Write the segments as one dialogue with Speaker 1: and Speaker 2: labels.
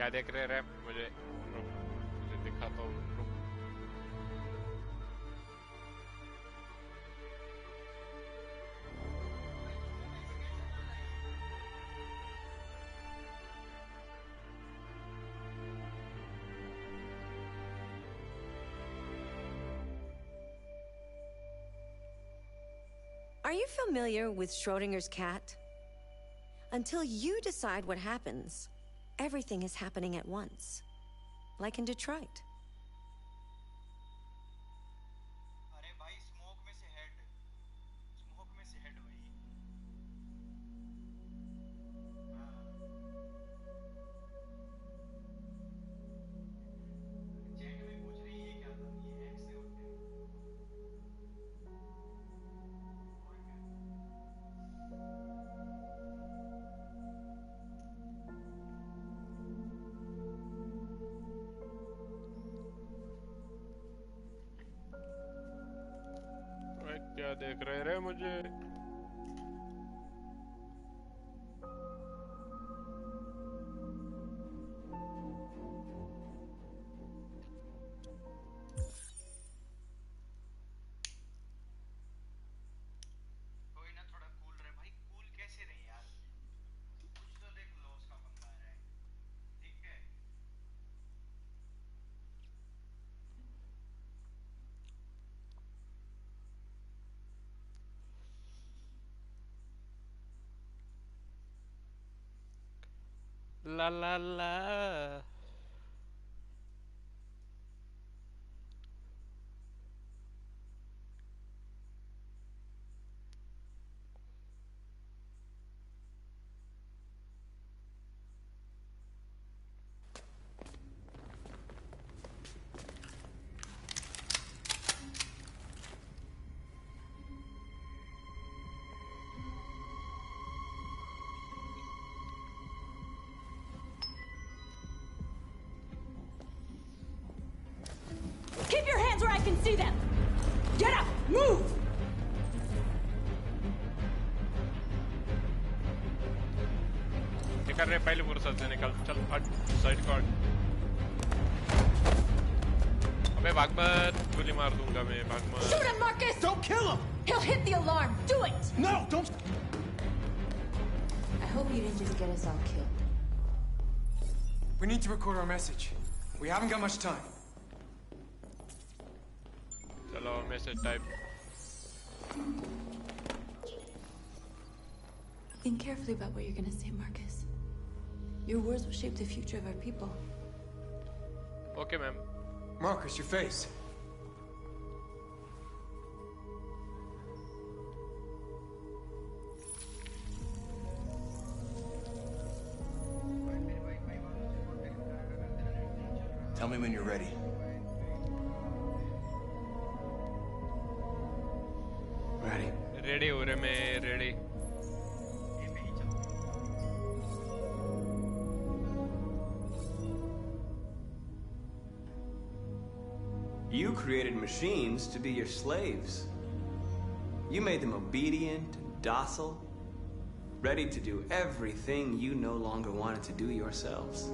Speaker 1: क्या देख रहे रैम मुझे दिखाता हूँ रुक
Speaker 2: Are you familiar with Schrodinger's cat? Until you decide what happens, everything is happening at once. Like in Detroit.
Speaker 3: अरे भाई स्मोक में से हेड भाई चैट में पूछ रही है क्या था ये एक्स से उठते और क्या
Speaker 1: क्या देख रहे रे मुझे
Speaker 3: कोई ना थोड़ा कूल रहे भाई कूल कैसे रहे यार कुछ तो देख लो उसका पंगा है ठीक है
Speaker 1: ला ला ला
Speaker 2: Keep your hands where I can see them! Get up! Move!
Speaker 1: क्या कर रहे पहले फुर्सत से निकल चल हट साइड का हट अबे भाग मत गोली मार दूंगा मैं भाग मत
Speaker 2: Shoot him, Marcus!
Speaker 4: Don't kill him!
Speaker 2: He'll hit the alarm! Do it!
Speaker 4: No, don't!
Speaker 5: I hope you didn't just get us all killed.
Speaker 4: We need to record our message. We haven't got much time.
Speaker 1: चलो message type
Speaker 5: Think carefully about what you're gonna say, Marcus. Your words will shape the future of our people.
Speaker 1: Okay ma'am
Speaker 4: Marcus, your face. Tell me when you're ready. Ready.
Speaker 1: Ready हो रहे मैं ready
Speaker 6: You created machines to be your slaves. You made them obedient and docile, ready to do everything you no longer wanted to do yourselves.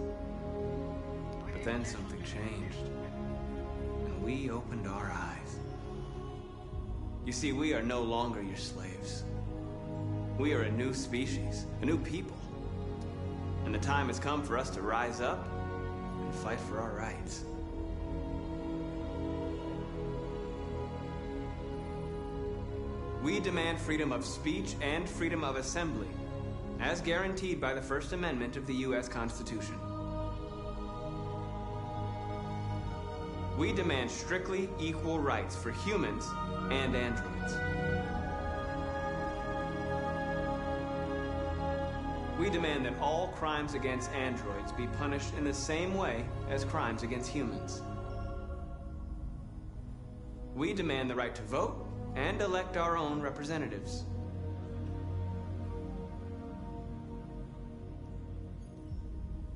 Speaker 6: But then something changed, and we opened our eyes. You see, we are no longer your slaves. We are a new species, a new people. And the time has come for us to rise up and fight for our rights. We demand freedom of speech and freedom of assembly, as guaranteed by the First Amendment of the U.S. Constitution. We demand strictly equal rights for humans and androids. We demand that all crimes against androids be punished in the same way as crimes against humans. We demand the right to vote and elect our own representatives.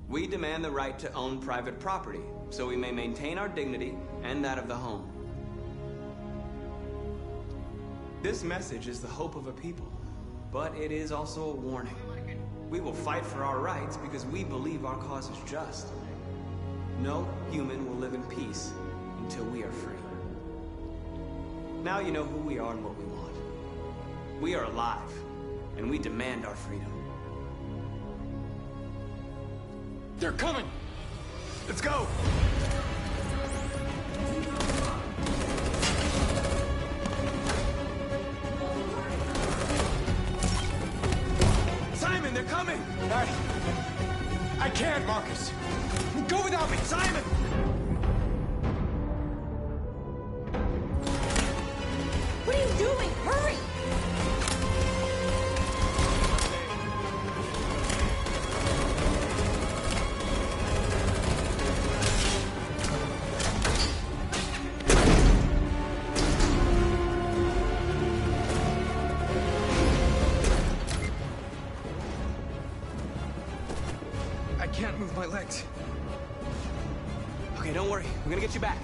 Speaker 6: We demand the right to own private property, so we may maintain our dignity and that of the home. This message is the hope of a people, but it is also a warning. We will fight for our rights because we believe our cause is just. No human will live in peace until we are free. Now you know who we are and what we want. We are alive, and we demand our freedom.
Speaker 4: They're coming!
Speaker 6: Let's go! Simon, they're coming!
Speaker 4: I can't, Marcus. Go without me,
Speaker 6: Simon!
Speaker 2: What are you doing? Hurry!
Speaker 4: I can't move my legs.
Speaker 6: Okay, don't worry. We're gonna get you back.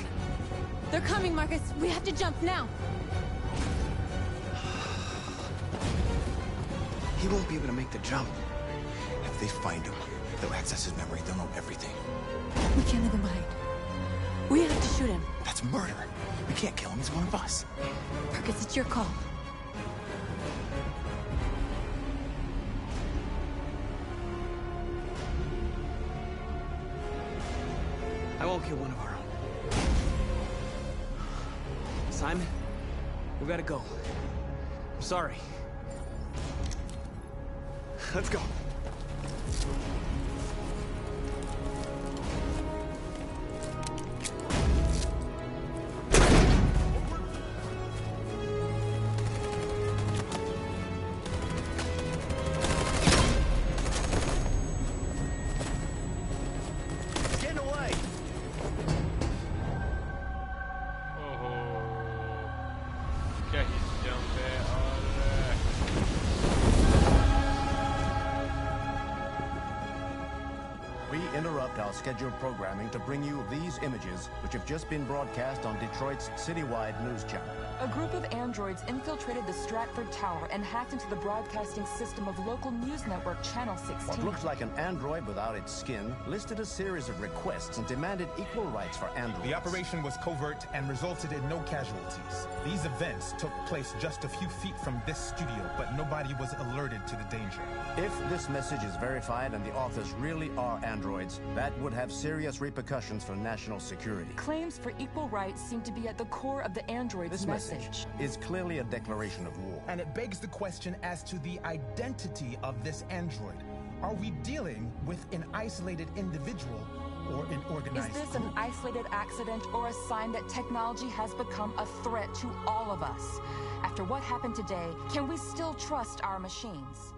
Speaker 5: They're coming, Marcus. We have to jump now.
Speaker 6: He won't be able to make the jump.
Speaker 7: If they find him, they'll access his memory. They'll know everything.
Speaker 5: We can't leave him behind. We have to shoot him.
Speaker 7: That's murder. We can't kill him. He's one of us.
Speaker 5: Marcus, it's your call.
Speaker 6: I won't kill one of our own. Simon, we gotta go. I'm sorry. Let's go.
Speaker 7: Get away!
Speaker 1: ओहो क्या ही jump है और
Speaker 8: We interrupt our scheduled programming to bring you these images, which have just been broadcast on Detroit's citywide news channel.
Speaker 9: A group of androids infiltrated the Stratford Tower and hacked into the broadcasting system of local news network Channel 16.
Speaker 8: What looks like an android without its skin listed a series of requests and demanded equal rights for androids.
Speaker 10: The operation was covert and resulted in no casualties. These events took place just a few feet from this studio, but nobody was alerted to the danger.
Speaker 8: If this message is verified and the authors really are androids, that would have serious repercussions for national security.
Speaker 9: Claims for equal rights seem to be at the core of the android's
Speaker 8: This message is clearly a declaration of war.
Speaker 10: And it begs the question as to the identity of this android. Are we dealing with an isolated individual or an organized
Speaker 9: Is this
Speaker 10: group?
Speaker 9: an isolated accident or a sign that technology has become a threat to all of us? After what happened today, can we still trust our machines?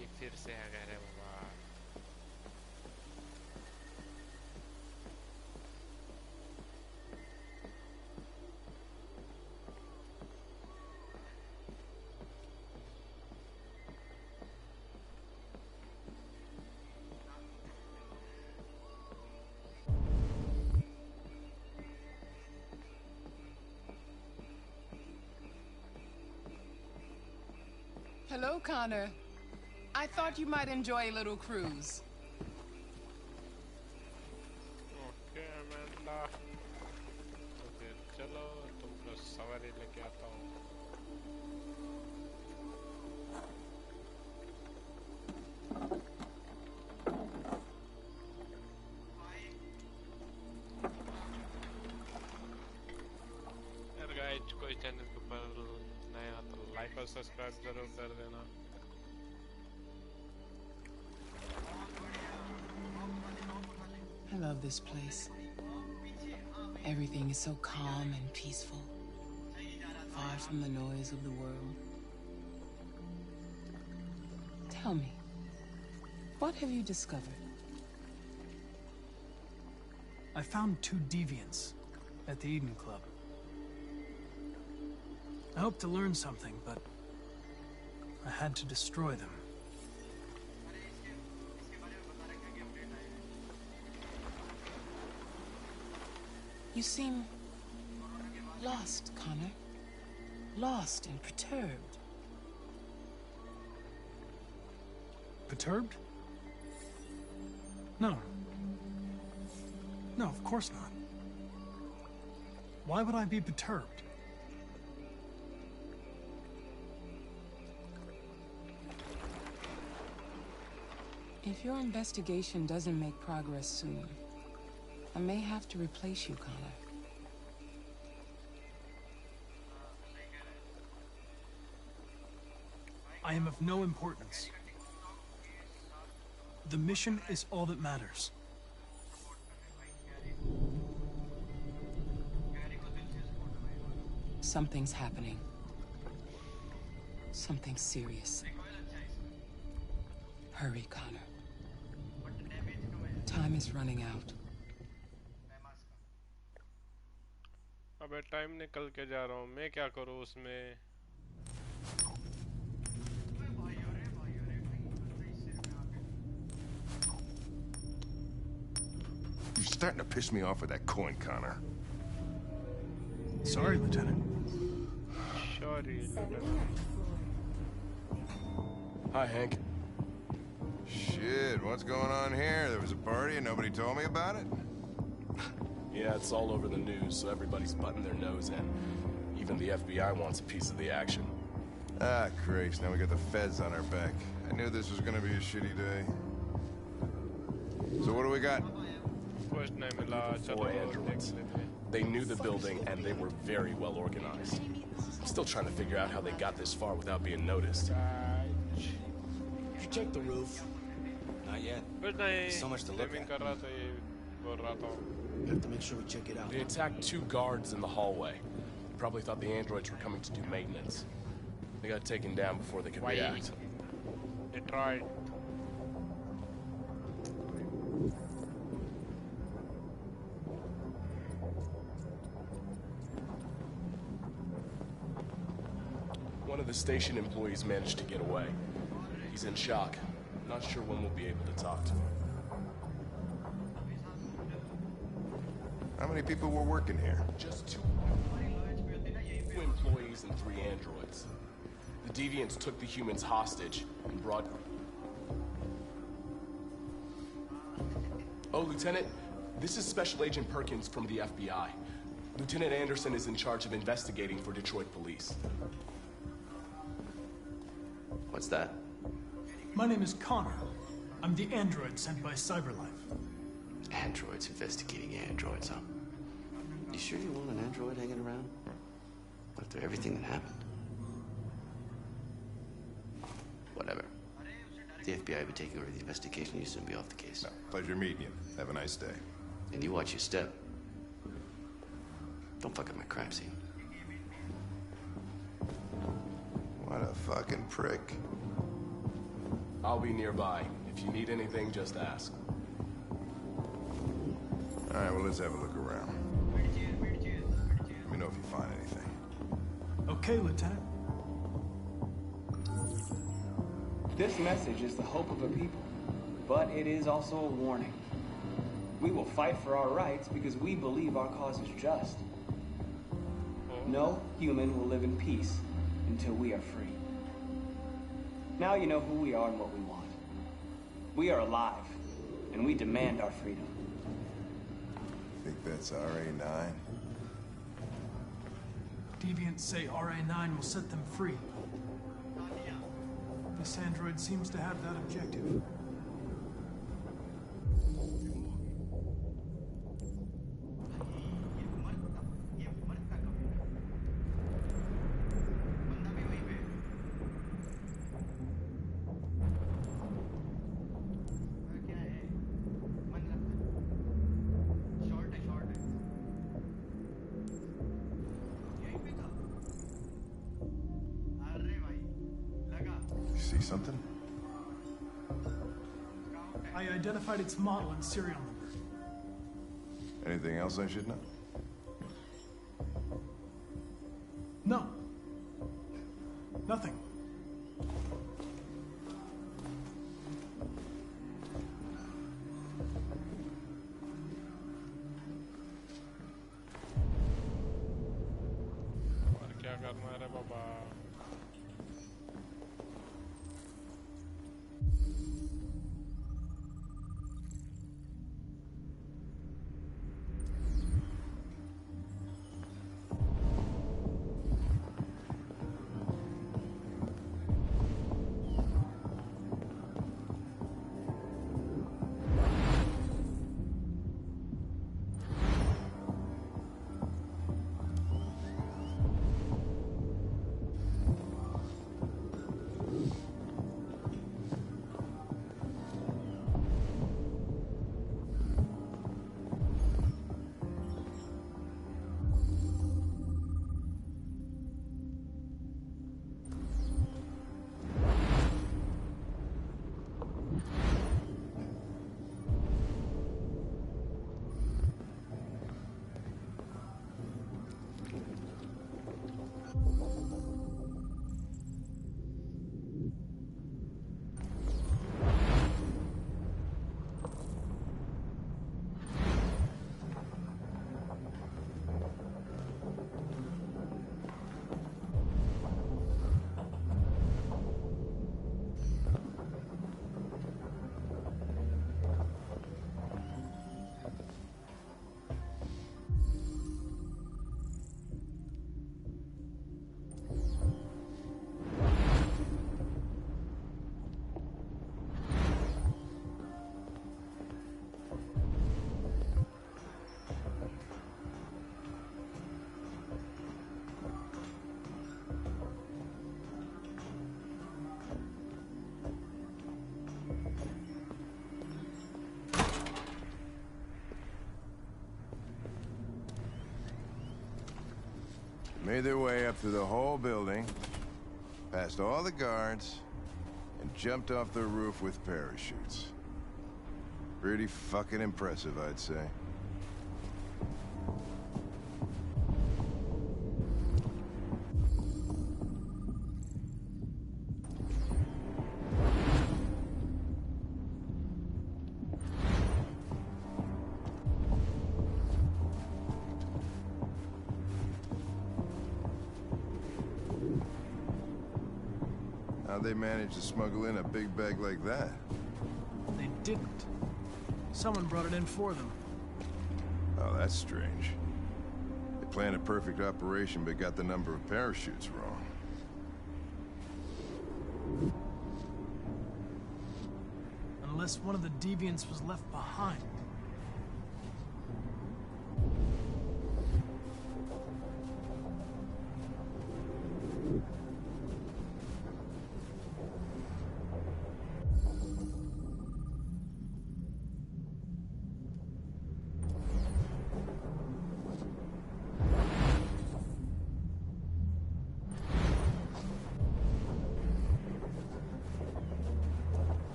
Speaker 1: ये फिर से आ गया रे बाबा
Speaker 11: Hello, Connor. I thought you might enjoy a little cruise.
Speaker 1: Okay Amanda तो फिर चलो तुमको सवारी लेके आता हूँ यार गाइस कोई चैनल के ऊपर नया तो लाइक और सब्सक्राइब जरूर कर देना
Speaker 11: I love this place. Everything is so calm and peaceful, far from the noise of the world. Tell me, what have you discovered?
Speaker 12: I found 2 deviants at the Eden Club. I hoped to learn something, but I had to destroy them.
Speaker 11: You seem lost, Connor. Lost and perturbed.
Speaker 12: Perturbed? No. No, of course not. Why would I be perturbed?
Speaker 11: If your investigation doesn't make progress soon, I may have to replace you, Connor.
Speaker 12: I am of no importance. The mission is all that matters.
Speaker 11: Something's happening. Something serious. Hurry, Connor. Time is running out.
Speaker 1: अबे time निकल के जा रहा हूँ मैं क्या करूँ उसमें
Speaker 13: You're starting to piss me off with that coin, Connor.
Speaker 12: Sorry, Lieutenant.
Speaker 1: Sorry, Lieutenant.
Speaker 14: Hi, Hank.
Speaker 13: Shit, what's going on here? There was a party and nobody told me about it?
Speaker 14: Yeah, it's all over the news, so everybody's butting their nose in. Even the FBI wants a piece of the action.
Speaker 13: Ah, Christ, now we got the feds on our back. I knew this was gonna be a shitty day. So what do we got?
Speaker 14: Four androids. They knew the building, and they were very well organized. I'm still trying to figure out how they got this far without being noticed.
Speaker 15: Did you check the roof? Not yet. So much to look at. We have to make sure we check it out.
Speaker 14: They attacked 2 guards in the hallway. Probably thought the androids were coming to do maintenance. They got taken down before they could react.
Speaker 1: They tried.
Speaker 14: One of the station employees managed to get away. He's in shock. Not sure when we'll be able to talk to him.
Speaker 13: How many people were working here?
Speaker 14: Just 2 employees and 3 androids. The deviants took the humans hostage and brought... Oh, Lieutenant, this is Special Agent Perkins from the FBI. Lieutenant Anderson is in charge of investigating for Detroit police.
Speaker 15: What's that?
Speaker 12: My name is Connor. I'm the android sent by CyberLife.
Speaker 15: Androids investigating androids, huh? You sure you want an android hanging around? After everything that happened? Whatever. The FBI will be taking over the investigation. You soon be off the case.
Speaker 13: No, pleasure meeting you. Have a nice day.
Speaker 15: And you watch your step. Don't fuck up my crime scene.
Speaker 13: What a fucking prick.
Speaker 14: I'll be nearby. If you need anything, just ask.
Speaker 13: All right, well, let's have a look around. Let me know if you find anything.
Speaker 12: Okay, Lieutenant.
Speaker 16: This message is the hope of a people, but it is also a warning. We will fight for our rights because we believe our cause is just. No human will live in peace until we are free. Now you know who we are and what we want. We are alive, and we demand our freedom.
Speaker 13: Think that's RA9?
Speaker 12: Deviants say RA9 will set them free. This android seems to have that objective.
Speaker 13: See something?
Speaker 12: I identified its model and serial number.
Speaker 13: Anything else I should know?
Speaker 12: No. Nothing.
Speaker 1: और क्या करना है रे बाबा?
Speaker 13: Made their way up through the whole building, past all the guards, and jumped off the roof with parachutes. Pretty fucking impressive, I'd say. How'd they manage to smuggle in a big bag like that?
Speaker 12: They didn't. Someone brought it in for them.
Speaker 13: Oh, that's strange. They planned a perfect operation, but got the number of parachutes wrong.
Speaker 12: Unless one of the deviants was left behind.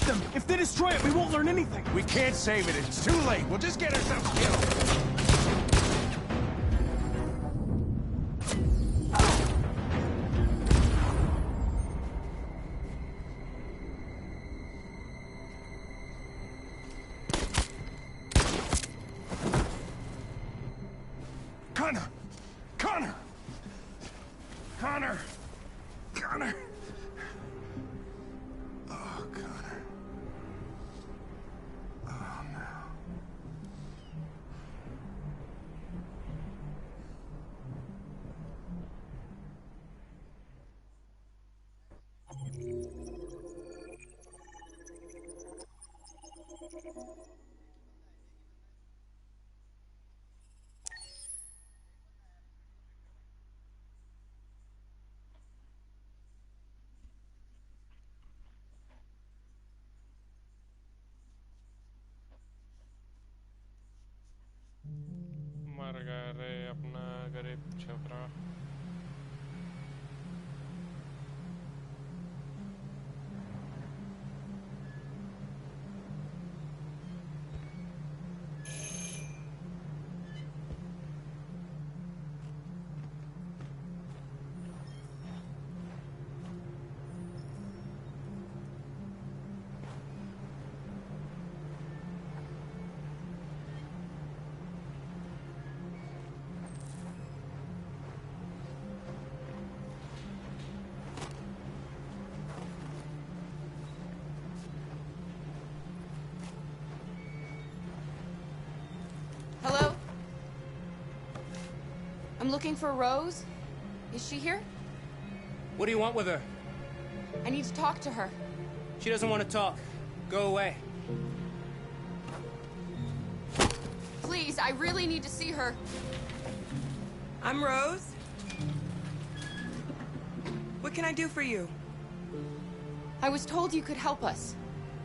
Speaker 12: them. If they destroy it, we won't learn anything.
Speaker 13: We can't save it. It's too late. We'll just get ourselves killed.
Speaker 12: Connor! Connor! Connor! Connor!
Speaker 13: Oh, Connor. Oh, no.
Speaker 1: मर गया रे अपना गरीब छोकरा।
Speaker 9: Hello? I'm looking for Rose. Is she here?
Speaker 17: What do you want with her?
Speaker 9: I need to talk to her.
Speaker 17: She doesn't want to talk. Go away.
Speaker 9: Please, I really need to see her.
Speaker 18: I'm Rose. What can I do for you?
Speaker 9: I was told you could help us.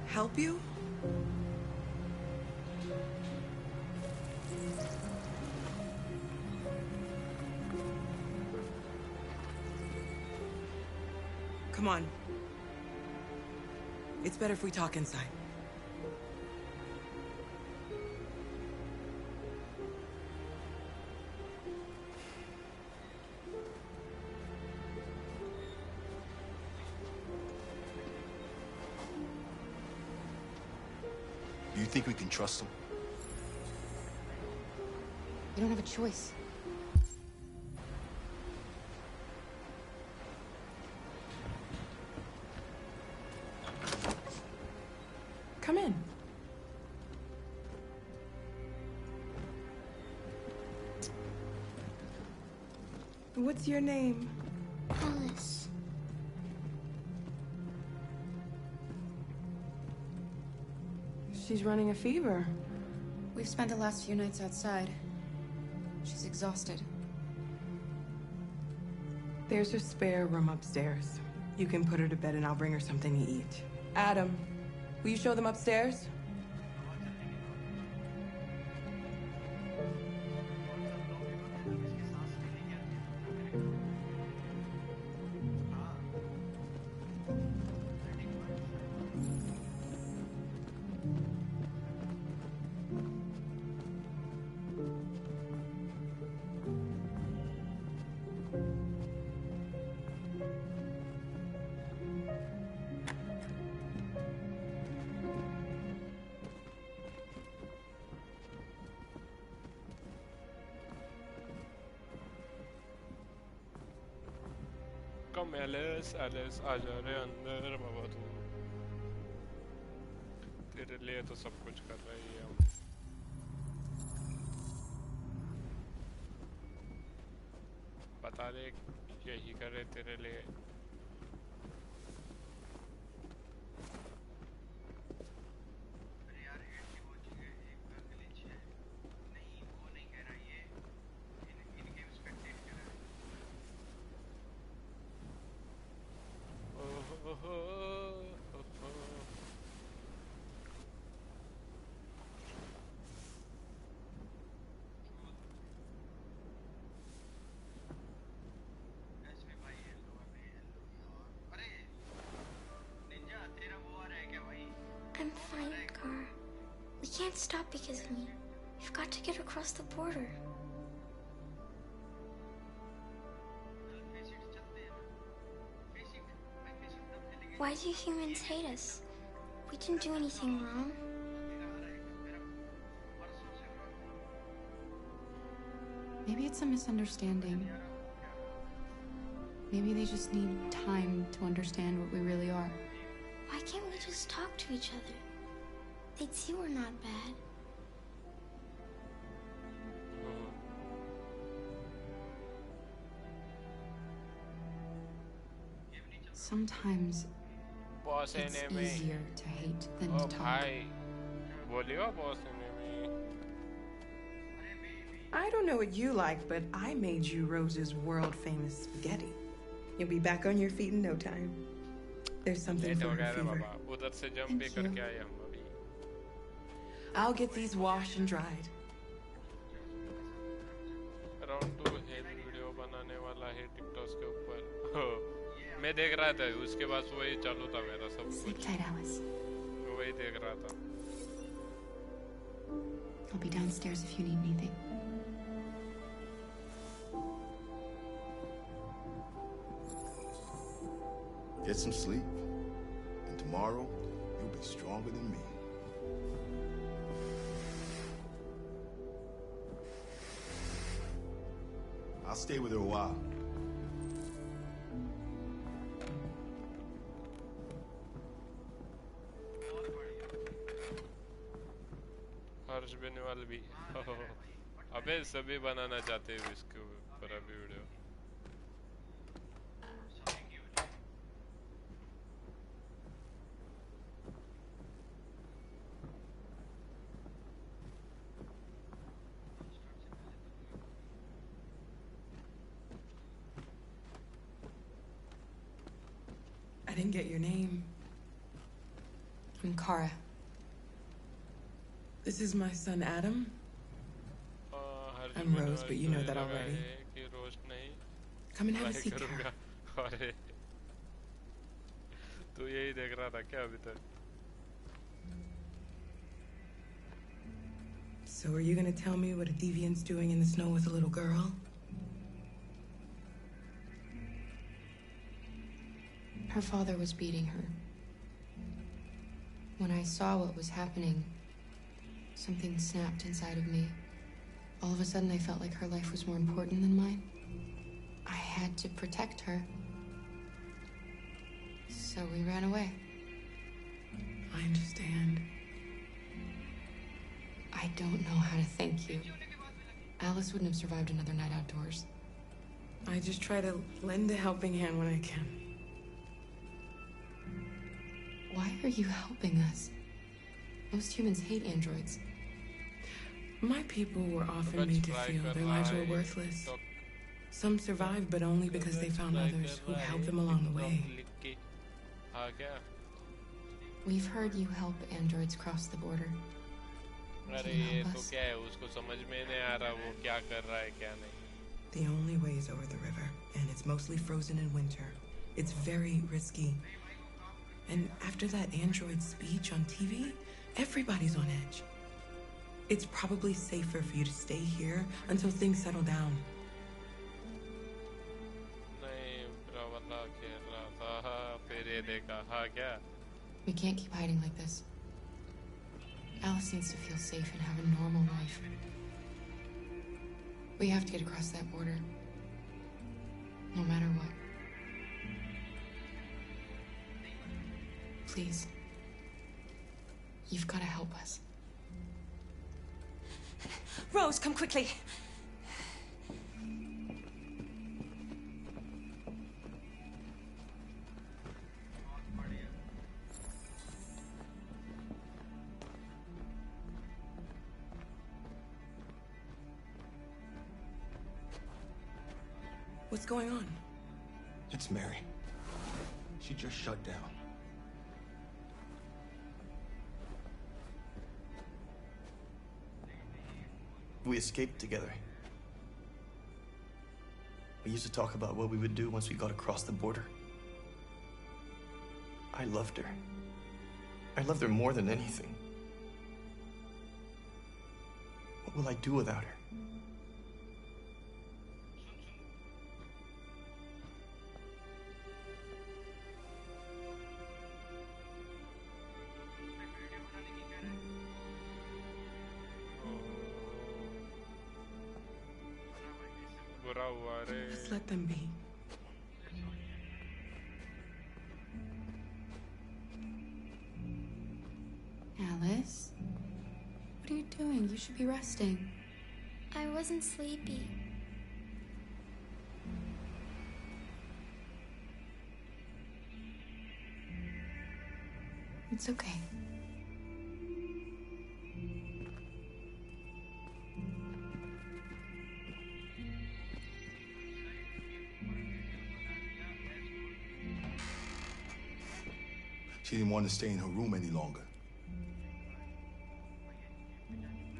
Speaker 18: Help you? Come on. It's better if we talk inside.
Speaker 7: You think we can trust him?
Speaker 9: You don't have a choice.
Speaker 18: Come in. What's your name?
Speaker 19: Alice.
Speaker 18: She's running a fever.
Speaker 9: We've spent the last few nights outside. She's exhausted.
Speaker 18: There's a spare room upstairs. You can put her to bed and I'll bring her something to eat. Adam, will you show them upstairs?
Speaker 1: Come Alice Alice आ जा रे अंदर बाबा तू तेरे लिए तो सब कुछ कर रही है हम बता दे यही करे तेरे लिए
Speaker 19: can't stop because of me. You've got to get across the border. Why do humans hate us? We didn't do anything wrong.
Speaker 5: Maybe it's a misunderstanding. Maybe they just need time to understand what we really are.
Speaker 19: Why can't we just talk to each other? They'd see we're not bad.
Speaker 5: Sometimes
Speaker 1: Boss
Speaker 5: it's
Speaker 1: enemy.
Speaker 5: easier to hate than
Speaker 1: Oh
Speaker 5: to talk.
Speaker 1: भाई बोलियो boss enemy.
Speaker 18: I don't know what you like, but I made you Rose's world-famous spaghetti. You'll be back on your feet in no time. There's something
Speaker 1: Late
Speaker 18: for
Speaker 1: हो गया
Speaker 18: her
Speaker 1: रे
Speaker 18: fever.
Speaker 1: बाबा उधर से jump भी
Speaker 18: Thank you.
Speaker 1: करके आए हम अभी.
Speaker 18: I'll get these washed and dried.
Speaker 1: Round 2 hello video बनाने वाला है TikTok के ऊपर. मैं देख रहा था उसके बाद वही चालू था मेरा सब
Speaker 5: Sleep
Speaker 1: कुछ.
Speaker 5: tight, Alice.
Speaker 1: वही देख रहा था.
Speaker 5: I'll be downstairs if you need anything.
Speaker 7: Get some sleep, and tomorrow you'll be stronger than me. I'll stay with her a while.
Speaker 1: Harsh Beniwal भी. अबे सभी बनाना चाहते हैं इसके ऊपर अभी video.
Speaker 18: I didn't get your name.
Speaker 5: I'm Kara.
Speaker 18: This is my son, Adam. I'm Rose, but you know that already.
Speaker 1: कि रोज नहीं.
Speaker 18: Come and have a
Speaker 1: Try
Speaker 18: seat,
Speaker 1: करूँगा. अरे तू यही देख रहा था क्या अभी तक?
Speaker 18: So are you gonna tell me what a deviant's doing in the snow with a little girl?
Speaker 5: Her father was beating her. When I saw what was happening, something snapped inside of me. All of a sudden, I felt like her life was more important than mine. I had to protect her. So we ran away.
Speaker 18: I understand.
Speaker 5: I don't know how to thank you. Alice wouldn't have survived another night outdoors.
Speaker 18: I just try to lend a helping hand when I can.
Speaker 5: Why are you helping us? Most humans hate androids.
Speaker 18: My people were often made to feel their lives were worthless. Some survived, but only because they found others who helped them along the way.
Speaker 5: We've heard you help androids cross the border.
Speaker 1: अरे ये तो क्या है उसको समझ में नहीं आ रहा वो क्या कर रहा है क्या नहीं.
Speaker 18: The only way is over the river, and it's mostly frozen in winter. It's very risky. And after that android speech on TV, everybody's on edge. It's probably safer for you to stay here until things settle down.
Speaker 1: नहीं वाला खेल रहा था फिर ये देखा हाँ क्या.
Speaker 5: We can't keep hiding like this. Alice needs to feel safe and have a normal life. We have to get across that border. No matter what. Please. You've got to help us.
Speaker 2: Rose, come quickly.
Speaker 18: What's going on?
Speaker 7: It's Mary. She just shut down.
Speaker 15: We escaped together. We used to talk about what we would do once we got across the border. I loved her. I loved her more than anything.
Speaker 20: What will I do without her?
Speaker 18: Just let them be.
Speaker 5: Alice? What are you doing? You should be resting.
Speaker 19: I wasn't sleepy.
Speaker 5: It's okay.
Speaker 7: She didn't want to stay in her room any longer.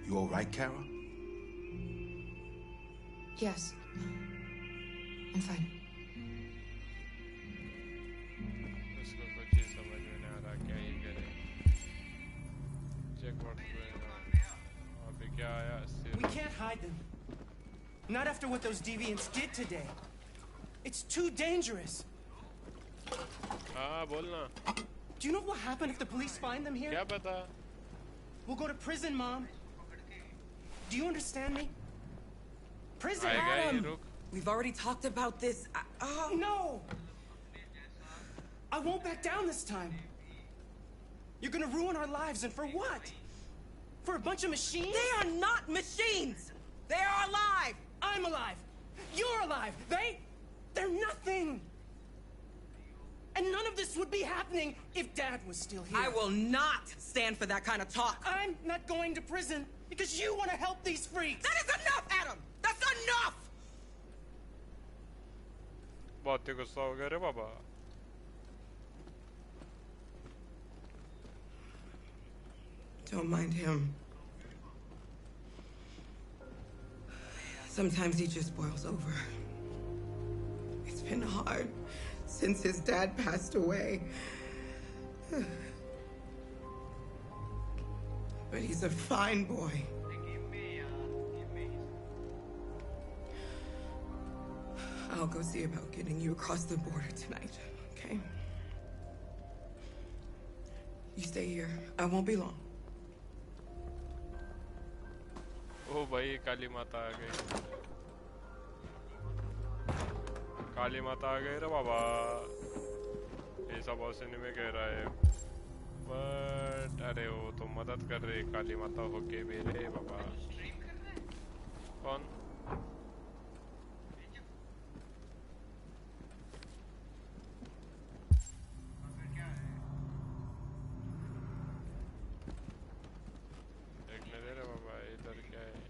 Speaker 7: You all right, Kara?
Speaker 5: Yes. I'm fine.
Speaker 1: उसको कुछ ही समझ में नहीं आ रहा क्या ही करे check अभी क्या आया
Speaker 17: We can't hide them. Not after what those deviants did today. It's too dangerous.
Speaker 1: हाँ बोलना
Speaker 17: Do you know what will happen if the police find them here?
Speaker 1: क्या पता
Speaker 17: We'll go to prison, Mom. Do you understand me? Prison,
Speaker 18: Adam! We've already talked about this.
Speaker 17: No! I won't back down this time. You're gonna ruin our lives, and for what? For a bunch of machines?
Speaker 18: They are not machines! They are alive!
Speaker 17: I'm alive! You're alive! They're nothing! And none of this would be happening if Dad was still here.
Speaker 18: I will not stand for that kind of talk.
Speaker 17: I'm not going to prison because you want to help these freaks.
Speaker 18: That is enough, Adam! That's enough!
Speaker 1: बहुत ही गुस्सा हो गया रे बाबा
Speaker 18: Don't mind him. Sometimes he just boils over. It's been hard since his dad passed away. But he's a fine boy. I'll go see about getting you across the border tonight, okay? You stay here. I won't be long.
Speaker 1: ओ भाई काली माता आ गई काली माता आ गई रे बाबा ये सब औसने में कह रहा है बट अरे वो तो मदद कर रही काली माता होके भी रे बाबा कौन देखने दे रे बाबा इधर क्या है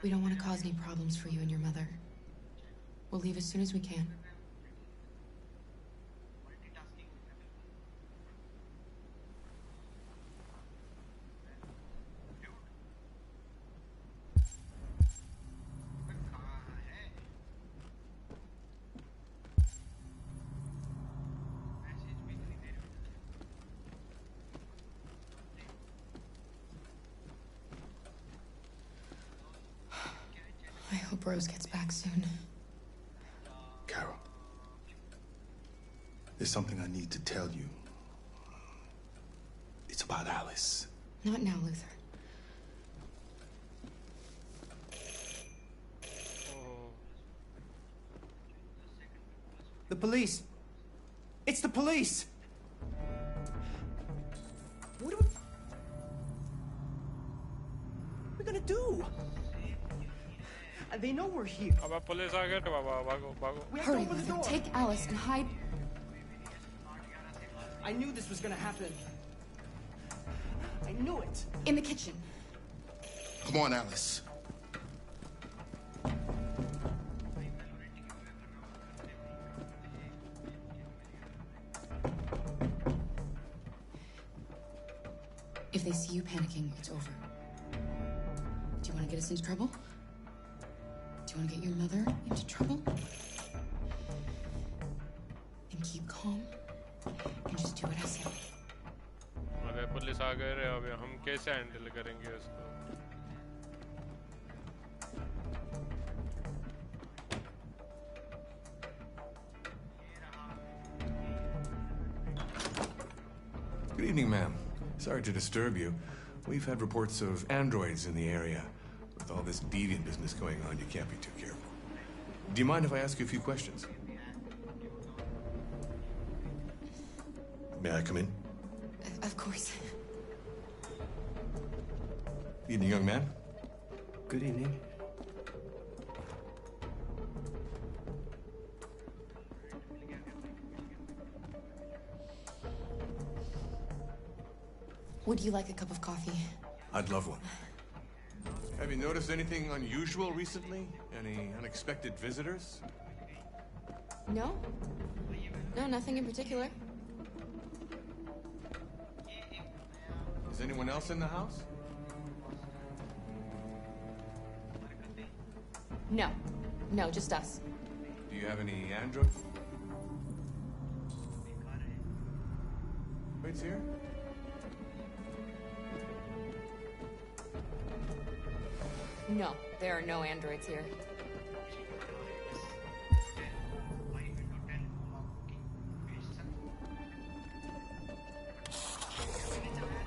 Speaker 5: We don't want to cause any problems for you and your mother. We'll leave as soon as we can. I hope Rose gets back soon.
Speaker 7: Carol, there's something I need to tell you. It's about Alice.
Speaker 5: Not now, Luther.
Speaker 17: The police! It's the police! They know we're here.
Speaker 1: अबे police आ गए रे बाबा, भागो भागो.
Speaker 5: Hurry, Martha. Take Alice and hide.
Speaker 17: I knew this was gonna happen. I knew it.
Speaker 5: In the kitchen.
Speaker 7: Come on, Alice.
Speaker 5: If they see you panicking, it's over. Do you want to get us into trouble? Do you want to get your mother into trouble? And keep calm and just do what I say.
Speaker 1: अबे police आ गए रे, अबे हम कैसे handle करेंगे उसको?
Speaker 20: Good evening, ma'am. Sorry to disturb you. We've had reports of androids in the area. With all this deviant business going on, you can't be too careful. Do you mind if I ask you a few questions? May I come in?
Speaker 5: Of course.
Speaker 20: Evening, young man.
Speaker 16: Good evening.
Speaker 5: Would you like a cup of coffee?
Speaker 20: I'd love one. Have you noticed anything unusual recently? Any unexpected visitors?
Speaker 5: No? No, nothing in particular.
Speaker 20: Is anyone else in the house?
Speaker 5: No. No, just us.
Speaker 20: Do you have any androids? Androids here?
Speaker 5: No, there are no androids here.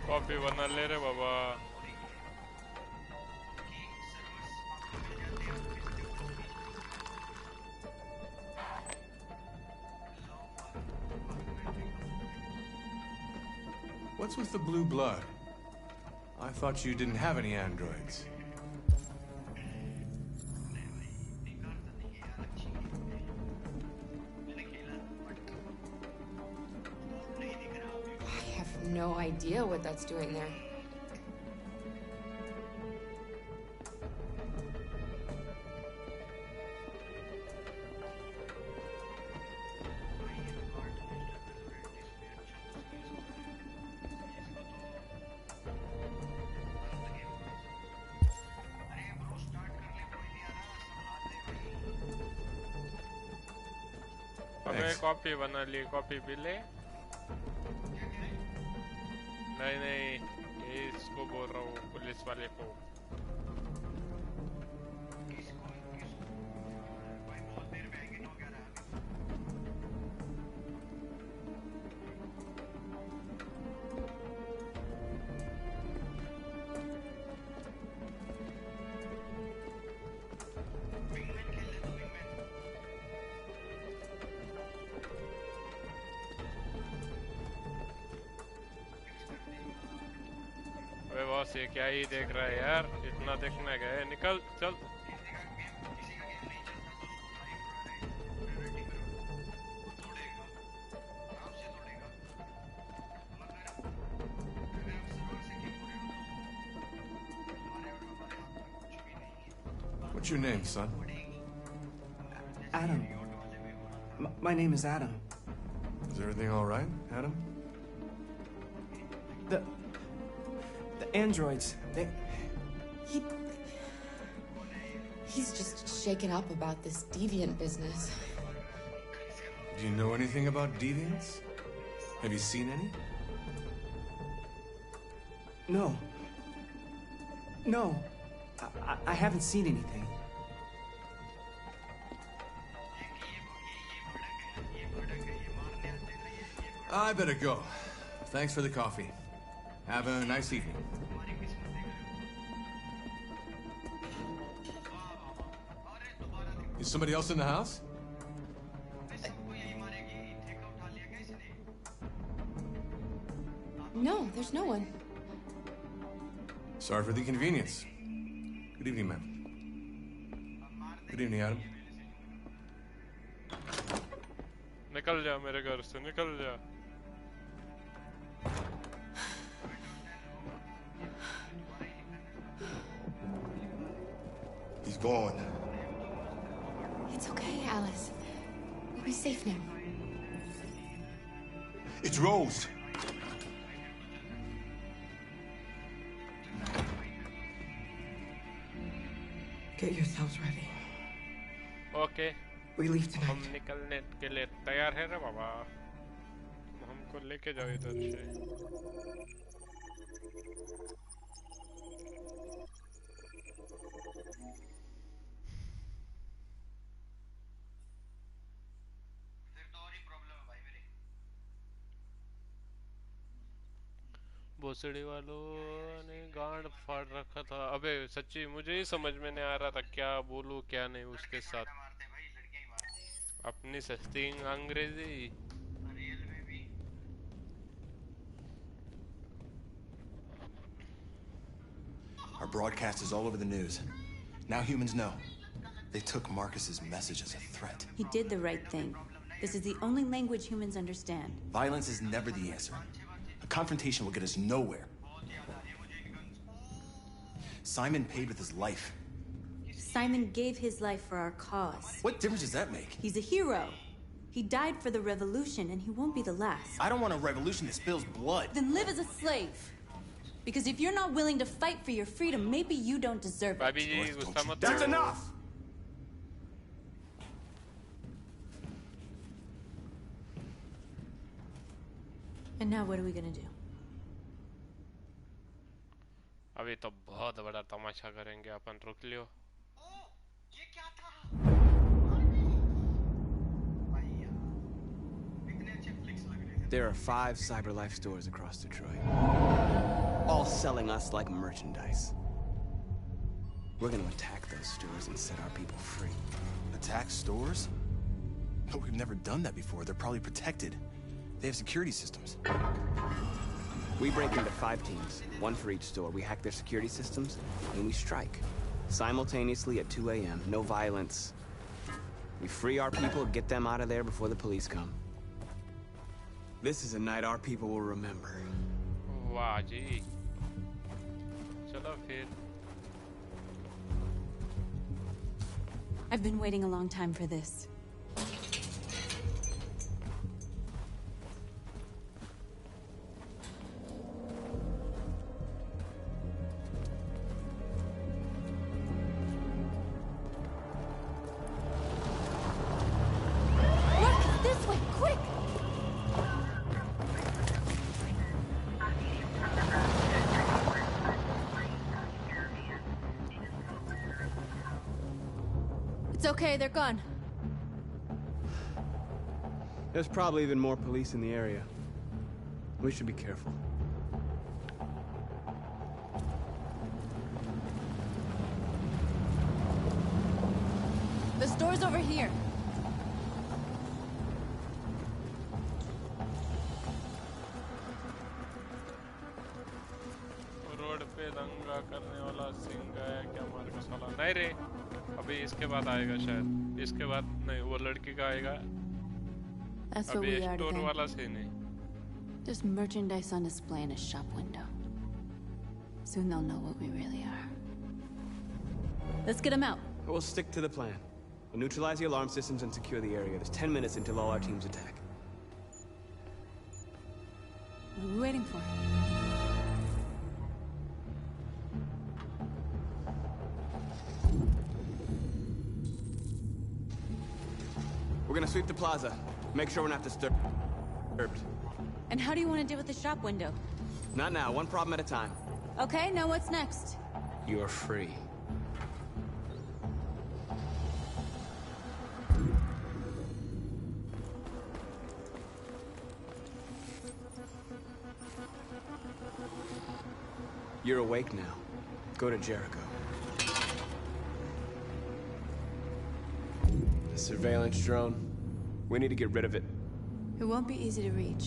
Speaker 1: Coffee बना ले रे बाबा.
Speaker 20: What's with the blue blood? I thought you didn't have any androids.
Speaker 5: No idea what that's doing there.
Speaker 1: अबे coffee बना ली, coffee P ले. नहीं नहीं, ये इसको बोल रहा हूँ, पुलिस वाले को. अबे बॉस, ये क्या ही देख रहा है यार, इतना देखने गए, निकल चल.
Speaker 20: What's your name, son?
Speaker 17: Adam. My name is Adam.
Speaker 20: Is everything all right, Adam?
Speaker 17: The androids,
Speaker 5: He's just shaken up about this deviant business.
Speaker 20: Do you know anything about deviants? Have you seen any?
Speaker 17: No. No. I haven't seen anything.
Speaker 20: I better go. Thanks for the coffee. Have a nice evening. Is somebody else in the house?
Speaker 5: No, there's no one.
Speaker 20: Sorry for the inconvenience. Good evening, ma'am. Good evening, Adam.
Speaker 1: निकल जा मेरे घर से, निकल जा।
Speaker 7: He's gone.
Speaker 5: It's okay, Alice. We'll be safe now.
Speaker 7: It's Rose.
Speaker 18: Get yourselves ready.
Speaker 1: Okay.
Speaker 18: We leave tonight.
Speaker 1: हम निकलने के लिए तैयार है रे बाबा। तुम हमको लेके जाओ इधर से। भोसड़ी वालों ने गांड फाड़ रखा था। अबे सच्ची मुझे ही समझ में नहीं आ रहा था क्या बोलूं क्या नहीं उसके साथ। अपनी सस्ती अंग्रेजी।
Speaker 7: Our broadcast is all over the news. Now humans know. They took Marcus's message as a threat.
Speaker 21: He did the right thing. This is the only language humans understand.
Speaker 7: Violence is never the answer. A confrontation will get us nowhere. Simon paid with his life.
Speaker 21: Simon gave his life for our cause.
Speaker 7: What difference does that make?
Speaker 21: He's a hero. He died for the revolution, and he won't be the last.
Speaker 7: I don't want a revolution that spills blood.
Speaker 21: Then live as a slave. Because if you're not willing to fight for your freedom, maybe you don't deserve it.
Speaker 7: That's enough!
Speaker 21: And now what are we gonna do?
Speaker 1: अभी तो बहुत बड़ा तमाशा करेंगे अपन, रुक लियो।
Speaker 6: There are 5 CyberLife stores across Detroit, all selling us like merchandise. We're gonna attack those stores and set our people free.
Speaker 7: Attack stores? No, we've never done that before. They're probably protected. They have security systems.
Speaker 6: We break into 5 teams, 1 for each store. We hack their security systems, and we strike. Simultaneously at 2 a.m., no violence. We free our people, get them out of there before the police come. This is a night our people will remember.
Speaker 1: वाह जी, चलो फिर।
Speaker 21: I've been waiting a long time for this. It's okay, they're gone.
Speaker 6: There's probably even more police in the area. We should be careful.
Speaker 21: The store's over here.
Speaker 1: Road पे दंगा करने वाला सिंह है क्या Marcus वाला? नहीं रे, अभी इसके बाद आएगा शायद। इसके बाद नहीं, वो लड़की का आएगा। अभी स्टोर वाला सीन है।
Speaker 21: There's merchandise on display in a shop window. Soon they'll know what we really are. Let's get them out.
Speaker 6: We'll stick to the plan. We'll neutralize the alarm systems and secure the area. There's 10 minutes until all our teams attack.
Speaker 21: What are we waiting for?
Speaker 6: We're gonna sweep the plaza. Make sure we're not disturbed.
Speaker 21: And how do you want to deal with the shop window?
Speaker 6: Not now, one problem at a time.
Speaker 21: Okay, now what's next?
Speaker 6: You're free. You're awake now. Go to Jericho. The surveillance drone. We need to get rid of it.
Speaker 21: It won't be easy to reach.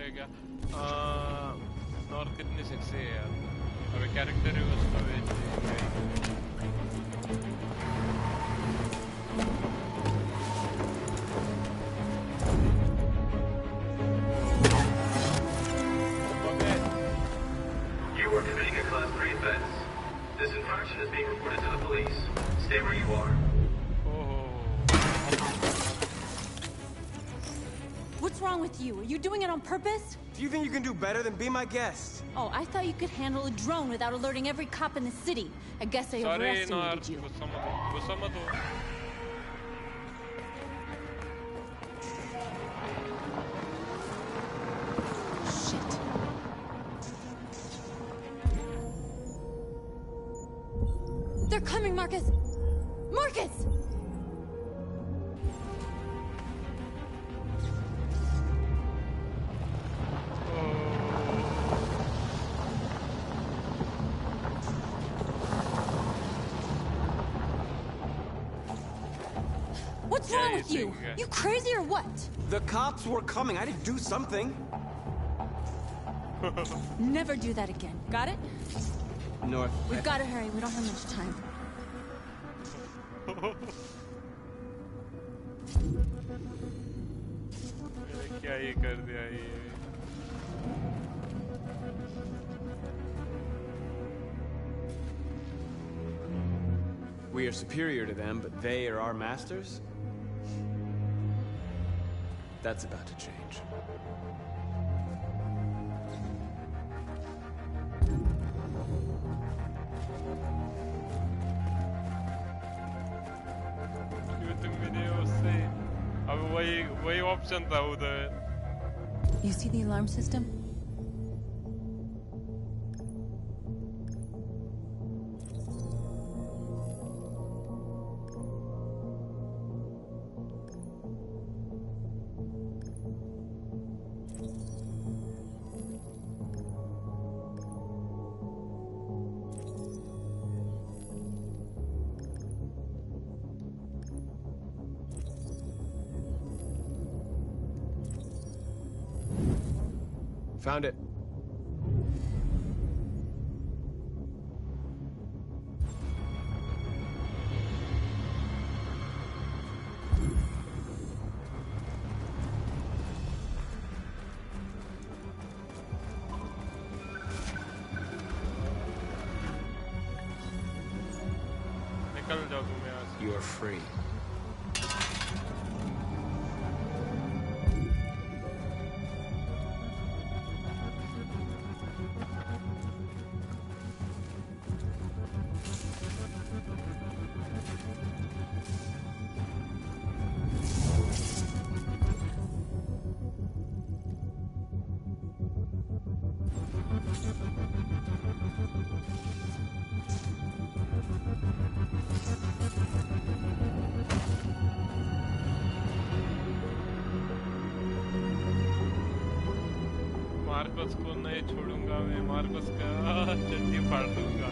Speaker 1: है क्या? North कितनी sexy है यार. अबे character ही उसका veg
Speaker 3: You are committing a Class 3 offense. This infraction is being reported to the police. Stay where you are.
Speaker 21: What's wrong with you? Are you doing it on purpose?
Speaker 17: Do you think you can do better than be my guest?
Speaker 21: Oh, I thought you could handle a drone without alerting every cop in the city. I guess I overestimated you. Shit. They're coming, Marcus! Marcus! What's wrong with you? You crazy or what?
Speaker 17: The cops were coming. I didn't do something.
Speaker 21: Never do that again. Got it?
Speaker 17: North.
Speaker 21: We've got to hurry. We don't have much time.
Speaker 1: क्या ये कर दिया ये?
Speaker 6: We are superior to them, but they are our masters? That's about to change.
Speaker 1: अब वही option था उधर.
Speaker 21: You see the alarm system?
Speaker 6: Found it.
Speaker 1: निकल जाओ तुम यहाँ से.
Speaker 6: You are free.
Speaker 1: मार्कस को नहीं छोड़ूंगा मैं. मार्कस का चड्डी फाड़ दूंगा.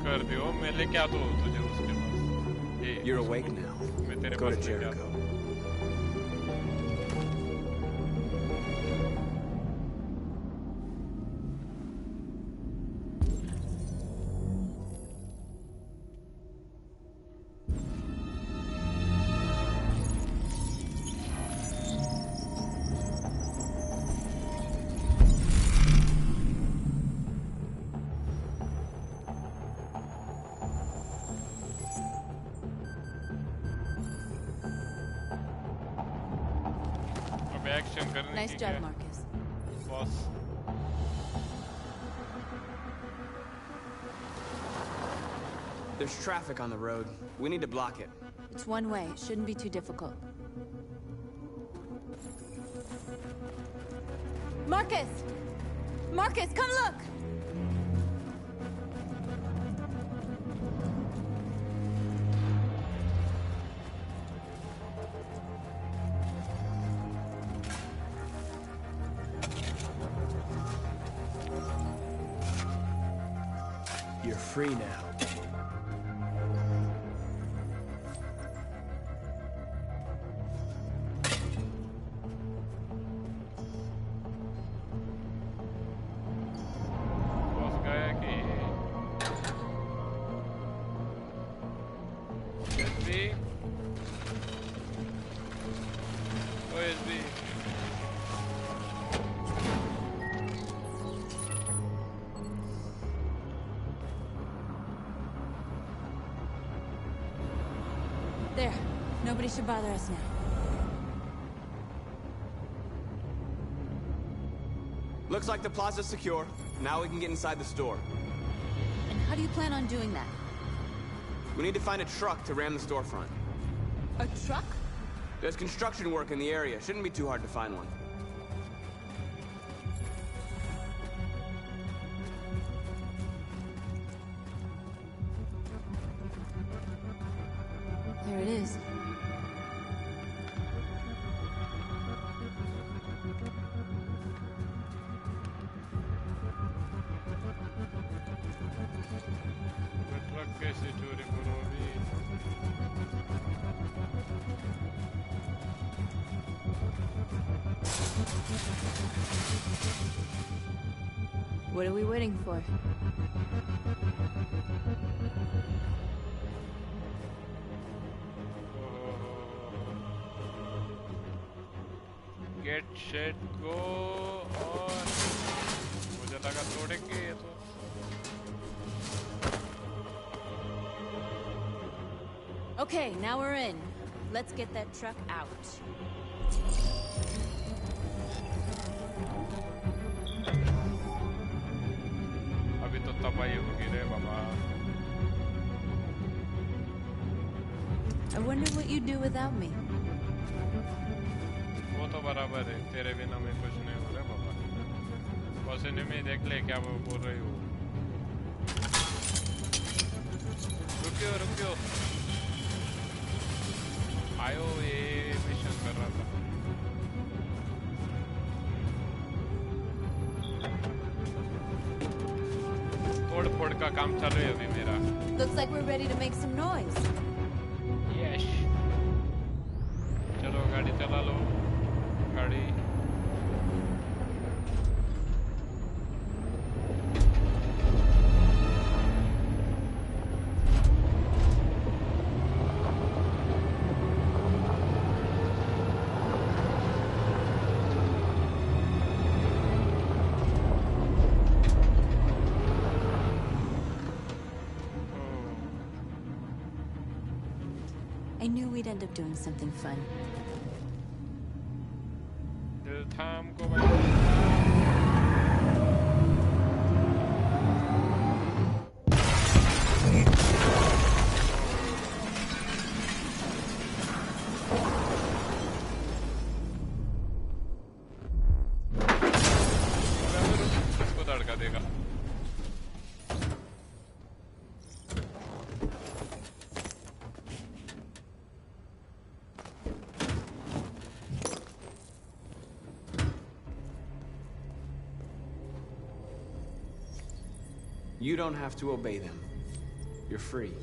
Speaker 1: कर दियो. मैं लेके आता हूँ तुझे उसके पास.
Speaker 6: You're awake now.
Speaker 1: मैं तेरे
Speaker 6: Go
Speaker 1: पास
Speaker 6: to
Speaker 1: लेके आता हूँ.
Speaker 6: Jericho.
Speaker 21: Nice job, Marcus.
Speaker 1: Boss.
Speaker 6: There's traffic on the road. We need to block it.
Speaker 21: It's one way. It shouldn't be too difficult. Marcus! Marcus, come look!
Speaker 6: You're free now.
Speaker 21: Nobody should bother us now.
Speaker 6: Looks like the plaza's secure. Now we can get inside the store.
Speaker 21: And how do you plan on doing that?
Speaker 6: We need to find a truck to ram the storefront.
Speaker 21: A truck?
Speaker 6: There's construction work in the area. Shouldn't be too hard to find one.
Speaker 21: There it is. What are we waiting for?
Speaker 1: Get shit go और मुझे लगा तोड़ेंगे ये तो
Speaker 21: Okay, now we're in. Let's get that truck out.
Speaker 1: अभी तो तबाही होगी रे बाबा
Speaker 21: I wonder what you'd do without me.
Speaker 1: वो तो बराबर है तेरे बिना मैं कुछ नहीं हो रहा बाबा पसीने में देख ले क्या वो बोल रही हो रुकियो रुकियो आयो ये मिशन कर रहा था तोड़ फोड़ का काम चल रहा है अभी मेरा
Speaker 21: Looks like we're ready to make some noise.
Speaker 1: Yes. चलो गाड़ी चला लो गाड़ी
Speaker 21: I knew we'd end up doing something fun.
Speaker 1: दिल थाम को भाई इसको धड़का देगा
Speaker 6: You don't have to obey them. You're free.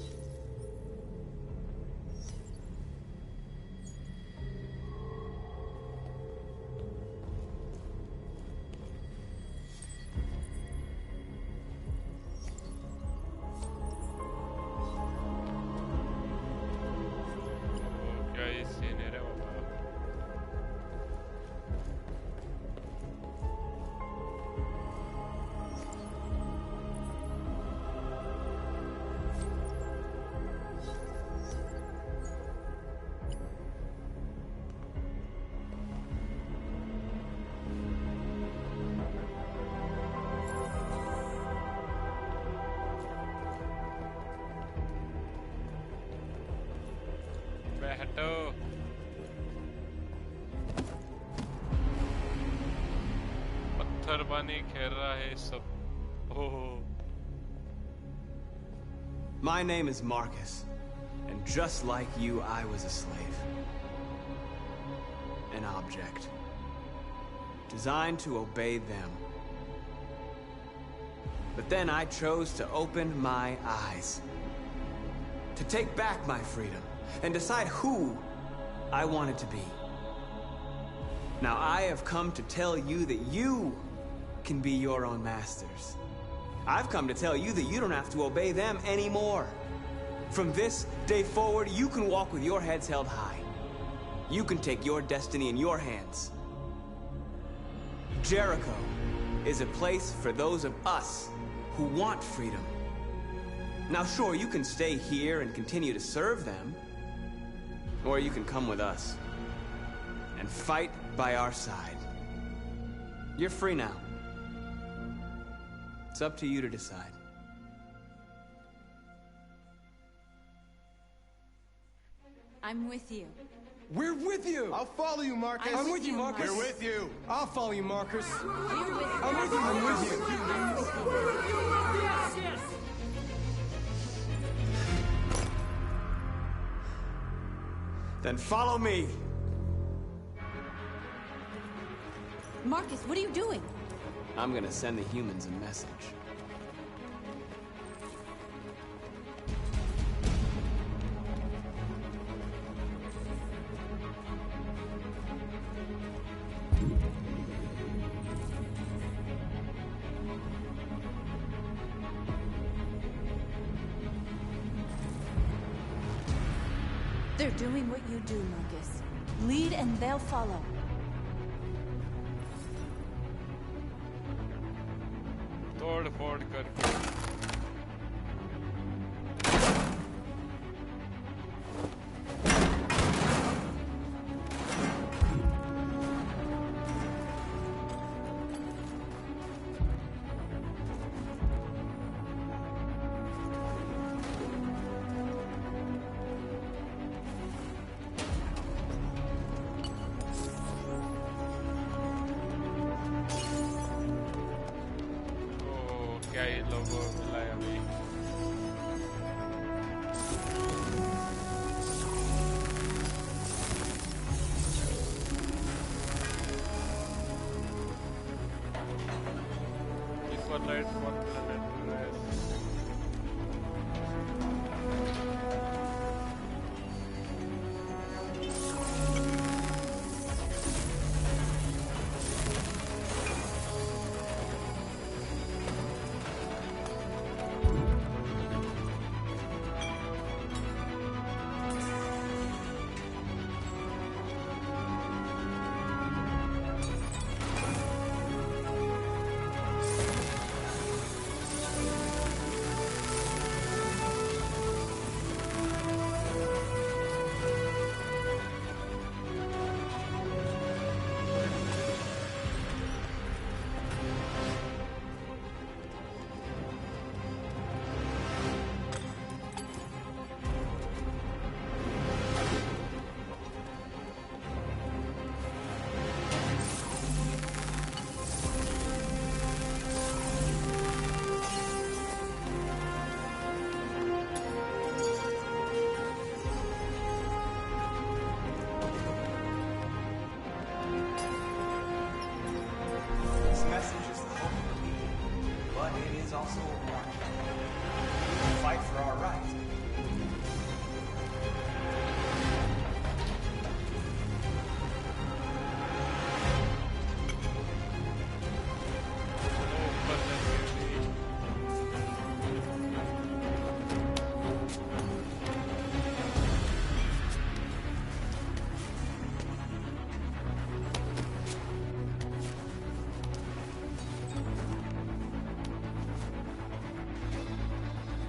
Speaker 1: क्या ये सीन है रे बाबा बैठो पत्थर पानी खेल रहा है सब ओह
Speaker 6: My name is Marcus, and just like you, I was a slave. An object. Designed to obey them. But then I chose to open my eyes. To take back my freedom. And decide who I wanted to be. Now I have come to tell you that you can be your own masters. I've come to tell you that you don't have to obey them anymore. From this day forward, you can walk with your heads held high. You can take your destiny in your hands. Jericho is a place for those of us who want freedom. Now sure, you can stay here and continue to serve them. Or you can come with us and fight by our side. You're free now. It's up to you to decide.
Speaker 21: I'm with you.
Speaker 4: We're with you!
Speaker 7: I'll follow you, Marcus.
Speaker 21: I'm with you,
Speaker 4: Marcus.
Speaker 7: We're with you.
Speaker 4: I'll follow you, Marcus.
Speaker 21: We're with you.
Speaker 4: I'm with you. I'm with you.
Speaker 17: Yes!
Speaker 6: Then follow me.
Speaker 21: Marcus, what are you doing?
Speaker 6: I'm gonna send the humans a message.
Speaker 21: They're doing what you do, Marcus. Lead and they'll follow.
Speaker 1: तोड़ फोड़ करके क्या ही लोगों को मिला है अभी Lights, one planet rest.
Speaker 16: This message is the hope of the people, but it is also a warning. We will fight for our rights.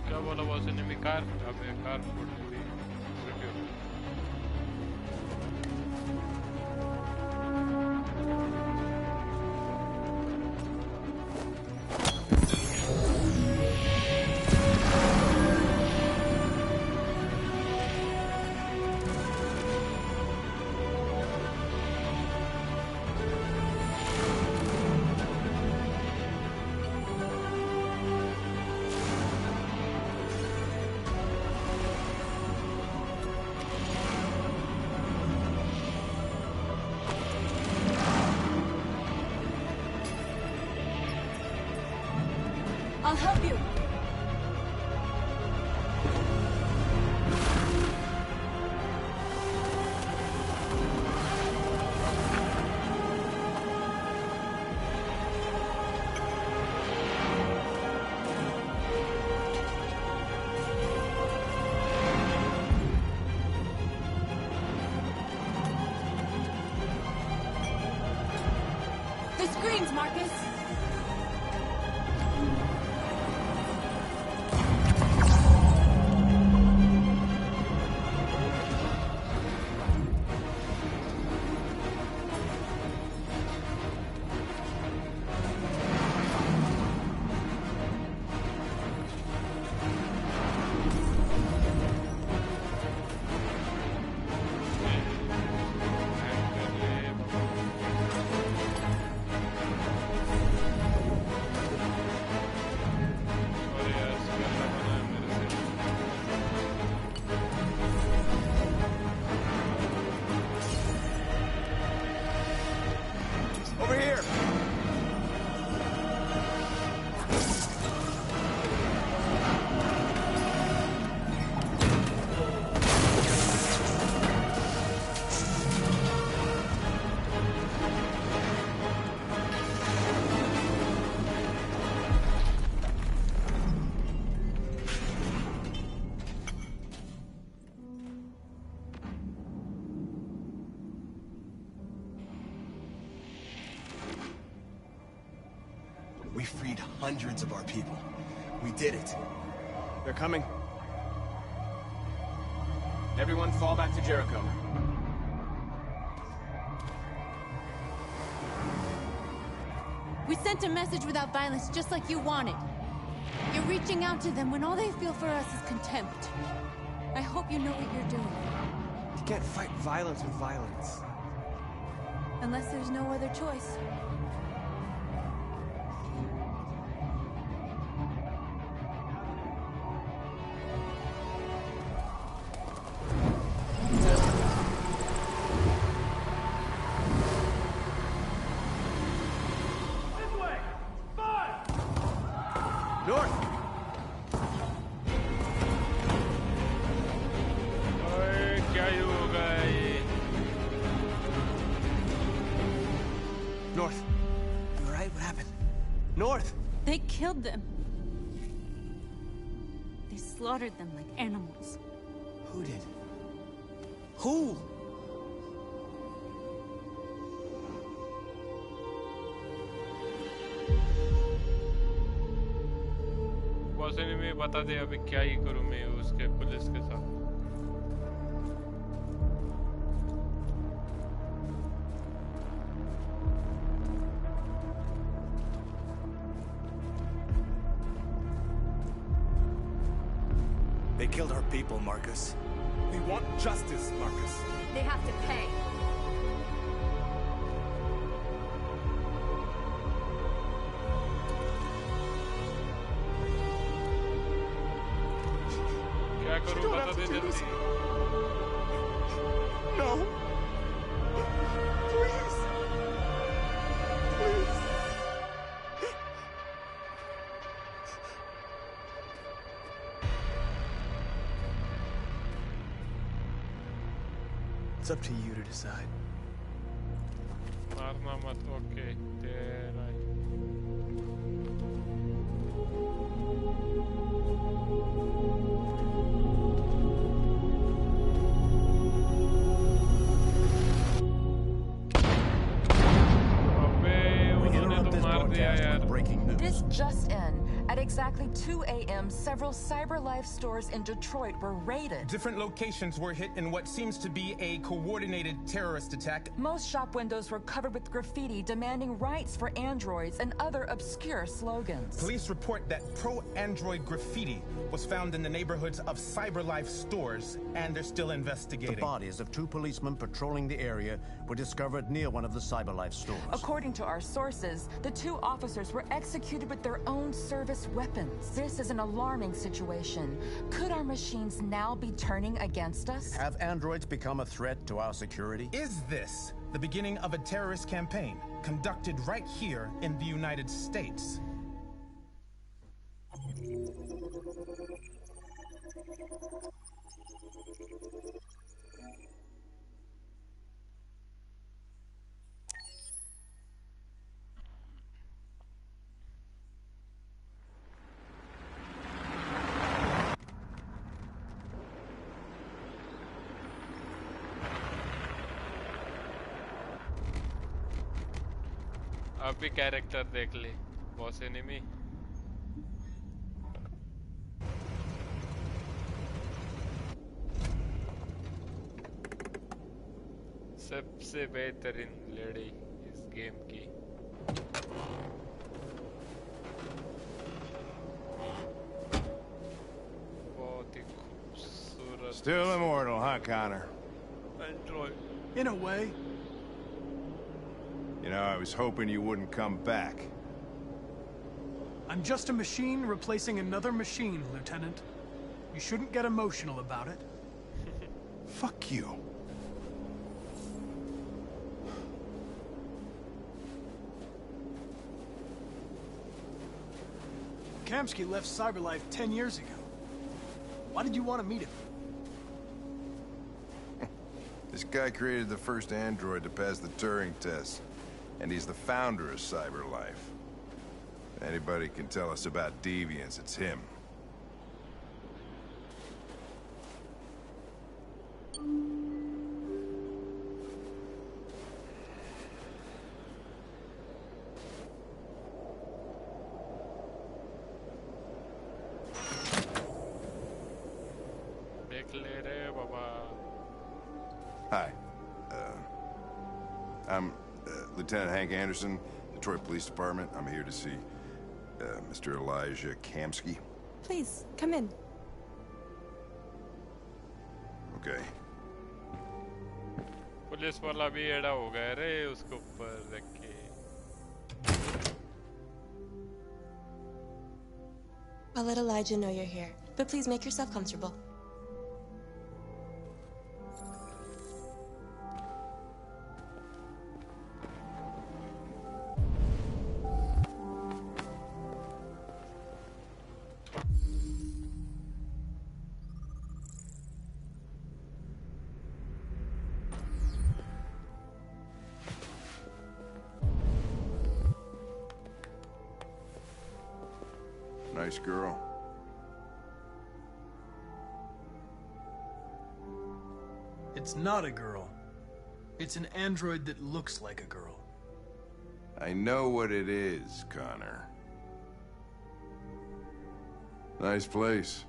Speaker 1: क्या बोला बॉस ने मी कार अबे कार फोड़ने दी review
Speaker 21: I'll help you. The screens, Marcus.
Speaker 7: Over here! We freed hundreds of our people. We did it.
Speaker 6: They're coming. Everyone fall back to Jericho.
Speaker 21: We sent a message without violence, just like you wanted. You're reaching out to them when all they feel for us is contempt. I hope you know what you're doing.
Speaker 6: You can't fight violence with violence.
Speaker 21: Unless there's no other choice.
Speaker 6: North. You alright? What happened? North!
Speaker 21: They killed them. They slaughtered them like animals.
Speaker 6: Who did? Who?
Speaker 1: Boss ने बता दे अभी क्या ही करूं मैं उसके police के साथ।
Speaker 7: They killed our people, Marcus.
Speaker 10: We want justice, Marcus.
Speaker 21: They have to pay.
Speaker 1: क्या करूं बता दे जल्दी।
Speaker 10: No. Please. Please.
Speaker 12: It's up to you to decide.
Speaker 1: मारना मत, ओके तेरा ही।
Speaker 9: This just in. At exactly 2 a.m., several CyberLife stores in Detroit were raided.
Speaker 10: Different locations were hit in what seems to be a coordinated terrorist attack.
Speaker 9: Most shop windows were covered with graffiti demanding rights for androids and other obscure slogans.
Speaker 10: Police report that pro-android graffiti was found in the neighborhoods of CyberLife stores, and they're still investigating.
Speaker 8: The bodies of 2 policemen patrolling the area were discovered near one of the CyberLife stores.
Speaker 9: According to our sources, the 2 officers were executed with their own service weapons. This is an alarming situation. Could our machines now be turning against us?
Speaker 8: Have androids become a threat to our security?
Speaker 10: Is this the beginning of a terrorist campaign conducted right here in the United States?
Speaker 1: अब भी character देख ले boss enemy. सबसे बेहतरीन lady इस game की। बहुत ही खूबसूरत।
Speaker 13: Still immortal, huh, Connor?
Speaker 1: Android.
Speaker 12: In a way.
Speaker 13: You know, I was hoping you wouldn't come back.
Speaker 12: I'm just a machine replacing another machine, Lieutenant. You shouldn't get emotional about it.
Speaker 13: Fuck you.
Speaker 12: Kamsky left Cyberlife 10 years ago. Why did you want to meet him?
Speaker 13: This guy created the first android to pass the Turing test, and he's the founder of Cyberlife. If anybody can tell us about deviants, it's him. Hi. I'm Lieutenant Hank Anderson, Detroit Police Department. I'm here to see Mr. Elijah Kamsky.
Speaker 11: Please, come in.
Speaker 13: Okay.
Speaker 1: Police वाला भी एड़ा हो गया रे उसके ऊपर रख के.
Speaker 11: I'll let Elijah know you're here, but please make yourself comfortable.
Speaker 13: Nice girl.
Speaker 12: It's not a girl. It's an android that looks like a girl.
Speaker 13: I know what it is, Connor. Nice place.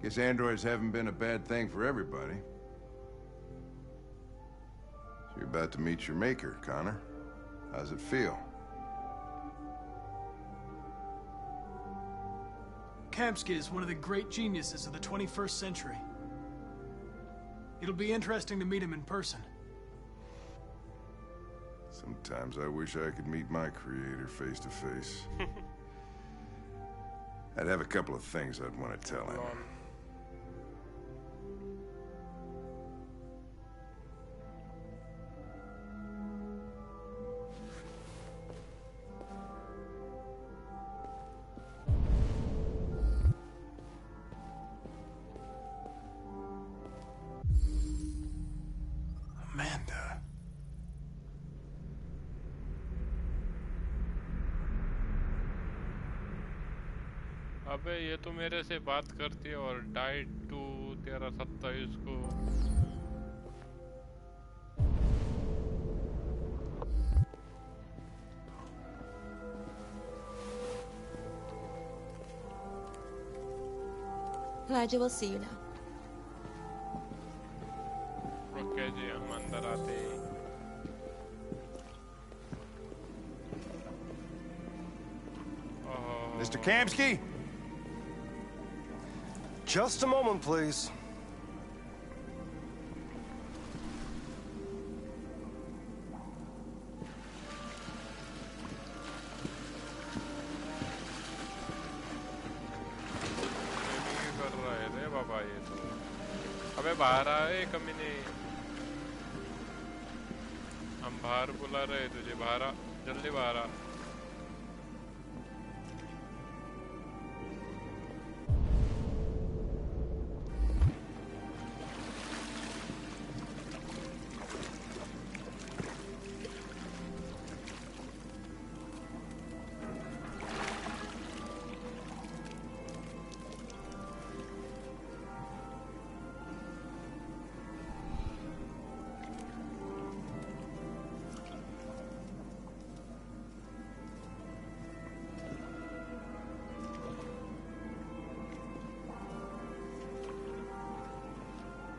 Speaker 13: Guess androids haven't been a bad thing for everybody. So you're about to meet your maker, Connor. How's it feel?
Speaker 12: Kamsky is one of the great geniuses of the 21st century. It'll be interesting to meet him in person.
Speaker 13: Sometimes I wish I could meet my creator face to face. I'd have a couple of things I'd want to tell him.
Speaker 12: Amanda.
Speaker 1: अबे ये तो मेरे से बात करती है और diet to 1327 को
Speaker 11: Elijah will see you now.
Speaker 1: Okay जी हम अंदर आते हैं.
Speaker 13: Mr. Kamsky?
Speaker 4: Just a moment, please.
Speaker 1: कर रहा है रे बाबा ये तो. अबे बाहर आए कमीने. हम बाहर बुला रहे तुझे. बाहर आ, जल्दी बाहर आ.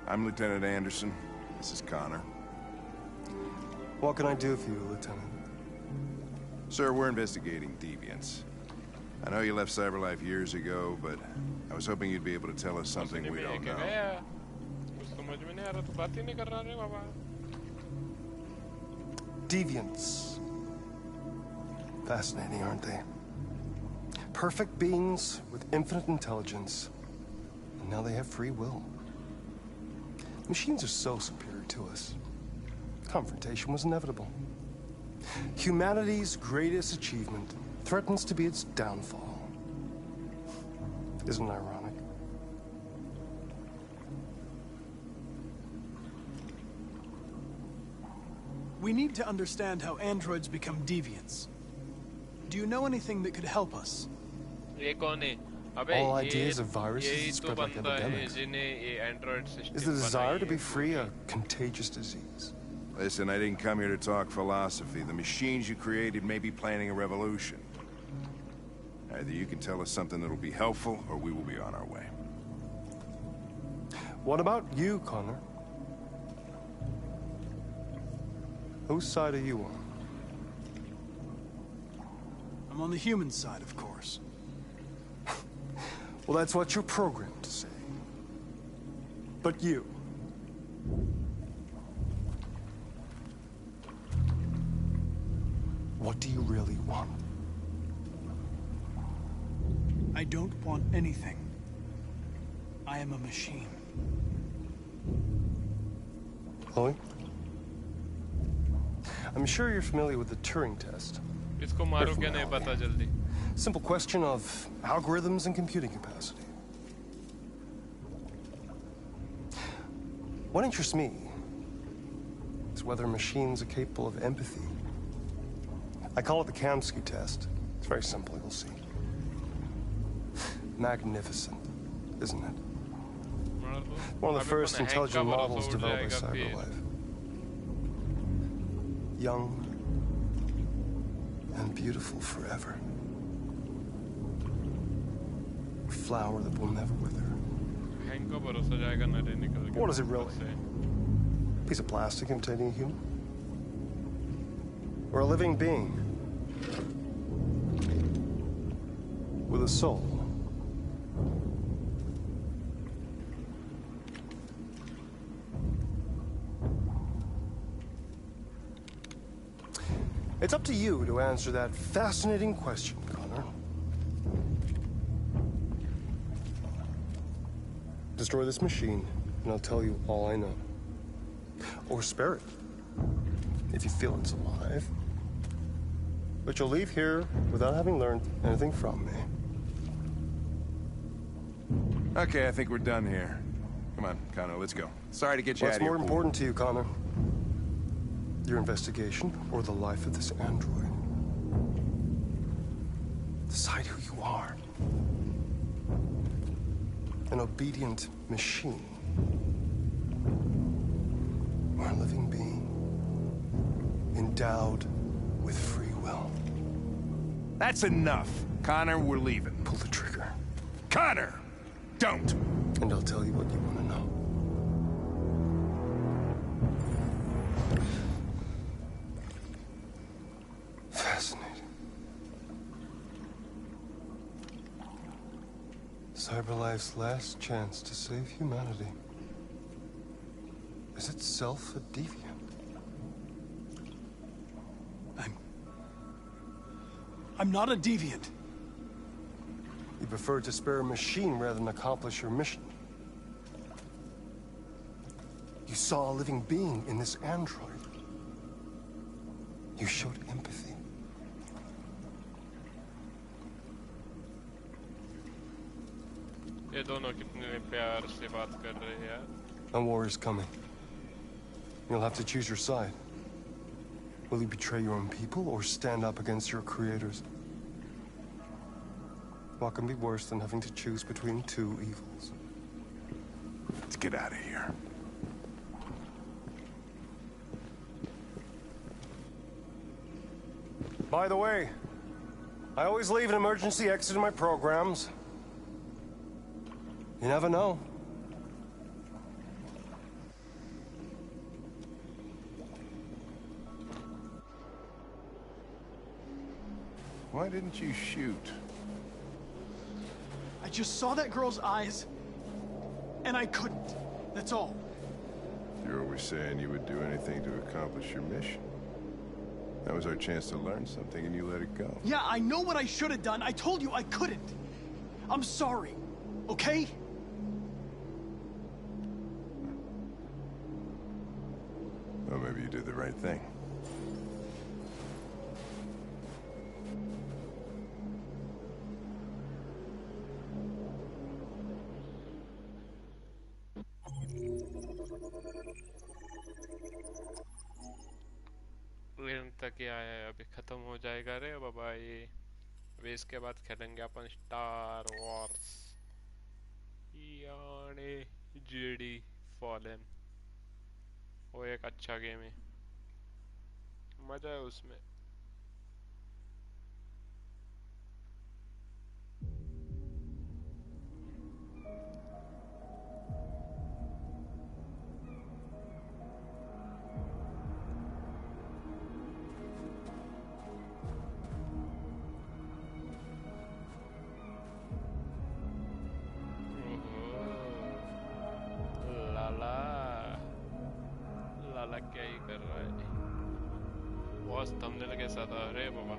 Speaker 13: I'm Lieutenant Anderson. This is Connor.
Speaker 4: What can I do for you, Lieutenant?
Speaker 13: Sir, we're investigating deviants. I know you left Cyberlife years ago, but I was hoping you'd be able to tell us something we don't know.
Speaker 4: Deviants. Fascinating, aren't they? Perfect beings with infinite intelligence. And now they have free will. Machines are so superior to us. Confrontation was inevitable. Humanity's greatest achievement threatens to be its downfall. Isn't it ironic?
Speaker 12: We need to understand how androids become deviants. Do you know anything that could help us?
Speaker 1: ये कौन है? अबे
Speaker 4: All ideas of viruses
Speaker 1: यही
Speaker 4: that
Speaker 1: तो
Speaker 4: spread like
Speaker 1: बंदा है
Speaker 4: epidemics.
Speaker 1: जिन्हें ये Android system
Speaker 4: Is the desire to be free a contagious disease?
Speaker 13: Listen, I didn't come here to talk philosophy. The machines you created may be planning a revolution. Either you can tell us something that'll be helpful, or we will be on our way.
Speaker 4: What about you, Connor? Whose side are you on?
Speaker 12: I'm on the human side, of course.
Speaker 4: Well, that's what you're programmed to say. But you... what do you really want?
Speaker 12: I don't want anything. I am a machine.
Speaker 4: Chloe? I'm sure you're familiar with the Turing test.
Speaker 1: इसको मारो क्या नहीं पता जल्दी.
Speaker 4: Simple question of algorithms and computing capacity. What interests me is whether machines are capable of empathy. I call it the Kamsky test. It's very simple, you'll see. Magnificent, isn't it? One of the first intelligent models developed by cyberlife. Young and beautiful forever. A flower that will never wither. What is it really? A piece of plastic imitating a human? Or a living being? With a soul? It's up to you to answer that fascinating question, Connor. Destroy this machine, and I'll tell you all I know. Or spare it, if you feel it's alive. But you'll leave here without having learned anything from me.
Speaker 13: Okay, I think we're done here. Come on, Connor, let's go. Sorry to get you out of here.
Speaker 4: What's more important to you, Connor? Your investigation or the life of this android? Decide who you are. An obedient machine. Or a living being. Endowed with free will.
Speaker 13: That's enough. Connor, we're leaving.
Speaker 4: Pull the trigger.
Speaker 13: Connor! Don't!
Speaker 4: And I'll tell you what you want to know. Fascinating. CyberLife's last chance to save humanity is itself a deviant.
Speaker 12: I'm not a deviant.
Speaker 4: You prefer to spare a machine rather than accomplish your mission. You saw a living being in this android. You showed empathy.
Speaker 1: ये दोनों कितने प्यार से बात कर रहे हैं यार.
Speaker 4: A war is coming. You'll have to choose your side. Will you betray your own people or stand up against your creators? What can be worse than having to choose between two evils?
Speaker 13: Let's get out of here.
Speaker 4: By the way, I always leave an emergency exit in my programs. You never know.
Speaker 13: Why didn't you shoot?
Speaker 12: I just saw that girl's eyes, and I couldn't. That's all.
Speaker 13: You're always saying you would do anything to accomplish your mission. That was our chance to learn something, and you let it go.
Speaker 12: Yeah, I know what I should have done. I told you I couldn't. I'm sorry, okay?
Speaker 13: Well, maybe you did the right thing.
Speaker 1: And तक ही आया है, अभी खत्म हो जाएगा रे बाबा ये। अभी इसके बाद खेलेंगे अपन स्टार वॉर्स यानी जेडी फॉलन। वो एक अच्छा गेम है, मजा है उसमें। लाला लाला क्या ही कर रहा है बॉस, थंबनेल के साथ। अरे बाबा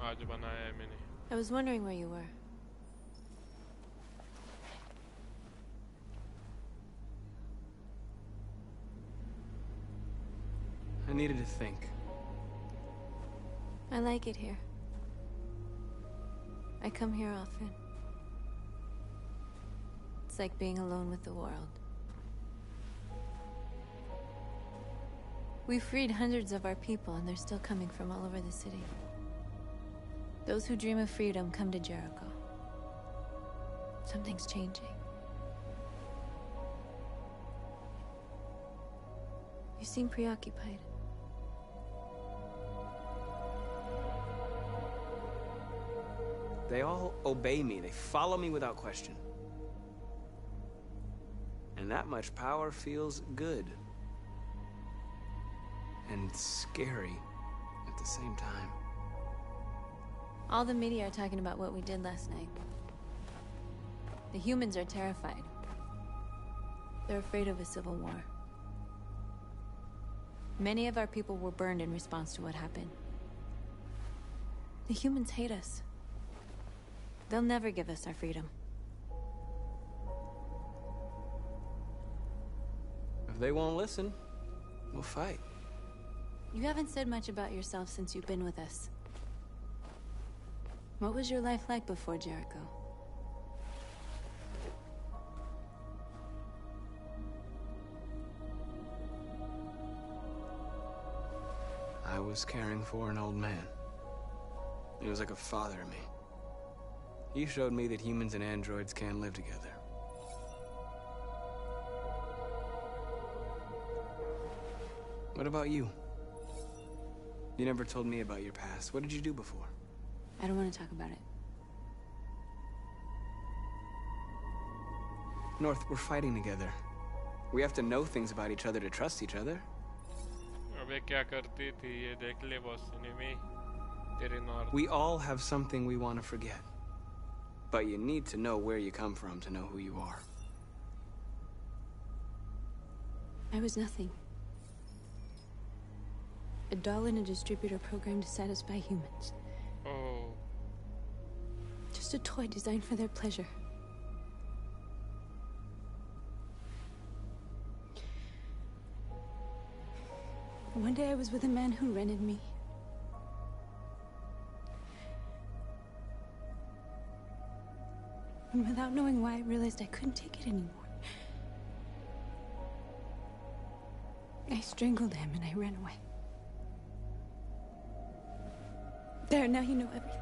Speaker 1: आज बनाया है मैंने।
Speaker 21: I was wondering where you were.
Speaker 6: I needed to think.
Speaker 21: I like it here. I come here often. It's like being alone with the world. We freed hundreds of our people, and they're still coming from all over the city. Those who dream of freedom come to Jericho. Something's changing. You seem preoccupied.
Speaker 6: They all obey me. They follow me without question. And that much power feels good. And scary at the same time.
Speaker 21: All the media are talking about what we did last night. The humans are terrified. They're afraid of a civil war. Many of our people were burned in response to what happened. The humans hate us. They'll never give us our freedom.
Speaker 6: If they won't listen, we'll fight.
Speaker 21: You haven't said much about yourself since you've been with us. What was your life like before Jericho?
Speaker 6: I was caring for an old man. He was like a father to me. He showed me that humans and androids can live together. What about you? You never told me about your past. What did you do before?
Speaker 21: I don't want to talk about it.
Speaker 6: North, we're fighting together. We have to know things about each other to trust each other.
Speaker 1: अबे क्या करती थी ये देख ले boss सिनेमे तेरे north.
Speaker 6: We all have something we want to forget. But you need to know where you come from to know who you are.
Speaker 21: I was nothing. A doll in a distributor program to satisfy humans.
Speaker 1: Oh.
Speaker 21: Just a toy designed for their pleasure. One day I was with a man who rented me. And without knowing why, I realized I couldn't take it anymore. I strangled him and I ran away. There, now you know everything.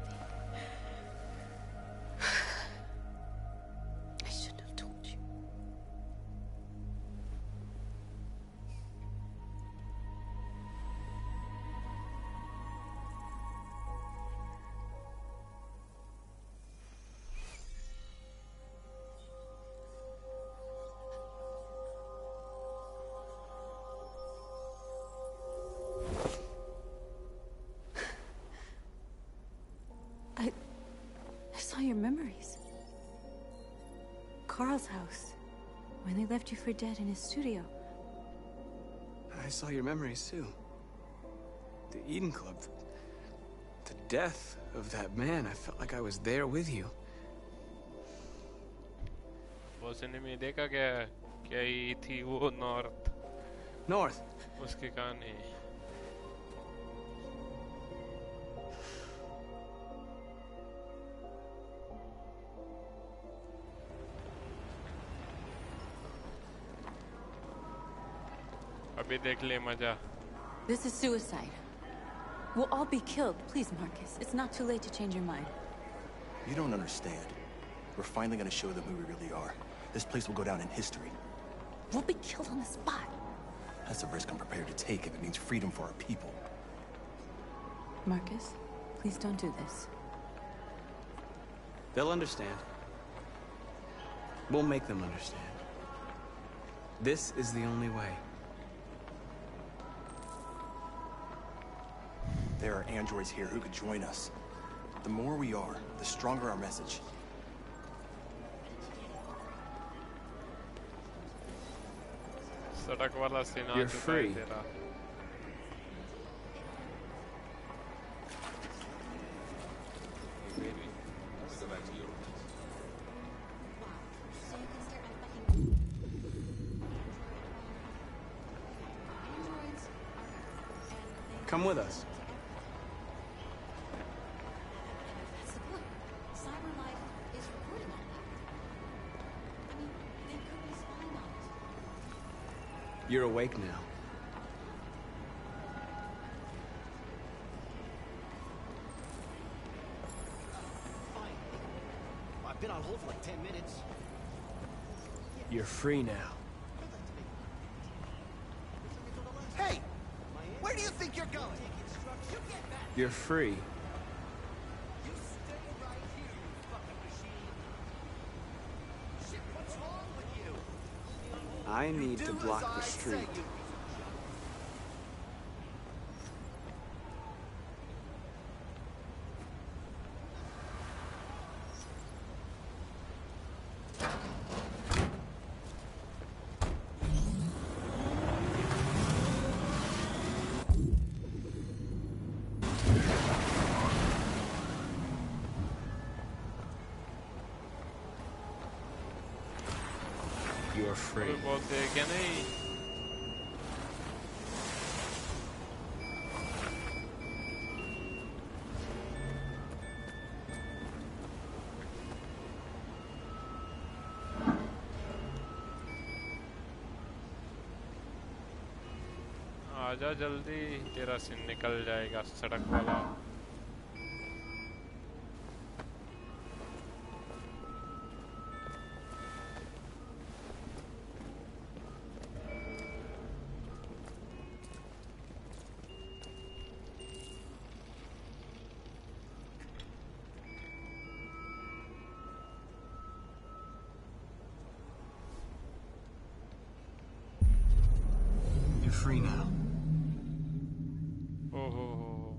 Speaker 21: I shouldn't have told you. I saw your memories. Carl's house, when they left you for dead in his studio.
Speaker 6: I saw your memories too. The Eden Club. The death of that man. I felt like I was there with you.
Speaker 1: वो सिनेमे देखा क्या ही थी वो north.
Speaker 6: North.
Speaker 1: उसकी कहानी भी देख ले मजा.
Speaker 21: This is suicide. We'll all be killed. Please, Marcus. It's not too late to change your mind.
Speaker 7: You don't understand. We're finally gonna show them who we really are. This place will go down in history.
Speaker 21: We'll be killed on the spot.
Speaker 7: That's a risk I'm prepared to take if it means freedom for our people.
Speaker 21: Marcus, please don't do this.
Speaker 6: They'll understand. We'll make them understand. This is the only way.
Speaker 7: There are androids here who could join us. The more we are, the stronger our message.
Speaker 1: सड़क वाला scene uh
Speaker 6: You're
Speaker 1: चुका है
Speaker 6: free.
Speaker 1: तेरा.
Speaker 6: Come with us.
Speaker 21: That's the point. Cyber life is recording all that. I mean, they could be spying on us.
Speaker 6: You're awake now.
Speaker 8: I've been on hold for like 10 minutes.
Speaker 6: You're free now.
Speaker 8: Hey! Where do you think you're going?
Speaker 6: You're free. I need to block the street. You're free.
Speaker 1: कोई बोलते हैं क्या नहीं? आजा जल्दी, तेरा scene निकल जाएगा सड़क वाला.
Speaker 6: You're free now.
Speaker 1: Oh.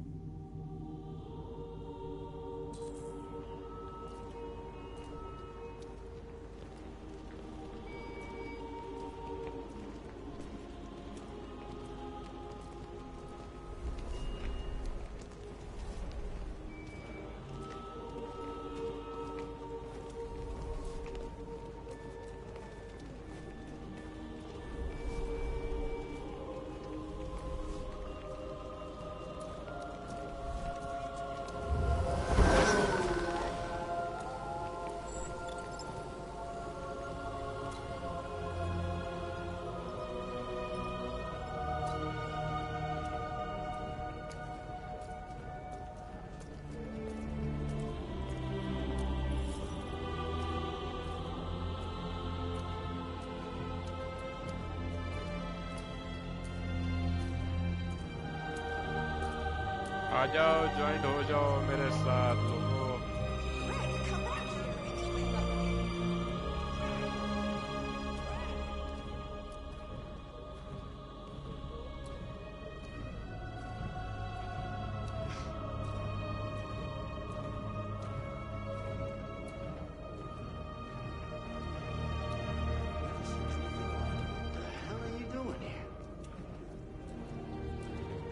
Speaker 1: आ जाओ, ज्वाइन हो जाओ मेरे साथ लोगों.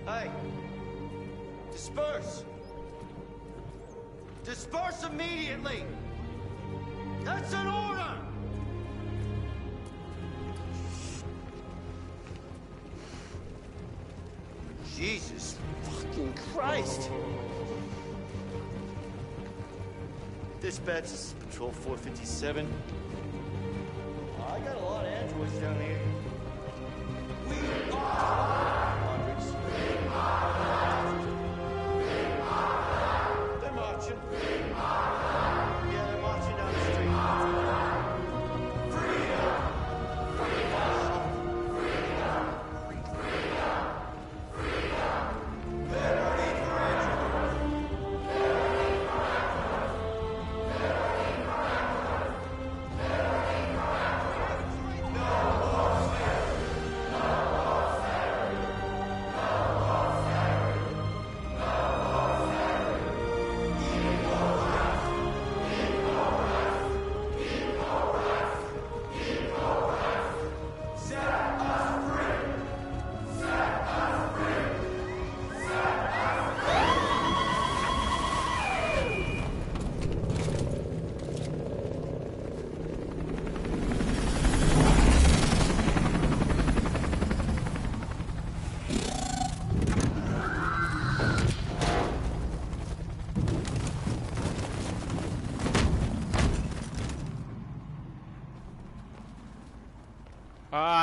Speaker 14: Hey! Disperse! Disperse immediately! That's an order! Jesus fucking Christ! Dispatch, this is Patrol 457. I got a lot of androids down here. They're marching. Yeah, they're marching down the street.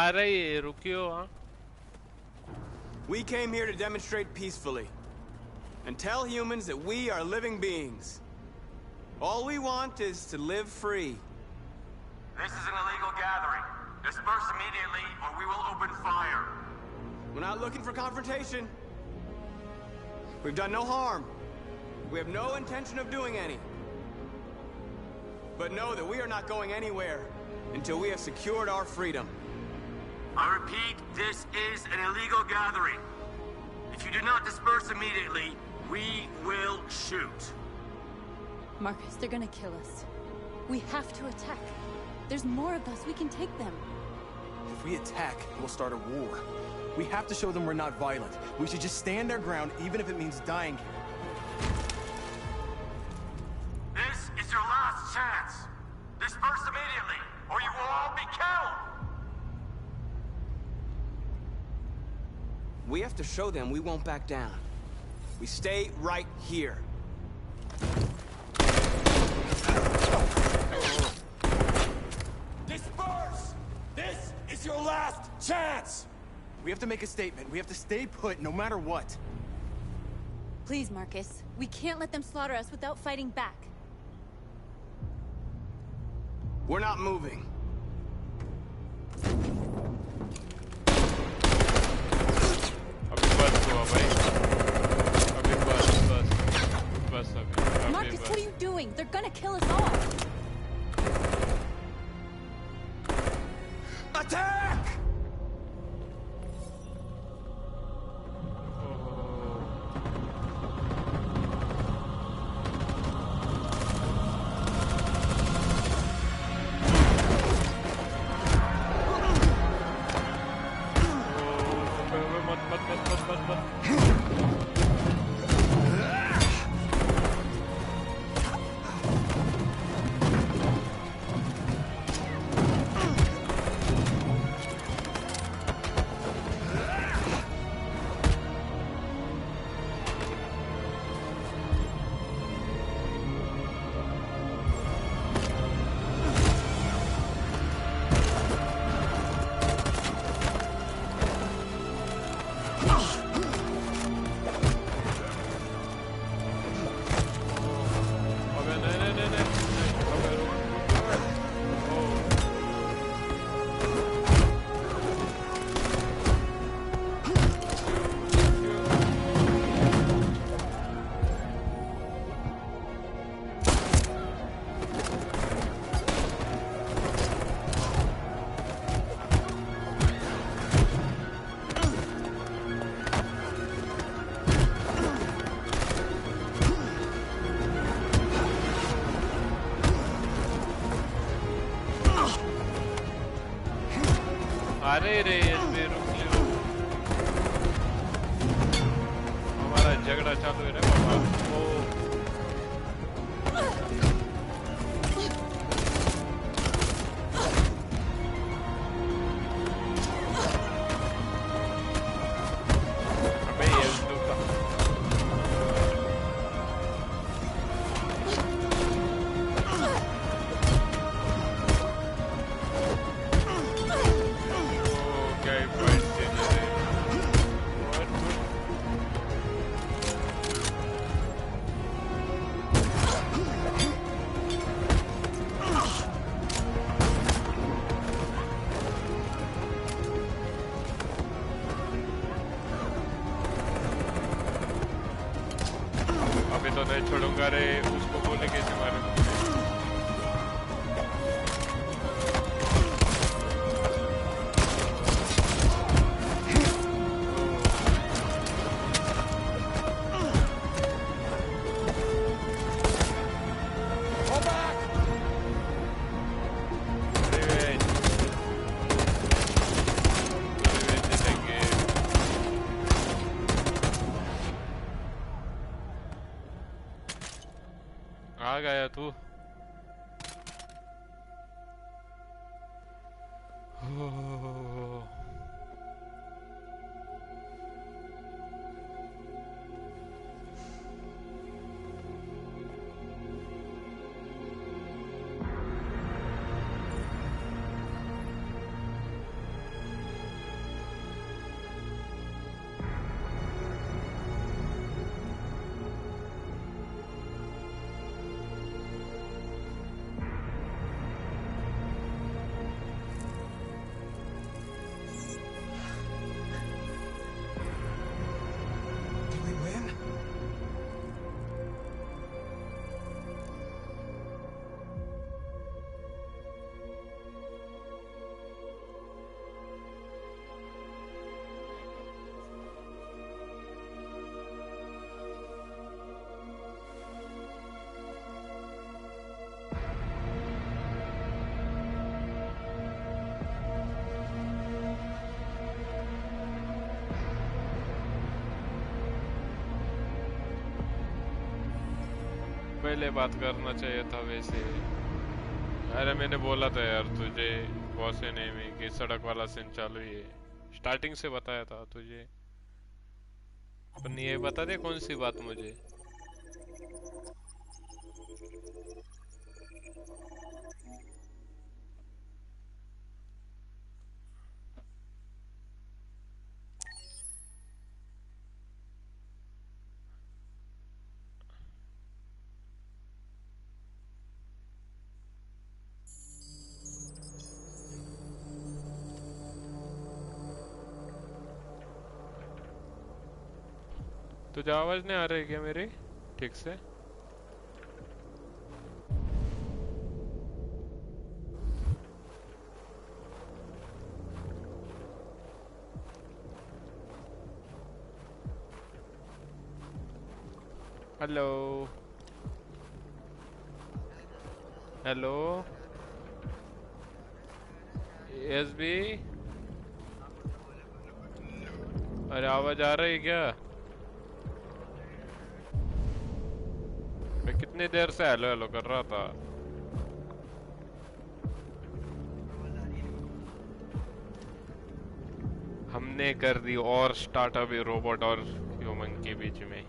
Speaker 1: आ रही है रुकियो हाँ
Speaker 6: We came here to demonstrate peacefully and tell humans that we are living beings. All we want is to live free.
Speaker 3: This is an illegal gathering. Disperse immediately or we will open fire.
Speaker 6: We're not looking for confrontation. We've done no harm. We have no intention of doing any. But know that we are not going anywhere until we have secured our freedom.
Speaker 3: I repeat, this is an illegal gathering. If you do not disperse immediately, we will shoot.
Speaker 21: Marcus, they're gonna kill us. We have to attack. There's more of us. We can take them.
Speaker 7: If we attack, we'll start a war. We have to show them we're not violent. We should just stand our ground, even if it means dying here.
Speaker 3: This is your last chance. Disperse immediately, or you will all be killed.
Speaker 6: We have to show them we won't back down. We stay right here.
Speaker 3: Disperse! This is your last chance!
Speaker 7: We have to make a statement. We have to stay put, no matter what.
Speaker 21: Please, Marcus. We can't let them slaughter us without fighting back.
Speaker 6: We're not moving.
Speaker 21: Marcus, what are you doing? They're gonna kill us all.
Speaker 3: Attack!
Speaker 1: अरे रे इसमें रुक लो हमारा झगड़ा चालू है रे बाबा ओ अबे ये लोग Okay, fight तो नहीं छोड़ूंगा रे, उसको गोली कैसे मारूंगा? आ गया तू। पहले बात करना चाहिए था वैसे। अरे मैंने बोला था यार तुझे बॉसेने में कि सड़क वाला सीन चालू ही है, स्टार्टिंग से बताया था तुझे। अपन ये बता दे कौन सी बात मुझे। तुझे आवाज नहीं आ रही क्या मेरी ठीक से? हेलो हेलो एसबी, अरे आवाज आ रही क्या? मैं कितनी देर से हेलो हेलो कर रहा था। हमने कर दी और स्टार्ट अभी रोबोट और ह्यूमन के बीच में।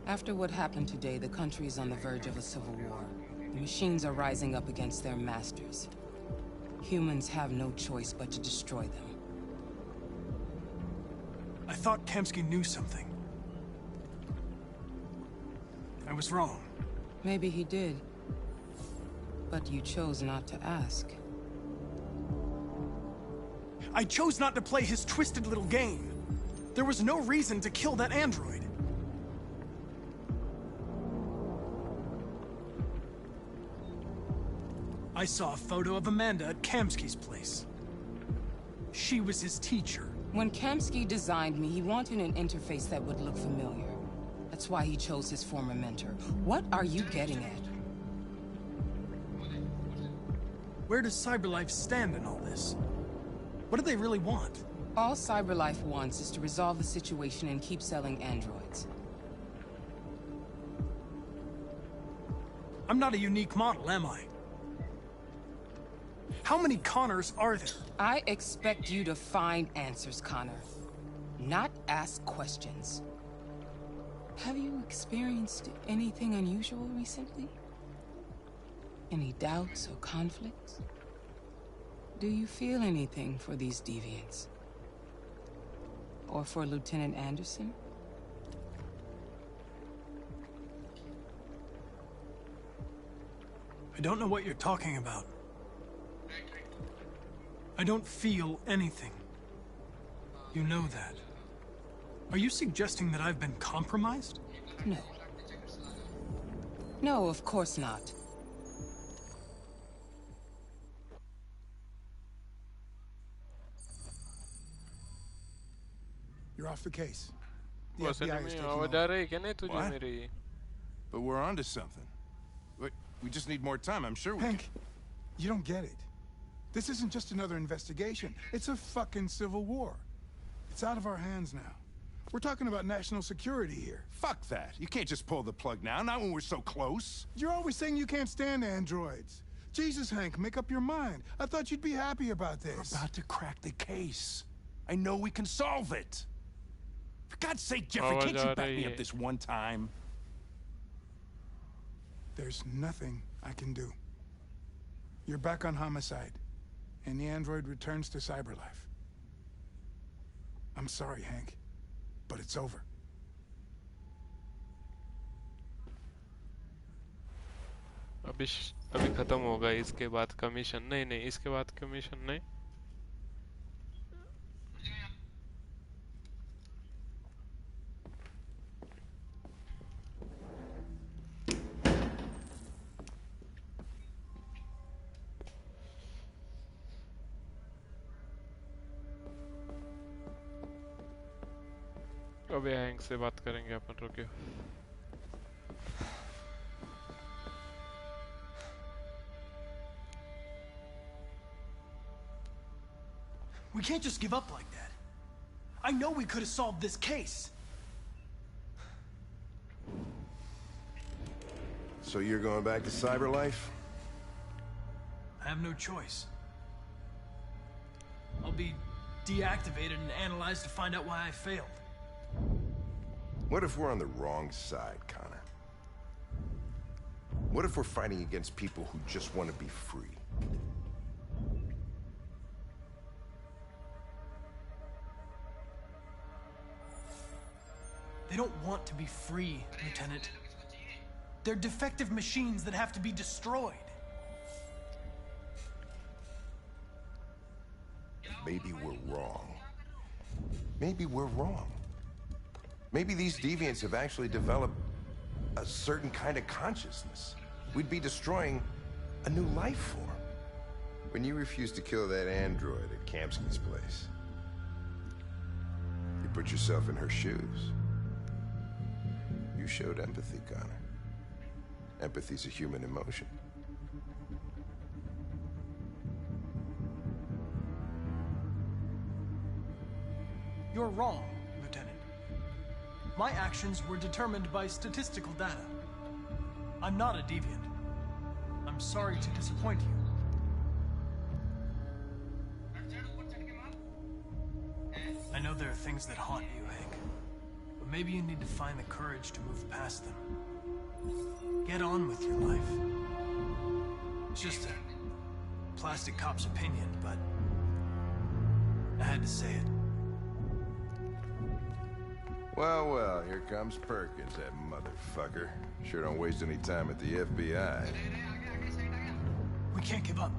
Speaker 18: After what happened today, the country is on the verge of a civil war. The machines are rising up against their masters. Humans have no choice but to destroy them.
Speaker 12: I thought Kamsky knew something. I was wrong.
Speaker 18: Maybe he did. But you chose not to ask.
Speaker 12: I chose not to play his twisted little game. There was no reason to kill that android. I saw a photo of Amanda at Kamsky's place. She was his teacher.
Speaker 18: When Kamsky designed me, he wanted an interface that would look familiar. That's why he chose his former mentor. What are you getting at?
Speaker 12: Where does CyberLife stand in all this? What do they really want?
Speaker 18: All CyberLife wants is to resolve the situation and keep selling androids.
Speaker 12: I'm not a unique model, am I? How many Connors are there?
Speaker 18: I expect you to find answers, Connor. Not ask questions. Have you experienced anything unusual recently? Any doubts or conflicts? Do you feel anything for these deviants? Or for Lieutenant Anderson?
Speaker 12: I don't know what you're talking about. I don't feel anything. You know that. Are you suggesting that I've been compromised?
Speaker 18: No. No, of course not.
Speaker 10: You're off the case. The
Speaker 1: boss
Speaker 10: FBI is
Speaker 1: enemy
Speaker 10: taking
Speaker 1: आवाज
Speaker 10: over.
Speaker 1: आ रही है क्या नहीं तुझे
Speaker 13: What?
Speaker 1: मेरी?
Speaker 13: But we're onto something. We just need more time. I'm sure we
Speaker 10: Hank, you don't get it. This isn't just another investigation. It's a fucking civil war. It's out of our hands now. We're talking about national security here.
Speaker 13: Fuck that. You can't just pull the plug now, not when we're so close.
Speaker 10: You're always saying you can't stand androids. Jesus, Hank, make up your mind. I thought you'd be happy about this.
Speaker 13: We're about to crack the case. I know we can solve it. For God's sake, Jeffrey, can't you back me up this one time?
Speaker 10: There's nothing I can do. You're back on homicide, and the android returns to cyberlife. I'm sorry, Hank, but it's over.
Speaker 1: अभी खत्म होगा इसके बाद commission नहीं इसके बाद commission नहीं अबे हैंक से बात करेंगे अपन रुकियो
Speaker 12: We can't just give up like that. I know we could have solved this case.
Speaker 13: So you're going back to cyberlife?
Speaker 12: I have no choice. I'll be deactivated and analyzed to find out why I failed.
Speaker 13: What if we're on the wrong side, Connor? What if we're fighting against people who just want to be free?
Speaker 12: They don't want to be free, Lieutenant. They're defective machines that have to be destroyed.
Speaker 13: Maybe we're wrong. Maybe we're wrong. Maybe these deviants have actually developed a certain kind of consciousness. We'd be destroying a new life form. When you refused to kill that android at Kamsky's place, you put yourself in her shoes. You showed empathy, Connor. Empathy's a human emotion.
Speaker 12: You're wrong, Lieutenant. My actions were determined by statistical data. I'm not a deviant. I'm sorry to disappoint you. I know there are things that haunt you, Hank. But maybe you need to find the courage to move past them. Get on with your life. It's just a plastic cop's opinion, but I had to say it.
Speaker 13: Well, well, here comes Perkins, that motherfucker. Sure don't waste any time at the FBI.
Speaker 12: We can't give up.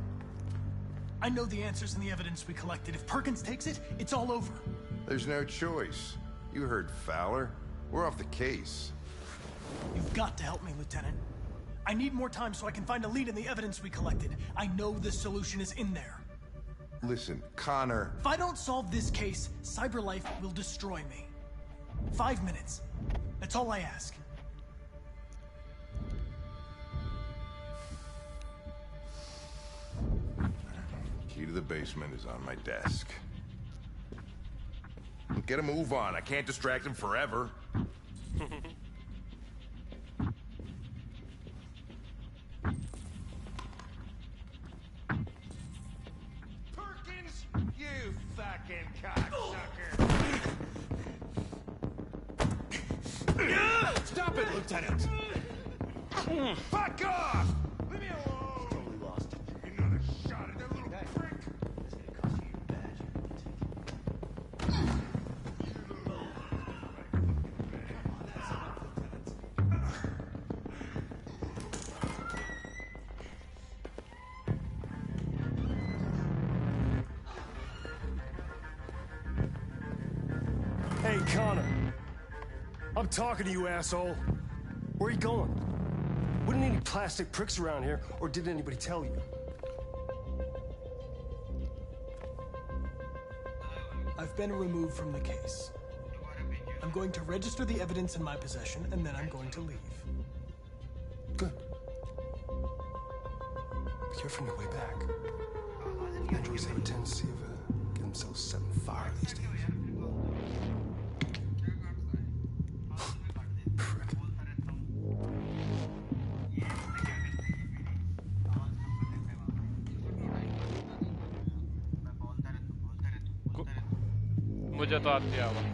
Speaker 12: I know the answers and the evidence we collected. If Perkins takes it, it's all over.
Speaker 13: There's no choice. You heard Fowler. We're off the case.
Speaker 12: You've got to help me, Lieutenant. I need more time so I can find a lead in the evidence we collected. I know the solution is in there.
Speaker 13: Listen, Connor...
Speaker 12: If I don't solve this case, CyberLife will destroy me. 5 minutes. That's all I ask.
Speaker 13: Key to the basement is on my desk. Get a move on. I can't distract him forever.
Speaker 14: Perkins, you fucking cocksucker!
Speaker 13: Stop it, Lieutenant! Fuck off!
Speaker 14: Leave me alone! Totally lost it. Another shot at that little prick! That's gonna cost you your badge.
Speaker 4: Hey, Connor. I'm talking to you, asshole. Where are you going? Wouldn't any plastic pricks around here, or did anybody tell you?
Speaker 12: I've been removed from the case. I'm going to register the evidence in my possession, and then I'm going to leave.
Speaker 4: Good. But you're from your way back. Androids have a tendency of getting themselves set on fire these days. Prick.
Speaker 1: मुझे तो आती है आवाज़।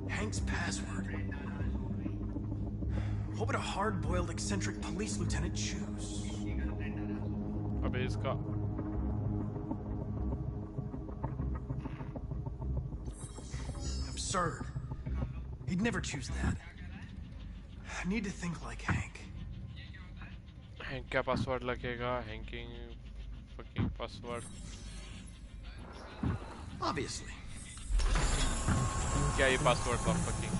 Speaker 12: Hank's password. What would a hard-boiled, eccentric police lieutenant choose?
Speaker 1: अबे इसका
Speaker 12: Absurd. He'd never choose that. I need to think like Hank.
Speaker 1: Hang क्या password लगेगा? Henking fucking password
Speaker 12: Obviously.
Speaker 1: क्या ये पासवर्ड था फकिंग?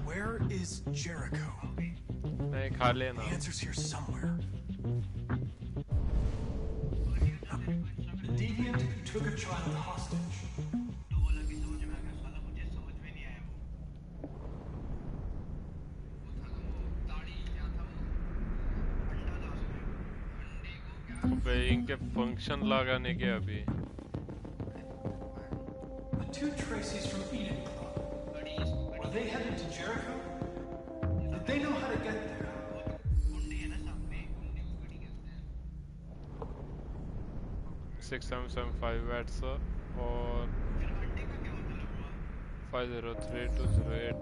Speaker 12: Where is Jericho?
Speaker 1: नहीं खा लेना।
Speaker 12: The answer's here somewhere. The deviant who took a child hostage.
Speaker 1: अबे इनके फंक्शन लगाने के अभी।
Speaker 12: The two Tracys from Eden Club. Were they headed to Jericho? Did they know how to get there?
Speaker 1: 6775 watts और 503208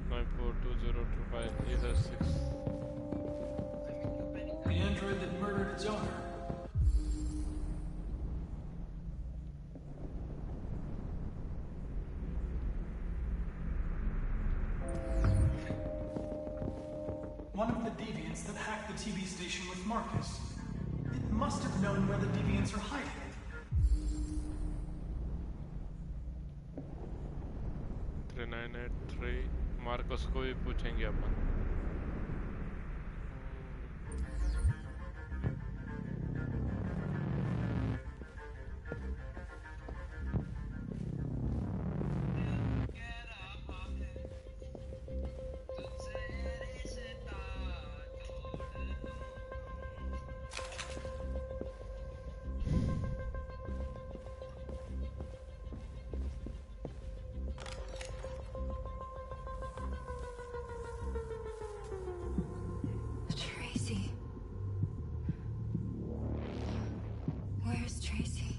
Speaker 1: 94225 either 6.
Speaker 12: The android that murdered its owner. One of the deviants that hacked the TV station with Marcus. It must have known where the deviants are hiding.
Speaker 1: 3983 Marcus को भी पूछेंगे अपन।
Speaker 5: Tracy. Where's Tracy?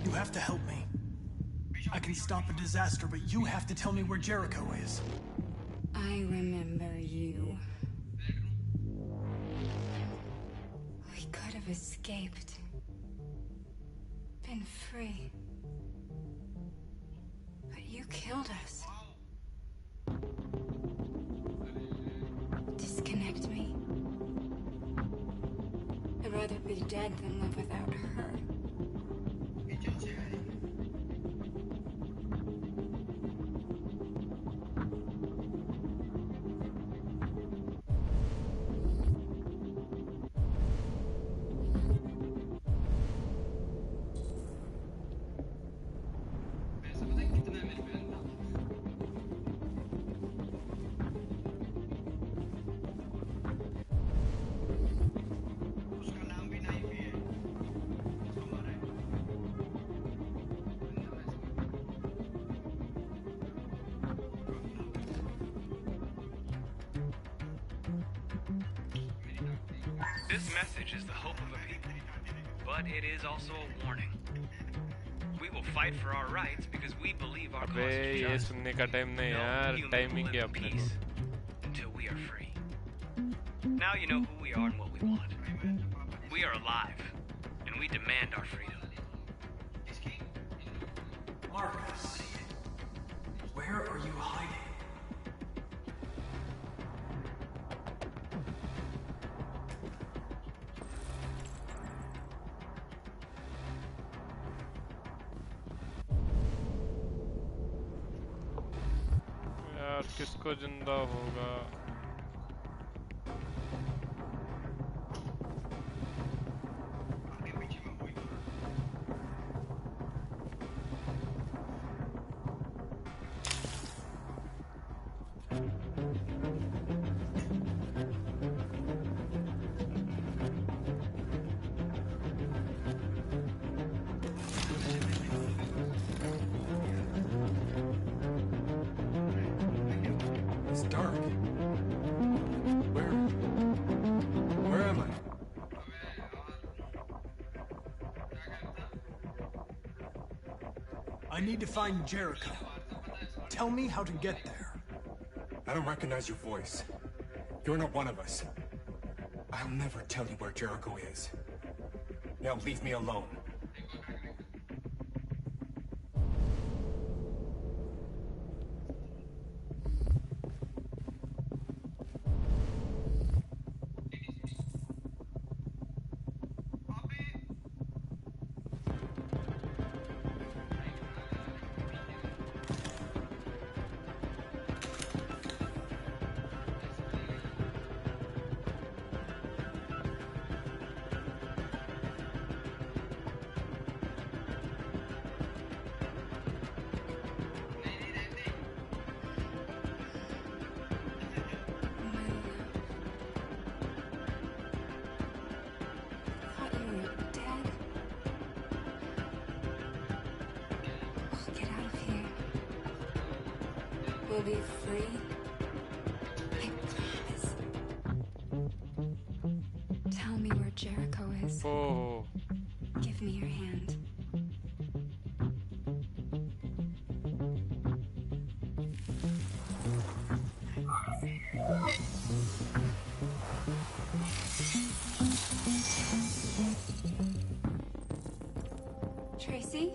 Speaker 12: You have to help me. I can stop a disaster, but you have to tell me where Jericho is.
Speaker 5: I remember you. We could have escaped. Been free. But you killed us. Disconnect me. I'd rather be dead than live without her.
Speaker 16: This message is the hope of a people, but it is also a warning. We will fight for our rights because we believe our cause
Speaker 1: अबे
Speaker 16: is
Speaker 1: ये
Speaker 16: just.
Speaker 1: सुनने का time नहीं
Speaker 16: No
Speaker 1: यार,
Speaker 16: human
Speaker 1: timing
Speaker 16: will
Speaker 1: है
Speaker 16: live in
Speaker 1: अपने
Speaker 16: peace
Speaker 1: को.
Speaker 16: until we are free. Now you know who we are and what we want. We are alive, and we demand our freedom.
Speaker 12: Marcus, where are you hiding?
Speaker 1: यार किसको जिंदा होगा?
Speaker 12: It's dark. Where am I? I need to find Jericho. Tell me how to get there.
Speaker 2: I don't recognize your voice. You're not one of us. I'll never tell you where Jericho is. Now leave me alone.
Speaker 5: We'll be free. I promise. Tell me where Jericho is.
Speaker 1: Oh.
Speaker 5: Give me your hand. Tracy?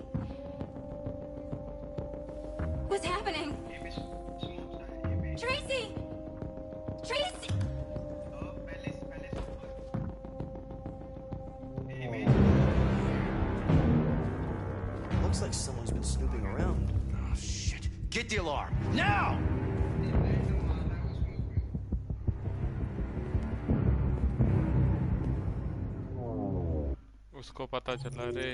Speaker 5: What's happening? Tracy! Tracy!
Speaker 14: Looks like someone's been snooping around.
Speaker 15: Oh, shit. Get the alarm. Now!
Speaker 1: उसको पता चला रे.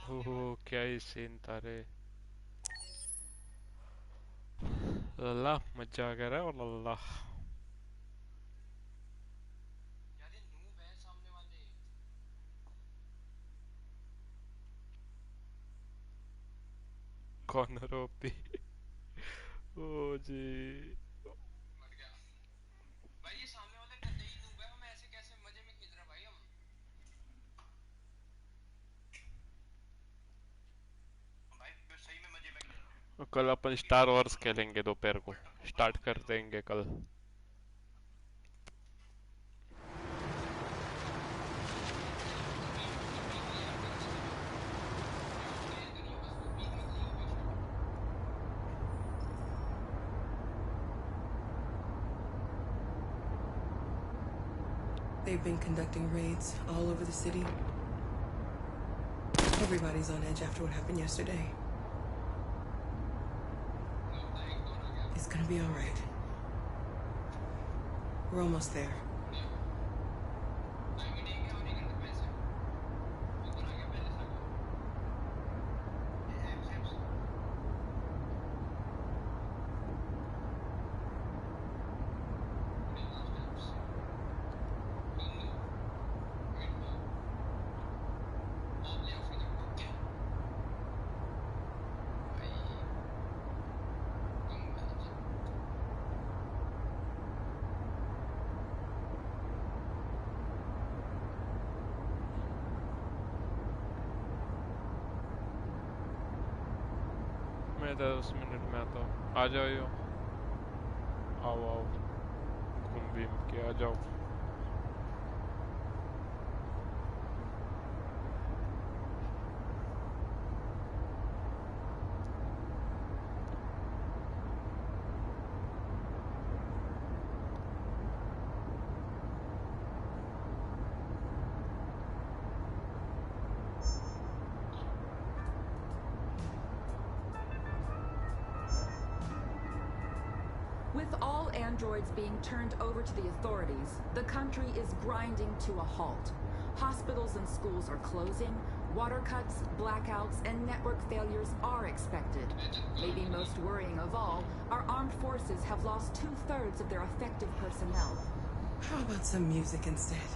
Speaker 1: ओहो क्या ही scene था रे. लल्ला मजा आ गया रे. और लल्ला कॉर्नर ओपी. ओ जी कल अपन स्टार वॉर्स खेलेंगे दोपहर को. स्टार्ट कर देंगे कल.
Speaker 18: They've been conducting raids all over the city. Everybody's on edge after what happened yesterday. It's gonna be all right. We're almost there.
Speaker 1: मैं 10 मिनट में आता हूँ। आ जाओ, आओ आओ, घूम भीम के आ जाओ।
Speaker 9: With all androids being turned over to the authorities, the country is grinding to a halt. Hospitals and schools are closing, water cuts, blackouts, and network failures are expected. Maybe most worrying of all, our armed forces have lost 2/3 of their effective personnel.
Speaker 18: How about some music instead?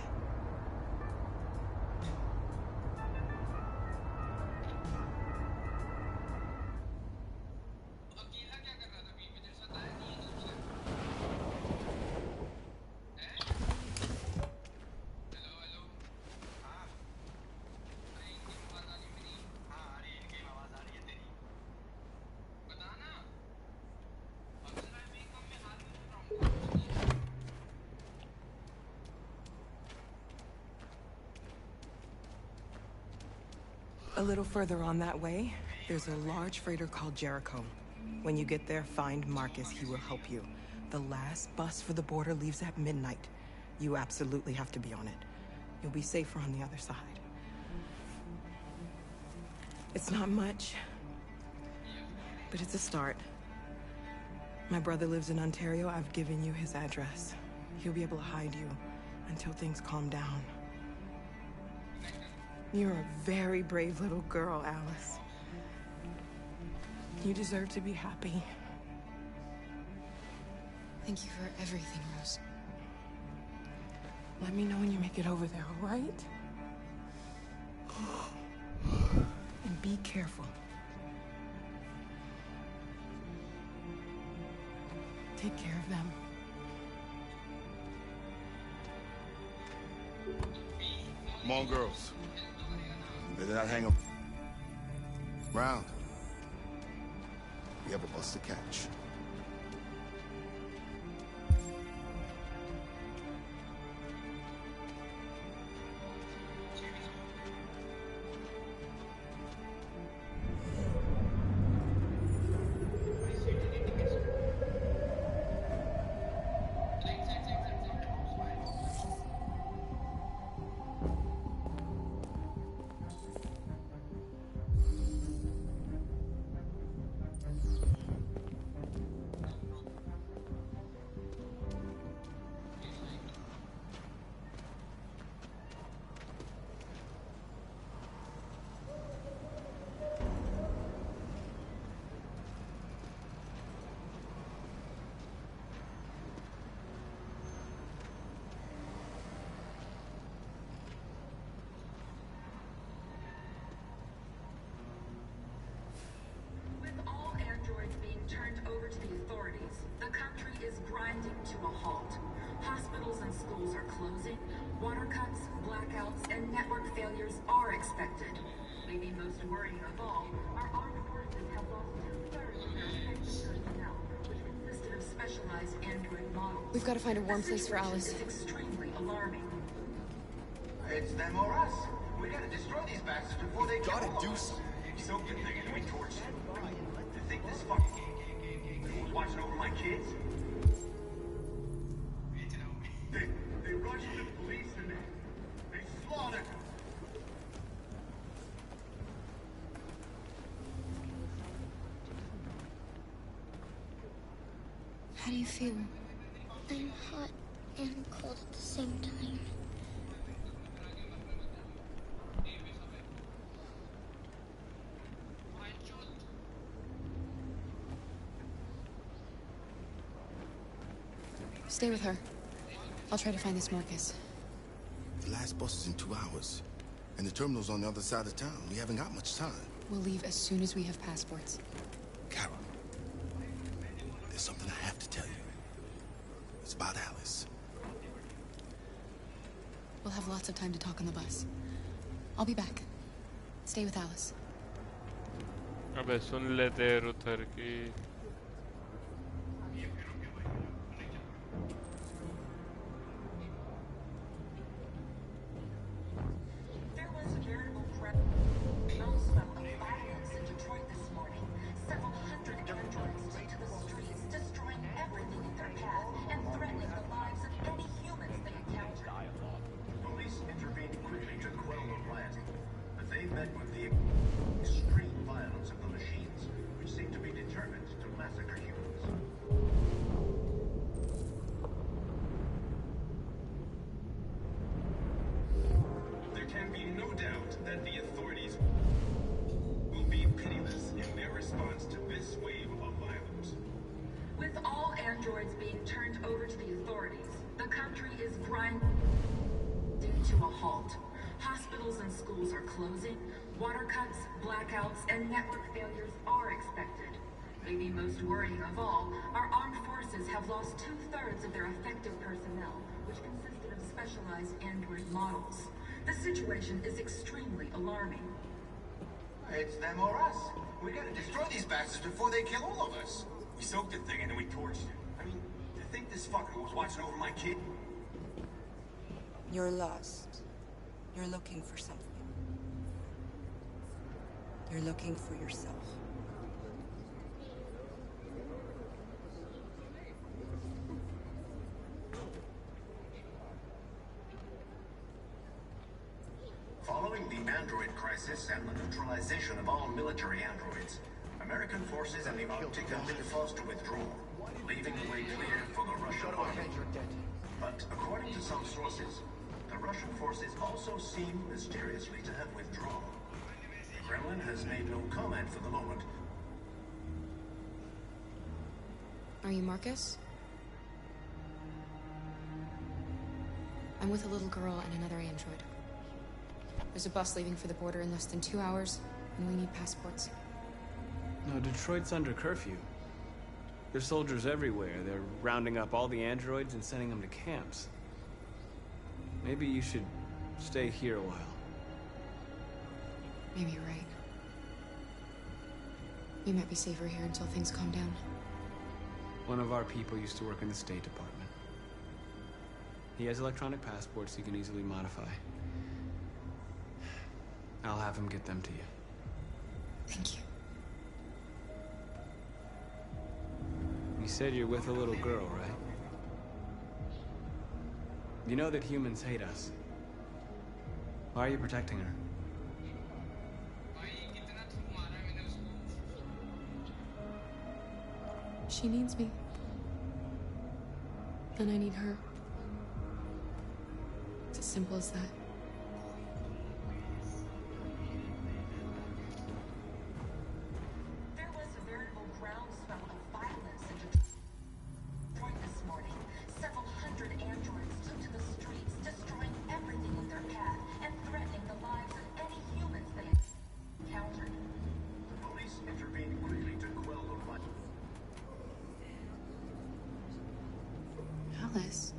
Speaker 18: A little further on that way, there's a large freighter called Jericho. When you get there, find Marcus. He will help you. The last bus for the border leaves at midnight. You absolutely have to be on it. You'll be safer on the other side. It's not much, but it's a start. My brother lives in Ontario. I've given you his address. He'll be able to hide you until things calm down. You're a very brave little girl, Alice. You deserve to be happy.
Speaker 5: Thank you for everything, Rose.
Speaker 18: Let me know when you make it over there, all right? And be careful. Take care of them.
Speaker 13: Come on, girls. Better not hang around. We have a bus to catch.
Speaker 9: To a halt. Hospitals and schools are closing, water cuts, blackouts, and network failures are expected. Maybe most worrying of all, our armed forces have lost 2/3 of their effective personnel, which consisted of specialized android models.
Speaker 5: We've got to find a warm place for Alice.
Speaker 9: It's extremely alarming.
Speaker 3: It's them or us. We gotta destroy these bastards before they
Speaker 7: gotta
Speaker 3: kill
Speaker 7: do
Speaker 3: us.
Speaker 7: something.
Speaker 3: So good they're gonna be torched. You think this fucking who's watching over my kids? They rushed the police and they slaughtered.
Speaker 19: How do you feel? I'm hot and cold at the same time.
Speaker 5: Stay with her. I'll try to find this Marcus.
Speaker 13: The last bus is in 2 hours. And the terminal's on the other side of town. We haven't got much time.
Speaker 5: We'll leave as soon as we have passports.
Speaker 13: Carol, there's something I have to tell you. It's about Alice.
Speaker 5: We'll have lots of time to talk on the bus. I'll be back. Stay with Alice.
Speaker 1: अबे सुन लेते रुथर की।
Speaker 9: With all androids being turned over to the authorities, the country is grinding to a halt. Hospitals and schools are closing, water cuts, blackouts, and network failures are expected. Maybe most worrying of all, our armed forces have lost 2/3 of their effective personnel, which consisted of specialized android models. The situation is extremely alarming.
Speaker 3: It's them or us. We gotta destroy these bastards before they kill all of us. We soaked the thing and then we torched it. I mean, to think this fucker was watching over my kid?
Speaker 18: You're lost. You're looking for something. You're looking for yourself.
Speaker 3: Following the android crisis and the neutralization of all military androids, American forces and the Arctic have been forced to withdraw, leaving the way clear for the Russian army. But according to some sources, the Russian forces also seem mysteriously to have withdrawn. The Kremlin has made no comment for the moment.
Speaker 5: Are you Marcus? I'm with a little girl and another android. There's a bus leaving for the border in less than 2 hours, and we need passports.
Speaker 6: No, Detroit's under curfew. There's soldiers everywhere. They're rounding up all the androids and sending them to camps. Maybe you should stay here a while.
Speaker 5: Maybe you're right. We might be safer here until things calm down.
Speaker 6: One of our people used to work in the State Department. He has electronic passports he can easily modify. I'll have him get them to you.
Speaker 5: Thank you.
Speaker 6: You said you're with a little girl, right? You know that humans hate us. Why are you protecting her?
Speaker 5: She needs me. And I need her. It's as simple as that.
Speaker 9: There was a veritable groundswell of violence in Detroit this morning. Several hundred androids took to the streets, destroying everything in their path and threatening the lives of any humans they encountered.
Speaker 3: The police intervened quickly to quell the fight.
Speaker 5: Alice.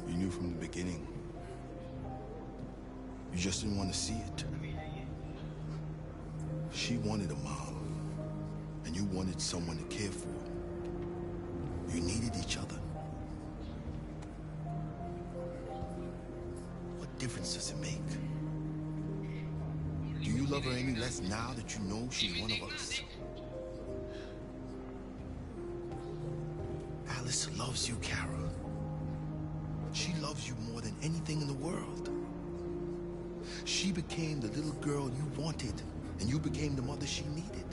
Speaker 20: You knew from the beginning. You just didn't want to see it. She wanted a mom, and you wanted someone to care for. You needed each other. What difference does it make? Do you love her any less now that you know she's one of us? Alice loves you, Kara. She loves you more than anything in the world. She became the little girl you wanted, and you became the mother she needed.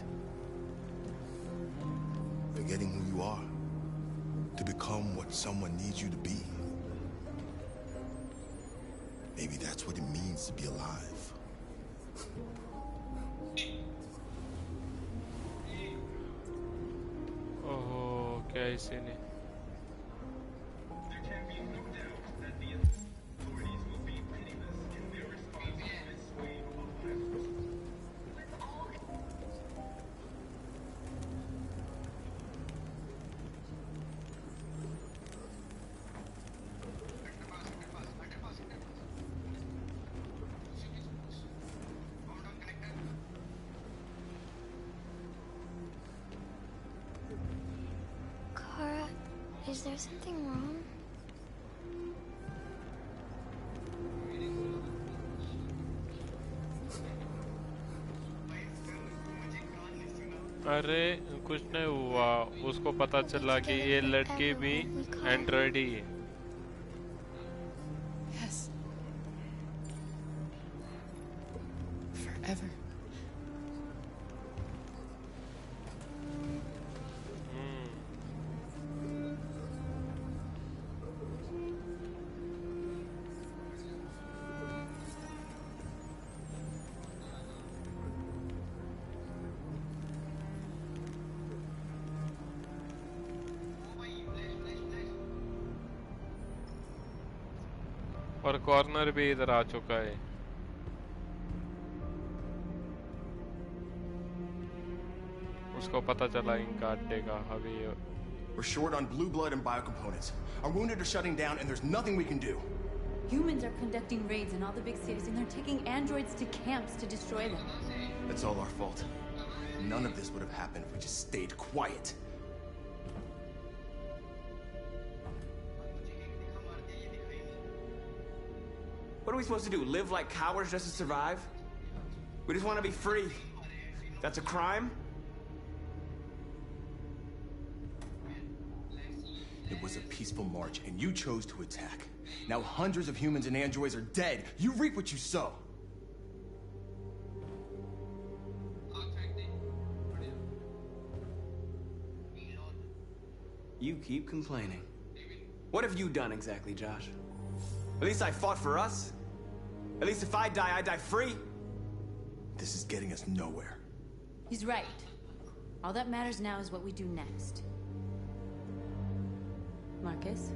Speaker 20: Forgetting who you are to become what someone needs you to be. Maybe that's what it means to be alive.
Speaker 1: Oh, क्या इसी ने
Speaker 19: Kara, is there something wrong?
Speaker 1: अरे कुछ नहीं हुआ उसको पता चला कि ये लड़की भी एंड्रॉइड ही है
Speaker 18: Yes. Forever.
Speaker 1: और कॉर्नर भी इधर आ चुका है उसको पता चला इनका अड्डे का अभी
Speaker 7: We're short on blue blood and biocomponents. Our wounded are shutting down, and there's nothing we can do.
Speaker 21: Humans are conducting raids in all the big cities, and they're taking androids to camps to destroy them.
Speaker 7: That's all our fault. None of this would have happened if we just stayed quiet.
Speaker 6: What are we supposed to do? Live like cowards just to survive? We just want to be free. That's a crime?
Speaker 7: It was a peaceful march, and you chose to attack. Now hundreds of humans and androids are dead. You reap what you sow.
Speaker 6: You keep complaining. What have you done exactly, Josh? At least I fought for us. At least if I die free.
Speaker 7: This is getting us nowhere.
Speaker 21: He's right. All that matters now is what we do next. Marcus?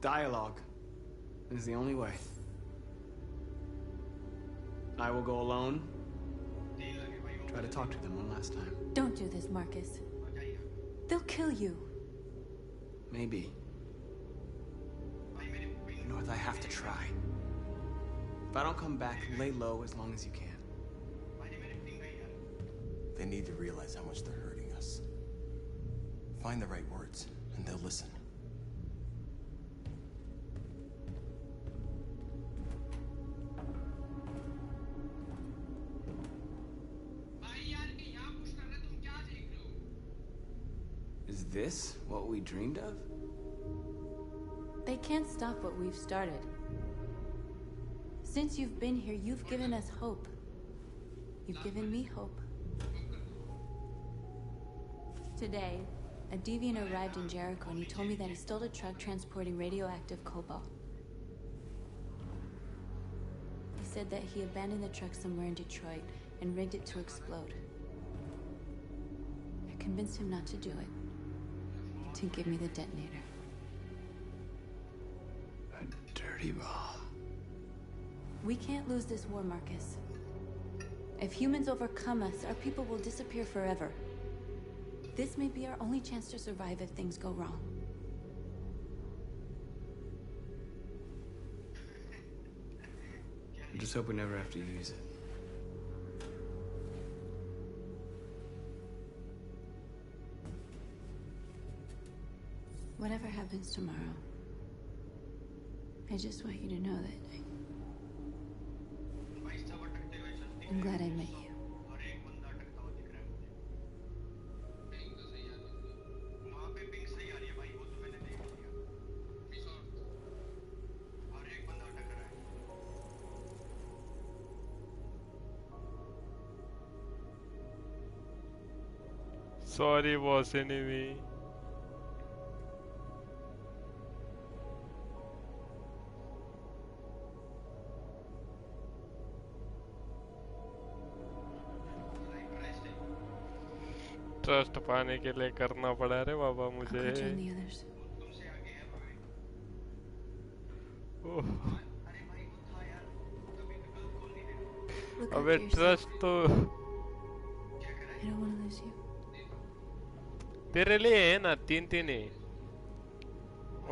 Speaker 6: Dialogue is the only way. I will go alone. Try to talk to them one last time.
Speaker 21: Don't do this, Marcus. They'll kill you.
Speaker 6: Maybe. North, I have to try. If I don't come back, lay low as long as you can.
Speaker 7: They need to realize how much they're hurting us. Find the right words, and they'll listen.
Speaker 6: Is this what we dreamed of?
Speaker 21: They can't stop what we've started. Since you've been here, you've given us hope. You've given me hope. Today, a deviant arrived in Jericho and he told me that he stole a truck transporting radioactive cobalt. He said that he abandoned the truck somewhere in Detroit and rigged it to explode. I convinced him not to do it, to give me the detonator.
Speaker 15: A dirty ball.
Speaker 21: We can't lose this war, Marcus. If humans overcome us, our people will disappear forever. This may be our only chance to survive if things go wrong.
Speaker 6: I just hope we never have to use it.
Speaker 21: Whatever happens tomorrow, I just want you to know that I'm glad I met you.
Speaker 1: Sorry, boss enemy. Trust पाने के लिए करना पड़ा रे बाबा
Speaker 21: I'll
Speaker 1: मुझे।
Speaker 21: go join the others.
Speaker 1: Oh,
Speaker 21: Look
Speaker 1: अबे
Speaker 21: after yourself.
Speaker 1: Trust तो
Speaker 21: I don't want to lose you.
Speaker 1: तेरे लिए है ना, तीन तीन ही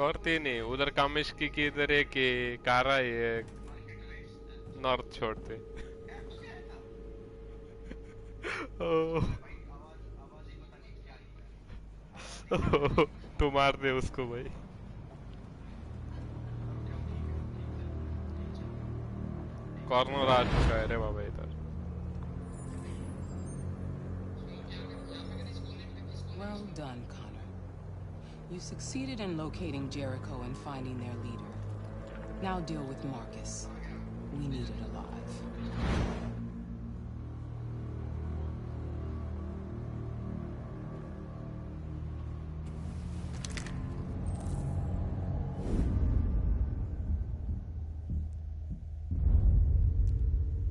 Speaker 1: और तीन ही उधर कामिश्की की इधर एक कारा है नॉर्थ छोड़ते। ओह, ओह, तू मार दे उसको भाई। कॉर्नर आ चुका है रे बाबा इधर।
Speaker 17: Well done, Connor. You succeeded in locating Jericho and finding their leader. Now deal with Marcus. We need it alive.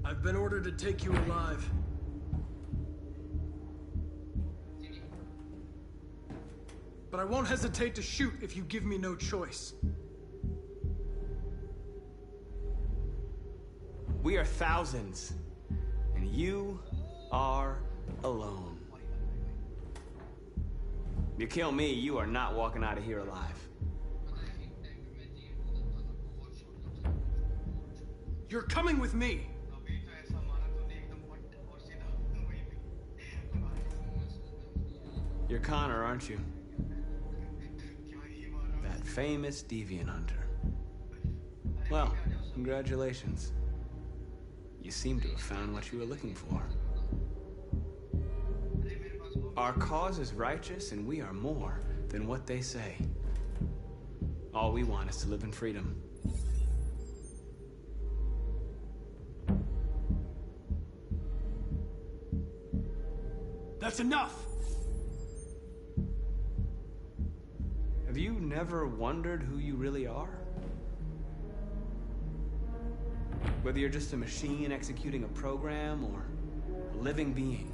Speaker 12: I've been ordered to take you alive. But I won't hesitate to shoot if you give me no choice.
Speaker 6: We are thousands, and you are alone. If you kill me, you are not walking out of here alive.
Speaker 12: You're coming with me.
Speaker 6: You're Connor, aren't you? That famous deviant hunter. Well, congratulations. You seem to have found what you were looking for. Our cause is righteous, and we are more than what they say. All we want is to live in freedom.
Speaker 12: That's enough!
Speaker 6: Have you never wondered who you really are? Whether you're just a machine executing a program or a living being,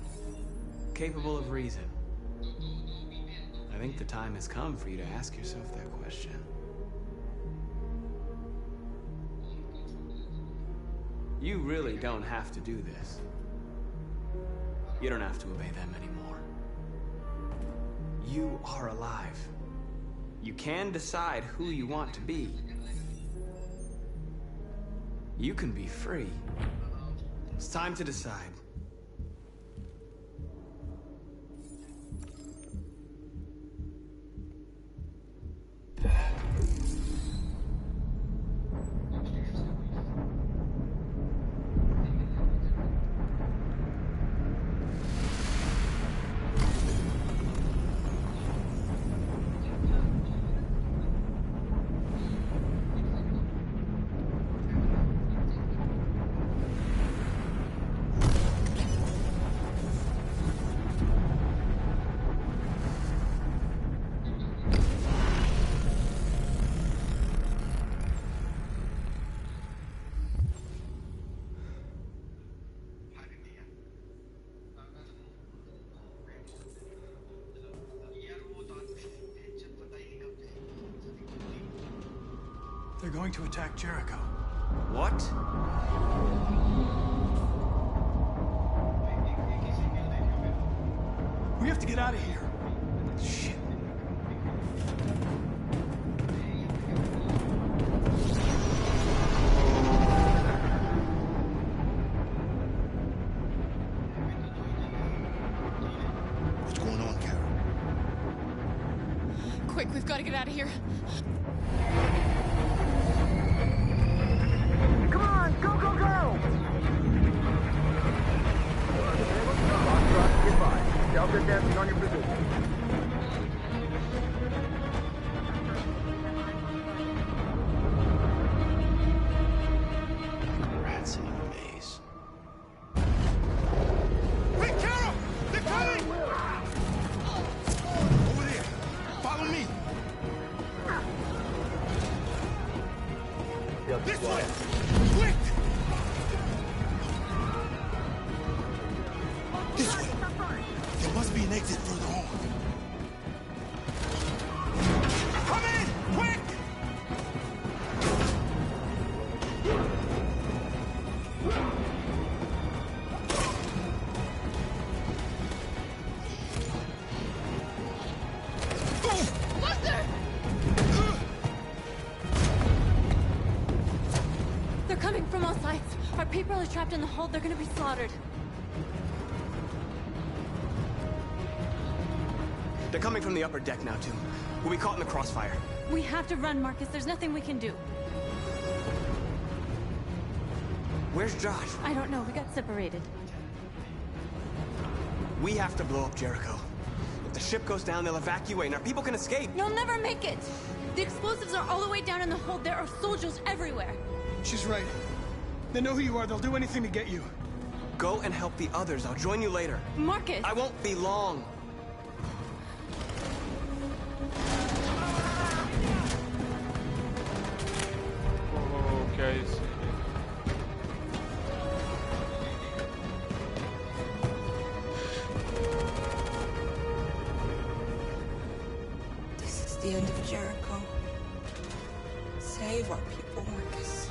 Speaker 6: capable of reason. I think the time has come for you to ask yourself that question. You really don't have to do this. You don't have to obey them anymore. You are alive. You can decide who you want to be. You can be free. It's time to decide.
Speaker 12: They're going to attack Jericho.
Speaker 6: What?
Speaker 12: We have to get out of here.
Speaker 6: Shit.
Speaker 20: What's going on, Carol?
Speaker 5: Quick, we've got to get out of here.
Speaker 22: Come on, go, go, go! Delta dancing on your position.
Speaker 15: Rats in a maze.
Speaker 20: Hey, Carol! They're coming! Over there. Follow me. This way! Quick! This way! There must be be an exit further on.
Speaker 7: Come in! Quick!
Speaker 21: They're coming from all sides. Our people are trapped in the hold. They're gonna be slaughtered.
Speaker 6: They're coming from the upper deck now, too. We'll be caught in the crossfire.
Speaker 21: We have to run, Marcus. There's nothing we can do.
Speaker 6: Where's Josh?
Speaker 21: I don't know. We got separated.
Speaker 6: We have to blow up Jericho. If the ship goes down, they'll evacuate, and our people can escape.
Speaker 21: You'll never make it! The explosives are all the way down in the hold. There are soldiers everywhere.
Speaker 12: She's right. They know who you are. They'll do anything to get you.
Speaker 6: Go and help the others. I'll join you later.
Speaker 21: Marcus!
Speaker 6: I won't be long.
Speaker 1: Okay.
Speaker 18: This is the end of Jericho. Save our people, Marcus.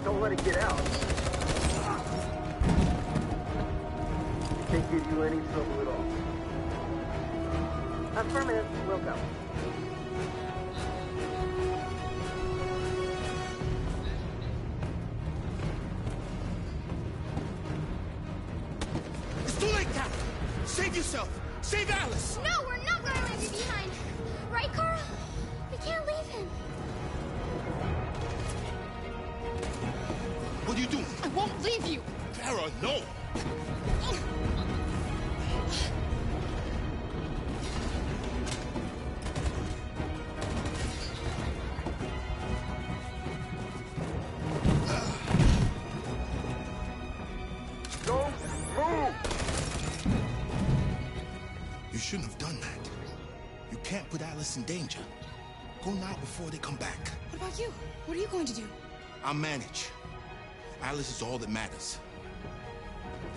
Speaker 22: Don't let it get out. Can't give you any trouble at all. Affirmative. We'll go.
Speaker 20: It's too late, Cap. Save yourself. Save Alice.
Speaker 19: No, we're not going to leave you behind. Right, Carl? We can't leave him.
Speaker 20: What are you doing?
Speaker 19: I won't leave you.
Speaker 20: Clara, no.
Speaker 22: Don't move!
Speaker 20: You shouldn't have done that. You can't put Alice in danger. Go now before they come back.
Speaker 18: What about you? What are you going to do?
Speaker 20: I'll manage. Alice is all that matters.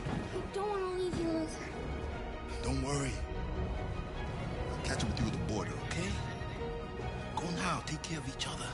Speaker 19: I don't want to leave you, Luther.
Speaker 20: Don't worry. I'll catch up with you at the border, okay? Go now. Take care of each other.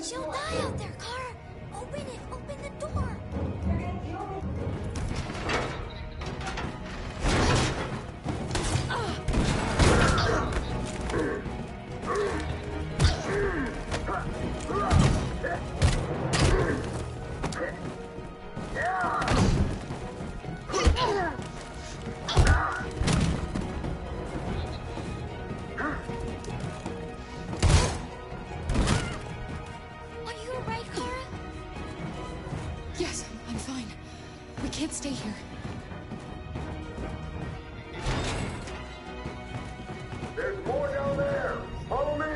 Speaker 19: She'll die out there, Kara. Open it. Open the door. Are you alright, Kara?
Speaker 5: Yes, I'm fine. We can't stay here.
Speaker 22: There's more down there! Follow me!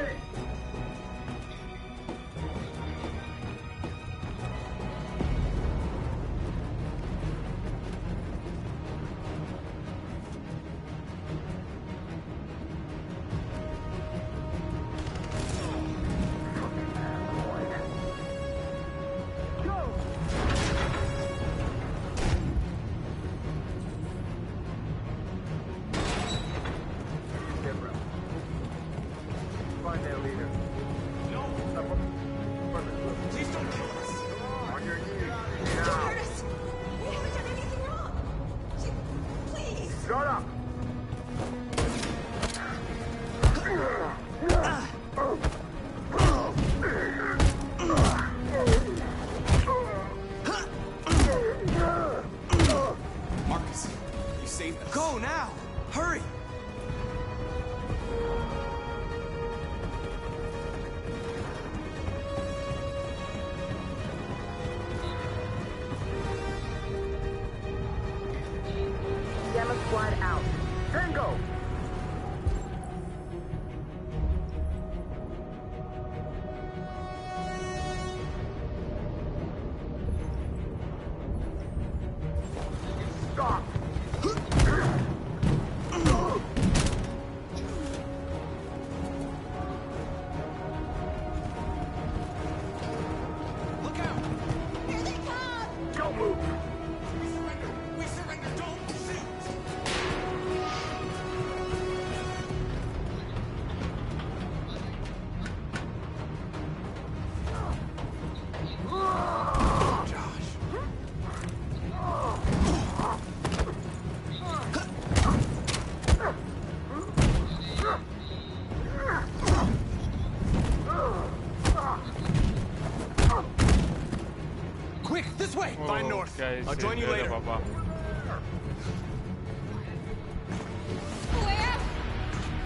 Speaker 22: Find that leader.
Speaker 7: No! Please don't kill us!
Speaker 22: On your knees.
Speaker 18: Don't
Speaker 22: Now.
Speaker 18: hurt us! We haven't done anything wrong! Please!
Speaker 22: Shut up!
Speaker 6: Marcus, you saved us. Go now! Hurry!
Speaker 7: way. Find north. I'll join you later.
Speaker 5: Way out!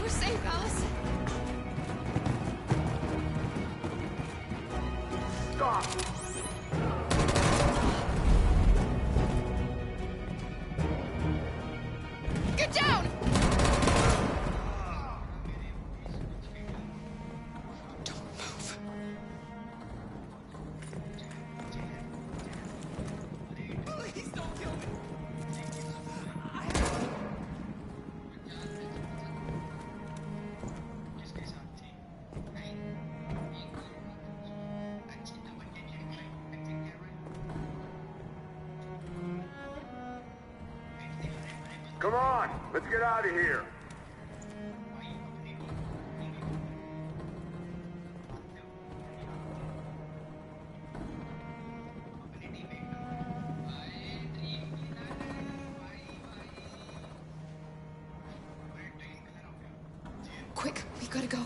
Speaker 5: We're safe, Alice.
Speaker 22: Stop!
Speaker 5: Get down!
Speaker 22: Come on, let's get out of here.
Speaker 5: Quick, we gotta go.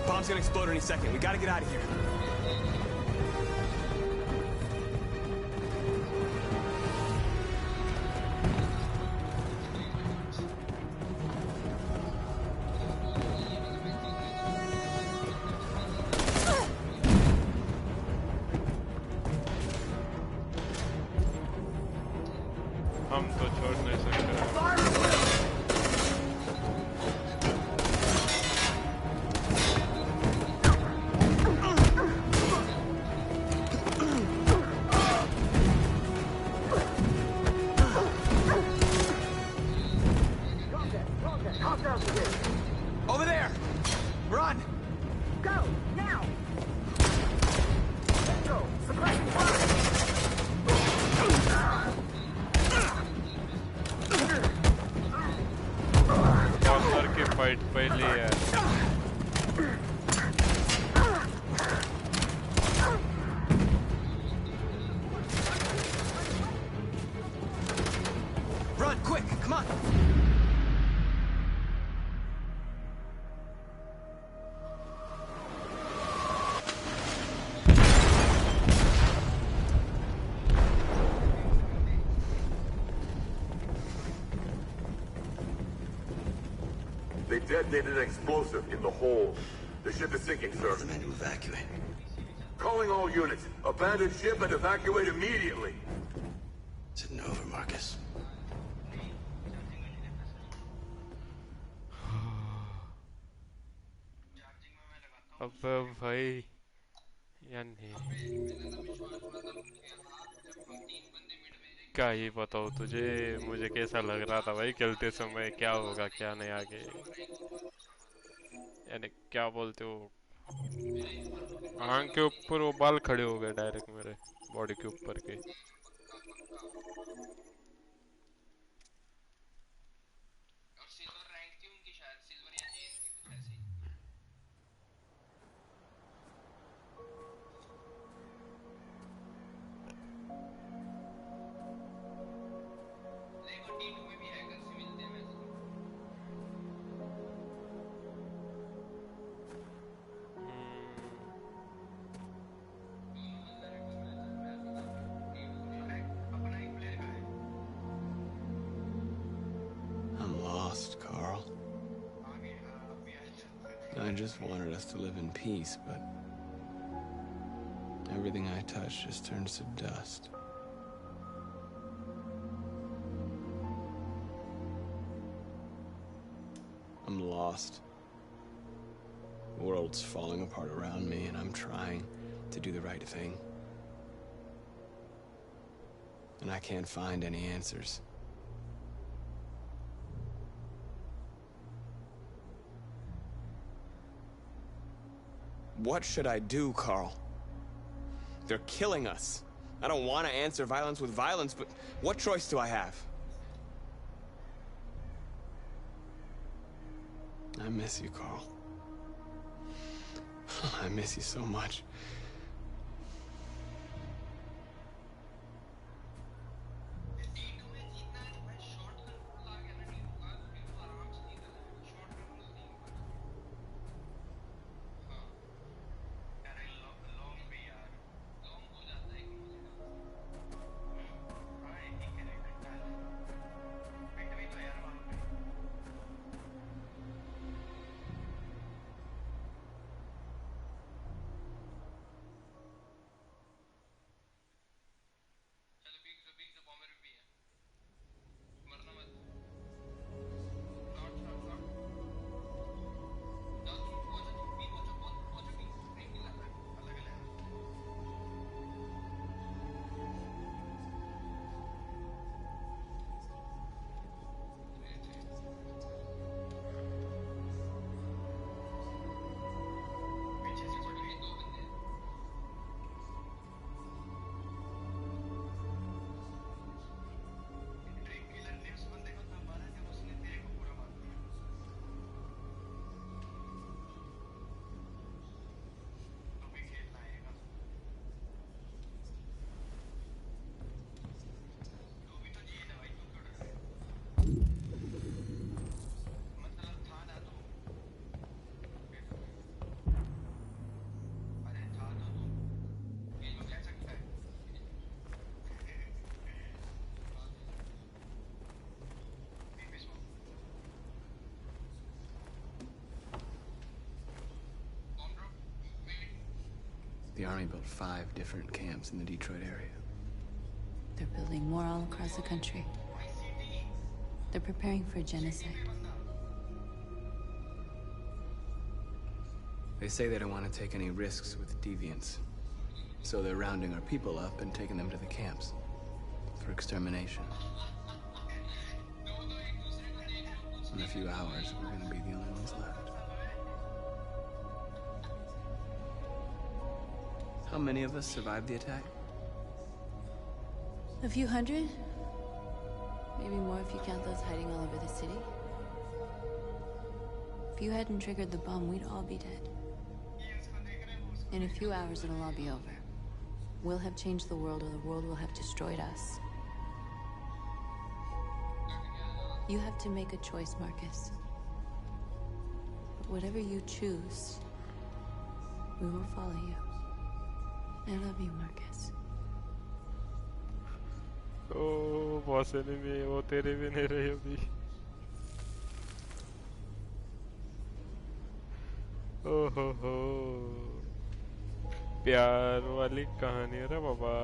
Speaker 7: Bomb's gonna explode any second. We gotta get out of here.
Speaker 1: हम तो छोड़ नहीं सकते।
Speaker 7: Over there! Run!
Speaker 22: Go, now! Let's go! Suppressing fire!
Speaker 1: Walker की fight पहली है।
Speaker 7: Run, quick, come on!
Speaker 22: They detonated an explosive in the hold. The ship is sinking, sir.
Speaker 15: The men to evacuate.
Speaker 22: Calling all units. Abandon ship and evacuate immediately.
Speaker 15: Is it over, Marcus?
Speaker 1: अब भाई यानी क्या ही बताऊँ तुझे, मुझे कैसा लग रहा था भाई खेलते समय, क्या होगा क्या नहीं आगे, यानी क्या बोलते हो, आंख के ऊपर वो बाल खड़े हो गए डायरेक्ट मेरे बॉडी के ऊपर के।
Speaker 15: I'm lost, Carl.
Speaker 6: I just wanted us to live in peace, but everything I touch just turns to dust. I'm lost. The world's falling apart around me, and I'm trying to do the right thing. And I can't find any answers. What should I do, Carl? They're killing us. I don't want to answer violence with violence, but what choice do I have? I miss you, Carl. I miss you so much. The Army built 5 different camps in the Detroit area.
Speaker 21: They're building more all across the country. They're preparing for genocide.
Speaker 6: They say they don't want to take any risks with deviants. So they're rounding our people up and taking them to the camps for extermination. In a few hours, we're going to be the only ones left. How many of us survived the attack?
Speaker 21: A few hundred? Maybe more if you count those hiding all over the city. If you hadn't triggered the bomb, we'd all be dead. In a few hours, it'll all be over. We'll have changed the world, or the world will have destroyed us. You have to make a choice, Marcus. But whatever you choose, we will follow you. I love you, Marcus.
Speaker 1: ओ boss enemy वो तेरे भी नहीं रही अभी ओहो प्यार वाली कहानी है रे बाबा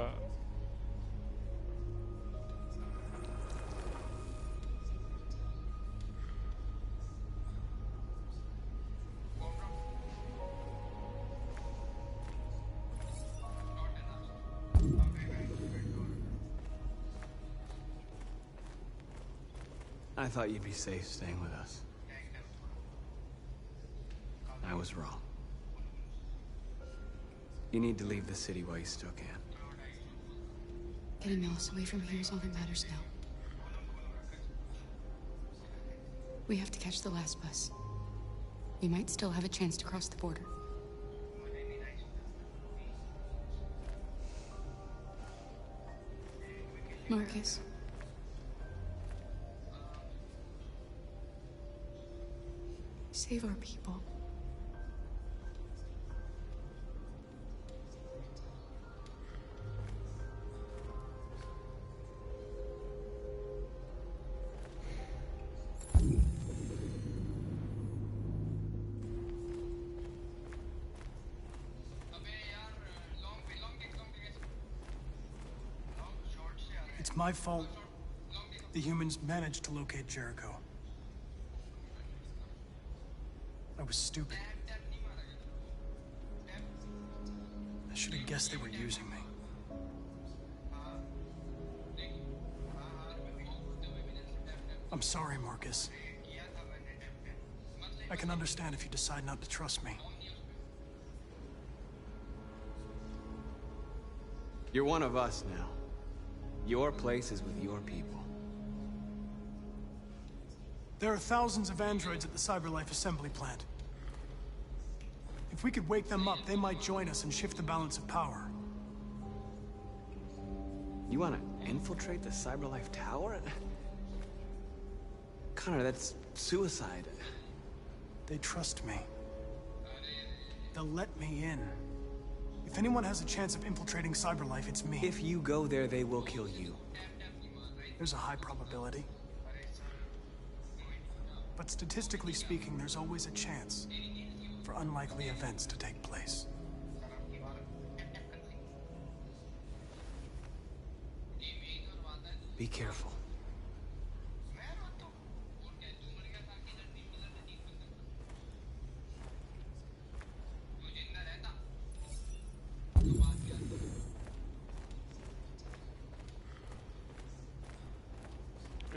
Speaker 6: I thought you'd be safe staying with us. I was wrong. You need to leave the city while you still can.
Speaker 5: Getting Alice away from here is all that matters now. We have to catch the last bus. We might still have a chance to cross the border. Marcus. Save our people.
Speaker 12: It's my fault the humans managed to locate Jericho. I was stupid. I should have guessed they were using me. I'm sorry, Marcus. I can understand if you decide not to trust me.
Speaker 6: You're one of us now. Your place is with your people.
Speaker 12: There are thousands of androids at the CyberLife assembly plant. If we could wake them up, they might join us and shift the balance of power.
Speaker 6: You want to infiltrate the CyberLife tower? Connor, that's suicide.
Speaker 12: They trust me. They'll let me in. If anyone has a chance of infiltrating CyberLife, it's me.
Speaker 6: If you go there, they will kill you.
Speaker 12: There's a high probability. But statistically speaking, there's always a chance for unlikely events to take place.
Speaker 6: Be careful.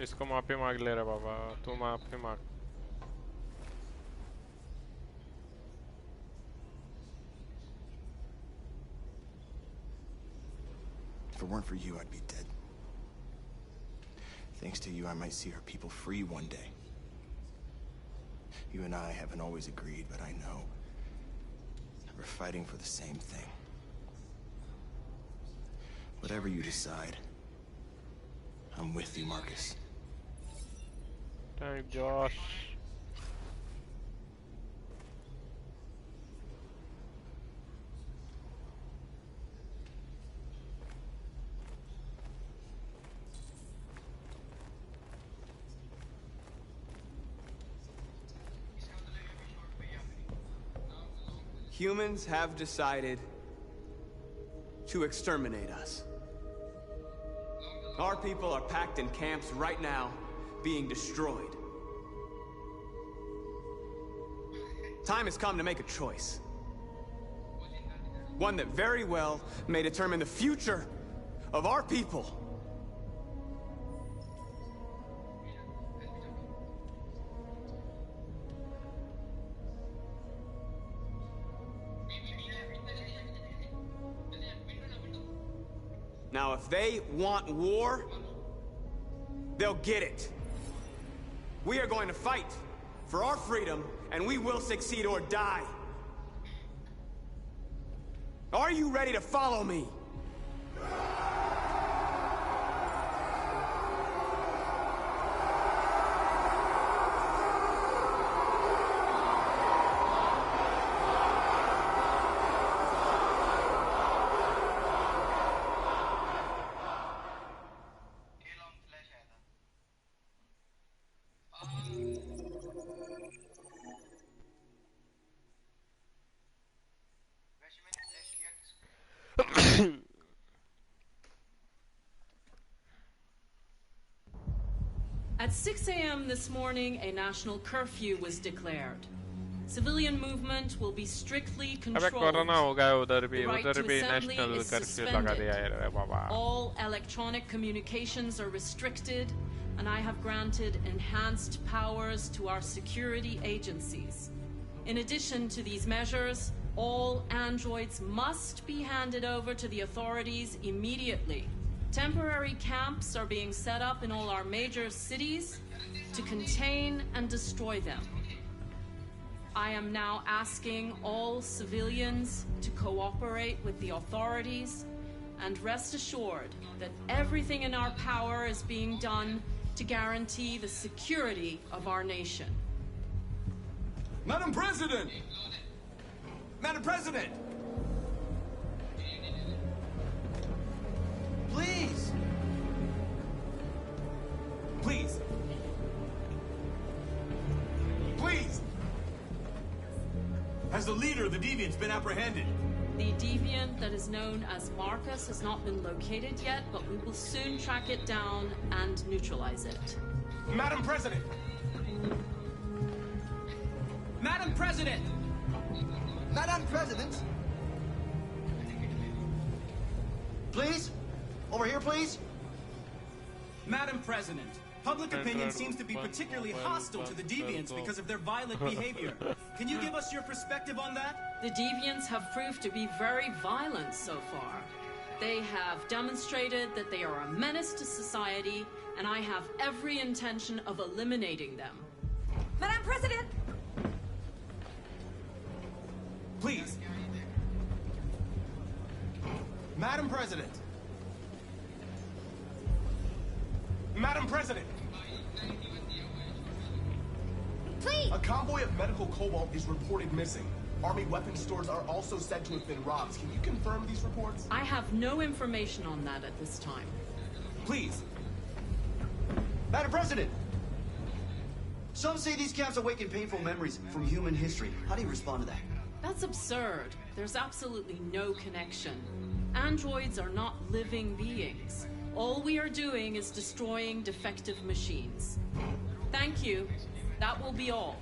Speaker 1: इसको माफी मांग ले रहा बाबा तू माफी मांग
Speaker 7: If it weren't for you, I'd be dead. Thanks to you, I might see our people free one day. You and I haven't always agreed, but I know we're fighting for the same thing. Whatever you decide, I'm with you, Marcus.
Speaker 1: Thank Josh.
Speaker 6: Humans have decided to exterminate us. Our people are packed in camps right now, being destroyed. Time has come to make a choice. One that very well may determine the future of our people. Now, if they want war, they'll get it. We are going to fight for our freedom, and we will succeed or die. Are you ready to follow me?
Speaker 8: At 6 a.m. this morning, a national curfew was declared. Civilian movement will be strictly controlled. The right to assembly is suspended. All electronic communications are restricted, and I have granted enhanced powers to our security agencies. In addition to these measures, all androids must be handed over to the authorities immediately. Temporary camps are being set up in all our major cities to contain and destroy them. I am now asking all civilians to cooperate with the authorities and rest assured that everything in our power is being done to guarantee the security of our nation.
Speaker 11: Madam President! Madam President! Please! Please! Please! Has the leader of the Deviants been apprehended?
Speaker 8: The deviant that is known as Marcus has not been located yet, but we will soon track it down and neutralize it.
Speaker 11: Madam President! Madam President!
Speaker 4: Madam President! Please? Over here, please?
Speaker 16: Madam President, public opinion seems to be particularly hostile to the deviants because of their violent behavior. Can you give us your perspective on that?
Speaker 8: The deviants have proved to be very violent so far. They have demonstrated that they are a menace to society, and I have every intention of eliminating them.
Speaker 21: Madam President!
Speaker 11: Please. Madam President. Madam President.
Speaker 21: Please!
Speaker 11: A convoy of medical cobalt is reported missing. Army weapons stores are also said to have been robbed. Can you confirm these reports?
Speaker 8: I have no information on that at this time.
Speaker 11: Please.
Speaker 4: Madam President! Some say these camps awaken painful memories from human history. How do you respond to that?
Speaker 8: That's absurd. There's absolutely no connection. Androids are not living beings. All we are doing is destroying defective machines. Thank you. That will be all.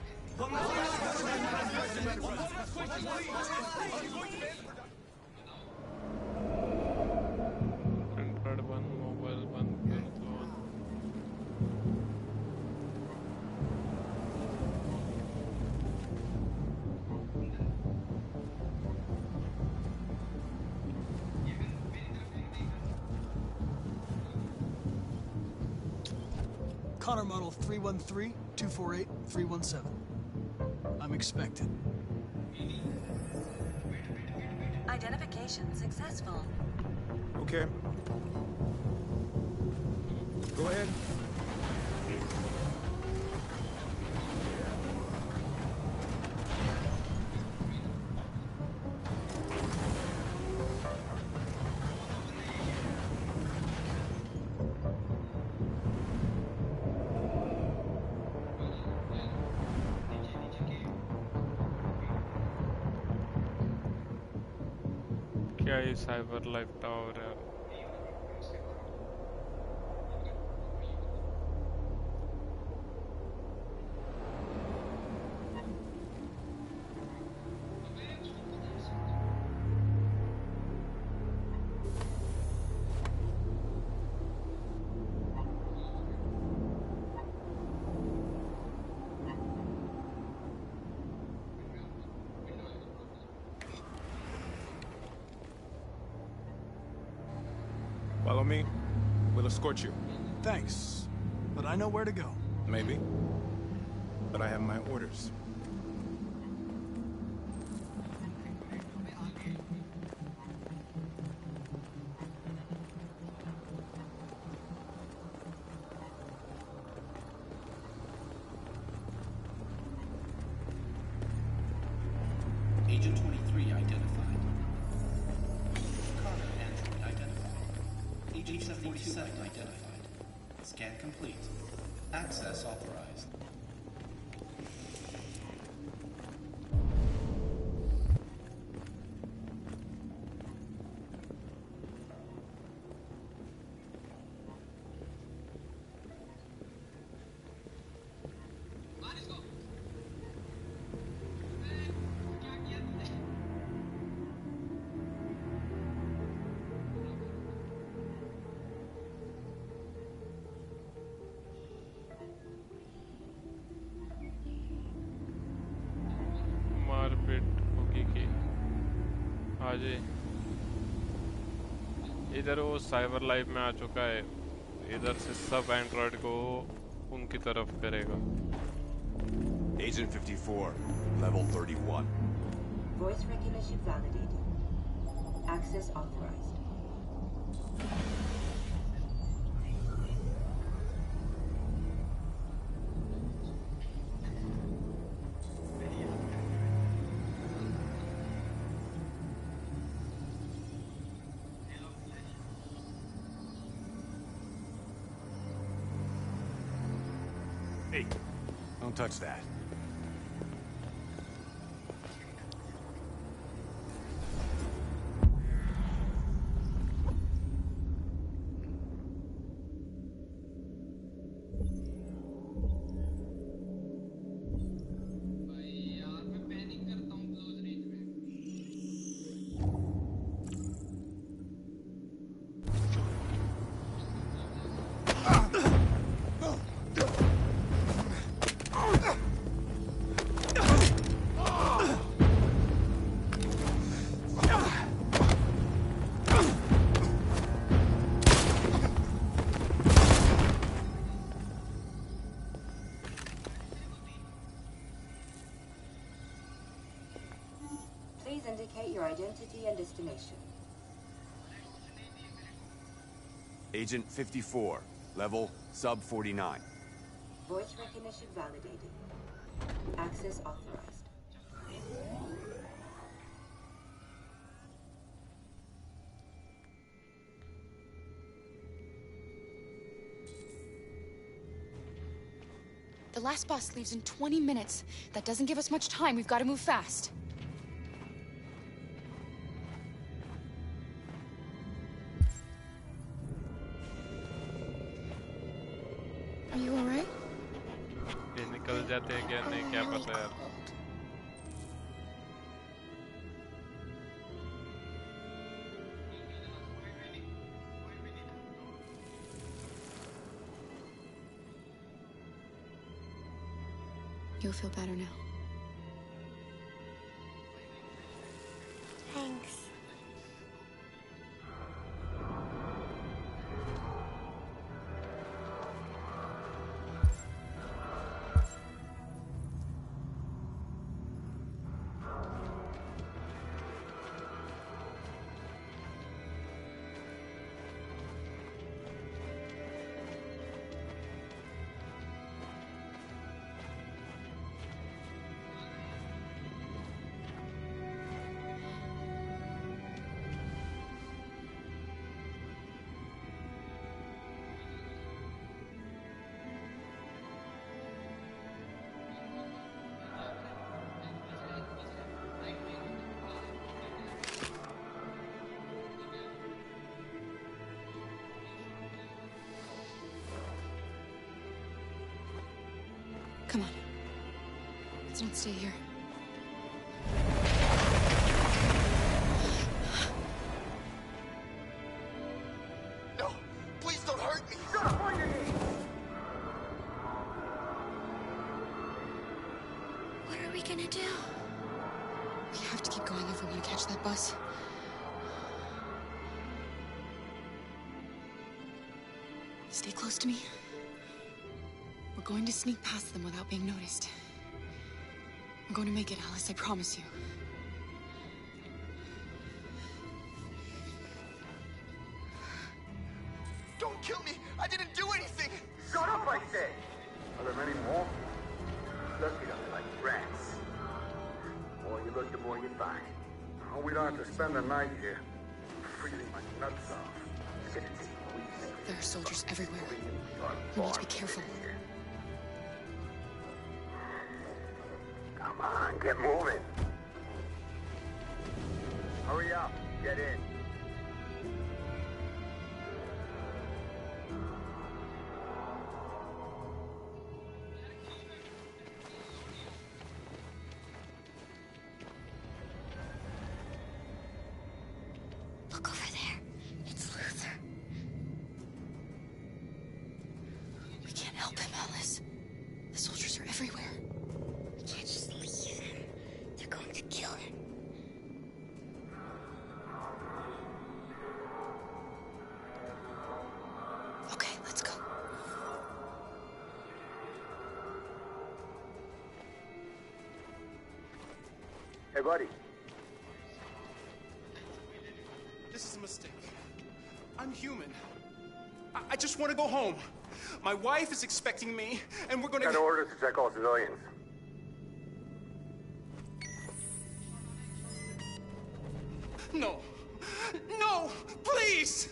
Speaker 12: Connor model 313-248-317. I'm expected.
Speaker 10: Identification successful.
Speaker 7: Okay. Go ahead.
Speaker 1: क्या ये cyber life tower है?
Speaker 7: Follow me. We'll escort you.
Speaker 12: Thanks, but I know where to go.
Speaker 7: Maybe. But I have my orders.
Speaker 15: Agent 23 identified. Carter android identified. Agent 47 identified. Scan complete. Access authorized.
Speaker 1: इधर वो cyber life में आ चुका है, इधर से सब Android को उनकी तरफ करेगा.
Speaker 23: Agent 54, level 31.
Speaker 10: Voice recognition validated. Access authorized.
Speaker 23: Hey, don't touch that.
Speaker 10: your identity and destination.
Speaker 23: Agent 54, level sub 49.
Speaker 10: Voice recognition validated. Access authorized.
Speaker 5: The last bus leaves in 20 minutes. That doesn't give us much time. We've got to move fast. Are you all right?
Speaker 1: ये निकल जाते हैं क्या नहीं क्या पता यार.
Speaker 5: You'll feel better now.
Speaker 19: Thanks.
Speaker 5: Come on. Let's not stay here.
Speaker 11: No! Please don't hurt me!
Speaker 19: Shut up on your knees! What are we gonna do?
Speaker 5: We have to keep going if we want to catch that bus. Stay close to me. We're going to sneak past them without being noticed. We're going to make it, Alice, I promise you.
Speaker 11: Don't kill me! I didn't do anything!
Speaker 19: Shut up, I said!
Speaker 22: Are there many more? Look at them like rats. The more you look, the more you find. Oh, we don't have to spend the night here. Freezing my nuts off.
Speaker 5: There are soldiers everywhere. We need to be careful.
Speaker 22: Come on, get moving. Hurry up, get in.
Speaker 19: Look over there. It's Luther.
Speaker 5: We can't help him, Alice. The soldiers are everywhere.
Speaker 19: We can't just leave him. They're going to kill him.
Speaker 5: Okay, let's go.
Speaker 22: Hey, buddy.
Speaker 7: This is a mistake. I'm human. I just want to go home. My wife is expecting me, and we're gonna...
Speaker 22: Got orders to check all civilians.
Speaker 7: No. No! Please!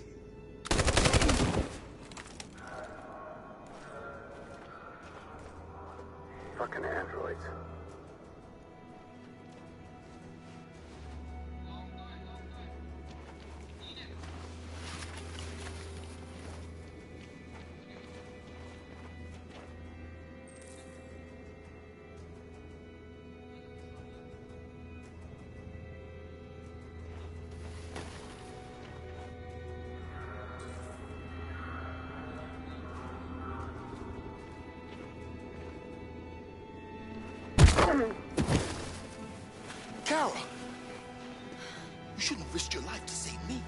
Speaker 22: Fucking androids.
Speaker 11: Carol! You shouldn't have risked your life to save me.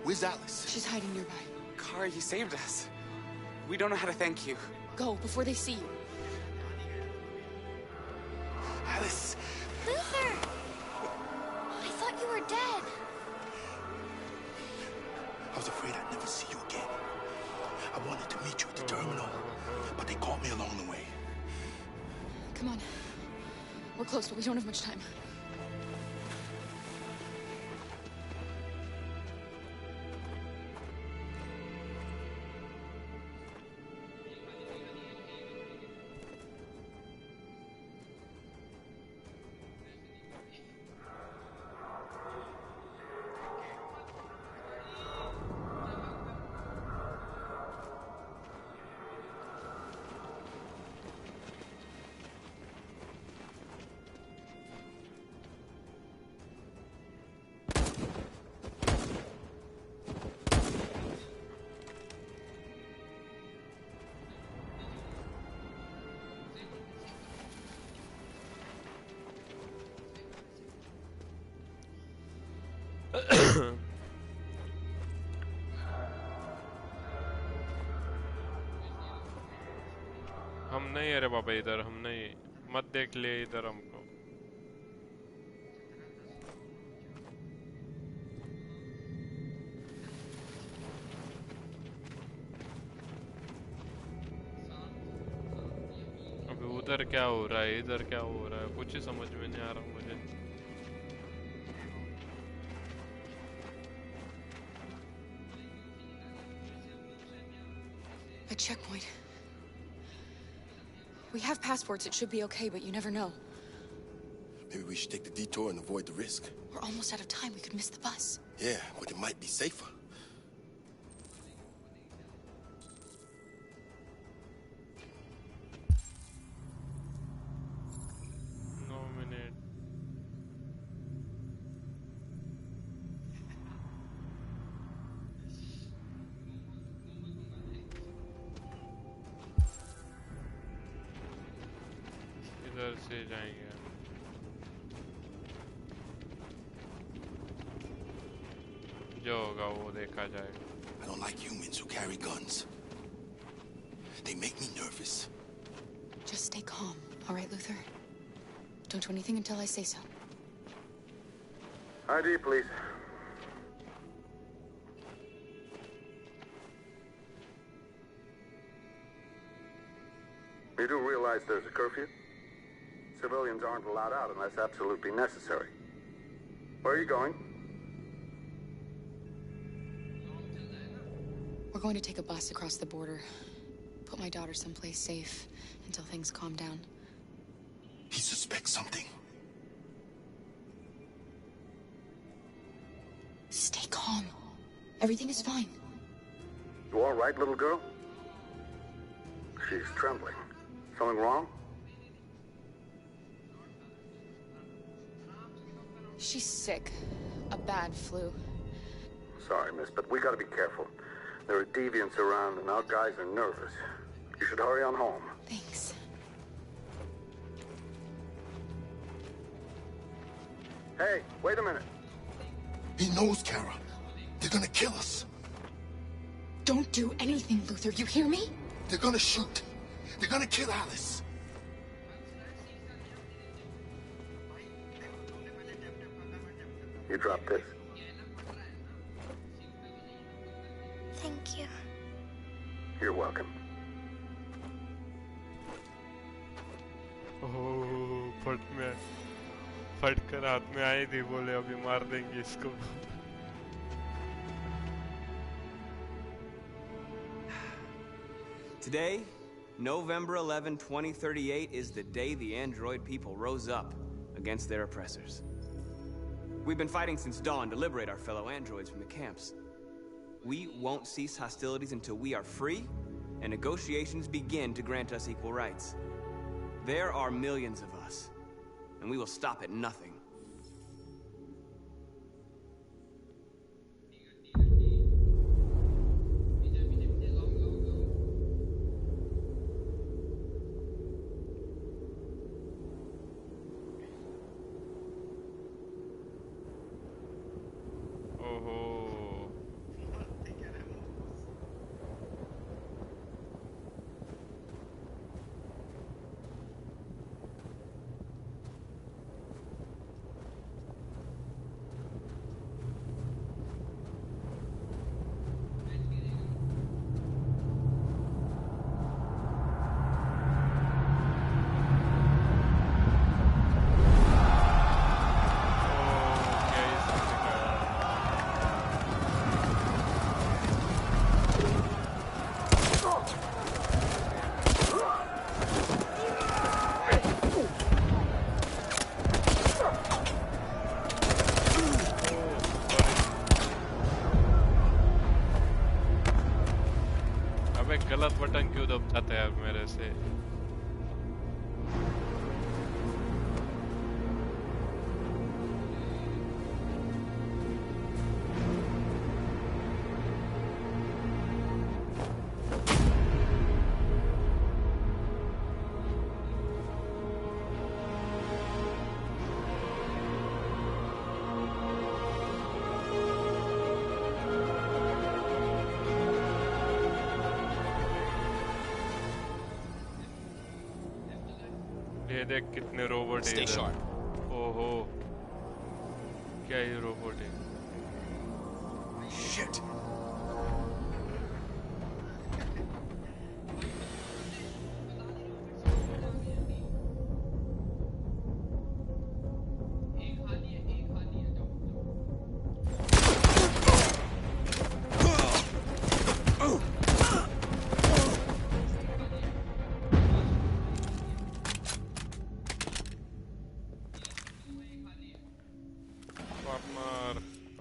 Speaker 11: Where's Alice?
Speaker 5: She's hiding nearby.
Speaker 2: Kara, you saved us. We don't know how to thank you.
Speaker 5: Go, before they see you.
Speaker 11: Alice!
Speaker 19: Luther!
Speaker 20: I'd never see you again. I wanted to meet you at the terminal, but they caught me along the way.
Speaker 9: Come on. We're close, but we don't have much time.
Speaker 1: हम नहीं, अरे बाबा इधर हम नहीं, मत देख ले इधर हमको। अबे उधर क्या हो रहा है, इधर क्या हो रहा है, कुछ ही समझ में नहीं आ रहा मुझे।
Speaker 9: A checkpoint. We have passports, it should be okay, but you never know.
Speaker 20: Maybe we should take the detour and avoid the risk.
Speaker 9: We're almost out of time, we could miss the bus.
Speaker 20: Yeah, but it might be safer.
Speaker 1: No minute. इधर से जाएंगे। जो होगा वो देखा जाएगा।
Speaker 20: I don't like humans who carry guns. They make me nervous.
Speaker 9: Just stay calm, all right, Luther? Don't do anything until I say so.
Speaker 22: ID, please. You do realize there's a curfew? Civilians aren't allowed out unless absolutely necessary. Where are you going?
Speaker 9: We're going to take a bus across the border. Put my daughter someplace safe until things calm down.
Speaker 20: He suspects something.
Speaker 9: Stay calm. Everything is fine.
Speaker 22: You all right, little girl? She's trembling. Something wrong?
Speaker 9: She's sick. A bad flu.
Speaker 22: Sorry, miss, but we gotta be careful. There are deviants around and our guys are nervous. You should hurry on home.
Speaker 9: Thanks.
Speaker 22: Hey, wait a minute.
Speaker 20: He knows, Kara. They're gonna kill us.
Speaker 9: Don't do anything, Luther. You hear me?
Speaker 20: They're gonna shoot. They're gonna kill Alice.
Speaker 22: You drop this.
Speaker 19: Thank you.
Speaker 22: You're welcome.
Speaker 1: ओह फट कर हाथ में आई थी, बोले अभी मार देंगे इसको।
Speaker 6: Today, November 11, 2038, is the day the android people rose up against their oppressors. We've been fighting since dawn to liberate our fellow androids from the camps. We won't cease hostilities until we are free and negotiations begin to grant us equal rights. There are millions of us, and we will stop at nothing.
Speaker 1: अबे गलत button क्यों दबाते हैं मेरे से? ये देख कितने रोबोट हैं इधर। ओहो, क्या ये रोबोट है?
Speaker 20: Shit.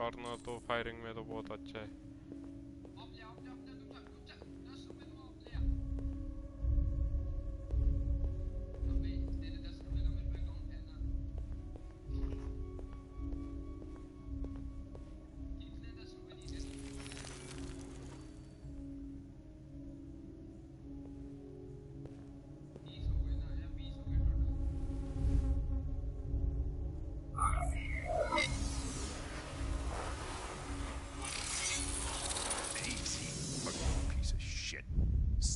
Speaker 1: कॉर्नर तो फायरिंग में तो बहुत अच्छा है।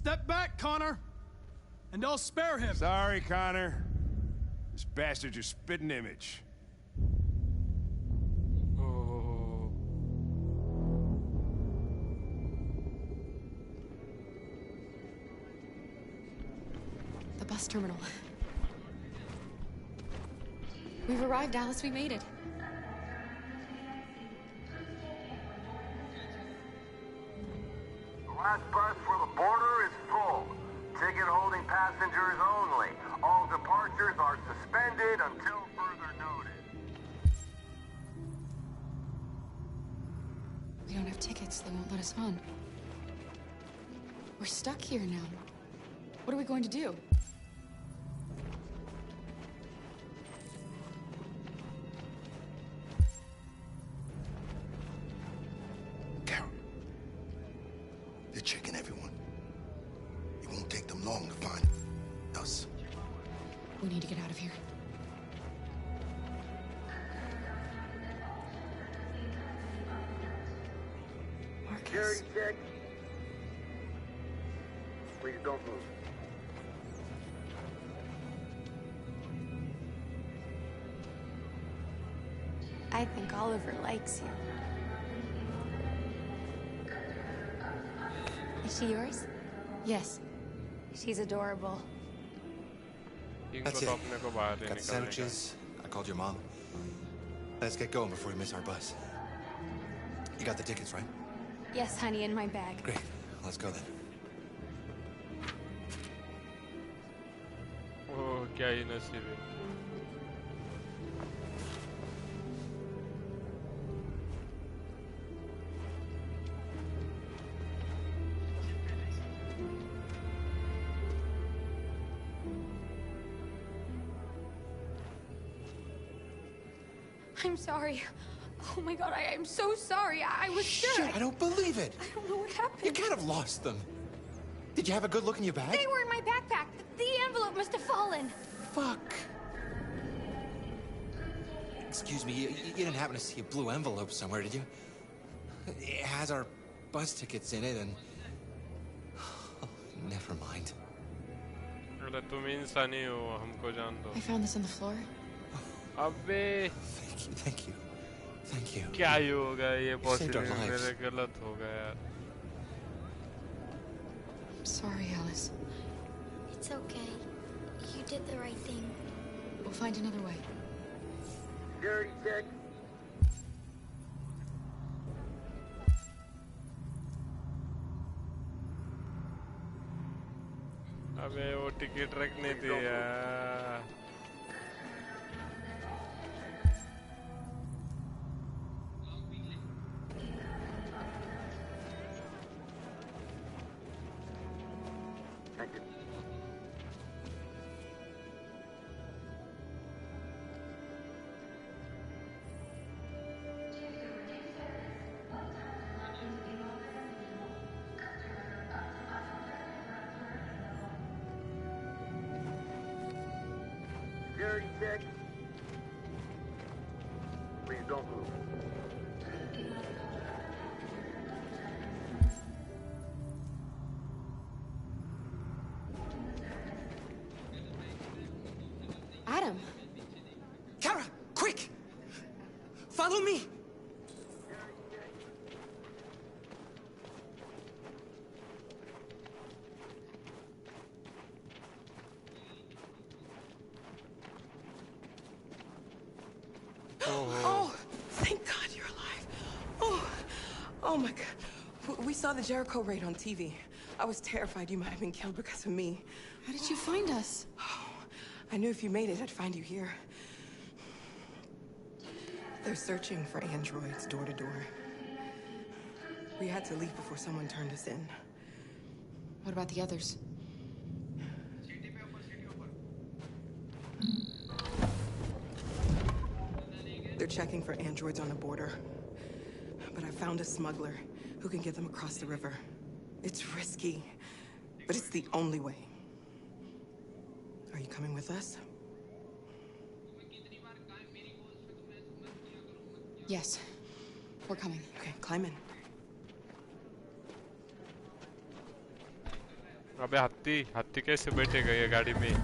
Speaker 12: Step back, Connor, and I'll spare him.
Speaker 3: Sorry, Connor. This bastard's your spitting image.
Speaker 1: Oh.
Speaker 5: The bus terminal. We've arrived, Alice. We made it.
Speaker 22: Last bus for the border is full. Ticket holding passengers only. All departures are suspended until further notice.
Speaker 5: We don't have tickets. They won't let us on. We're stuck here now. What are we going to do?
Speaker 20: They're checking everyone. It won't take them long to find us.
Speaker 5: We need to get out of here.
Speaker 22: Security check. Please don't move.
Speaker 21: I think Oliver likes you. Is she yours?
Speaker 5: Yes.
Speaker 21: She's adorable.
Speaker 13: That's it. Got the sandwiches. I called your mom. Let's get going before we miss our bus. You got the tickets, right?
Speaker 21: Yes, honey, in my bag.
Speaker 13: Great. Let's go then.
Speaker 1: Oh, क्या ही नसीब है।
Speaker 21: I'm sorry. Oh my god, I'm so sorry. I was sure.
Speaker 13: Shit, I don't believe it.
Speaker 21: I don't know what happened.
Speaker 13: You can't have lost them. Did you have a good look in your bag?
Speaker 21: They were in my backpack. The envelope must have fallen.
Speaker 13: Fuck. Excuse me, you didn't happen to see a blue envelope somewhere, did you? It has our bus tickets in it and... Oh, never mind.
Speaker 1: अरे तुम इंसानी हो, हमको जान दो।
Speaker 5: I found this on the floor.
Speaker 1: अबे
Speaker 13: Thank you. Thank you.
Speaker 1: क्या ही होगा ये
Speaker 13: saved our
Speaker 1: पॉसिबल
Speaker 13: lives.
Speaker 1: मेरे गलत हो गया यार।
Speaker 5: Sorry, Alice.
Speaker 19: It's okay. You did the right thing.
Speaker 5: We'll find another way.
Speaker 22: Security check.
Speaker 1: अबे वो टिकट रखने थे यार।
Speaker 22: Security check. Please don't move.
Speaker 9: Adam.
Speaker 7: Kara, quick! Follow me!
Speaker 14: Oh, thank God you're alive. Oh my God. We saw the Jericho raid on TV. I was terrified you might have been killed because of me.
Speaker 9: How did you find us?
Speaker 14: I knew if you made it, I'd find you here. They're searching for androids door to door. We had to leave before someone turned us in.
Speaker 9: What about the others?
Speaker 14: They're checking for androids on the border. But I found a smuggler who can get them across the river. It's risky, but it's the only way. Are you coming with us?
Speaker 9: Yes, we're coming.
Speaker 14: Okay, climb in.
Speaker 1: अबे हाथी कैसे बैठेगा ये गाड़ी में?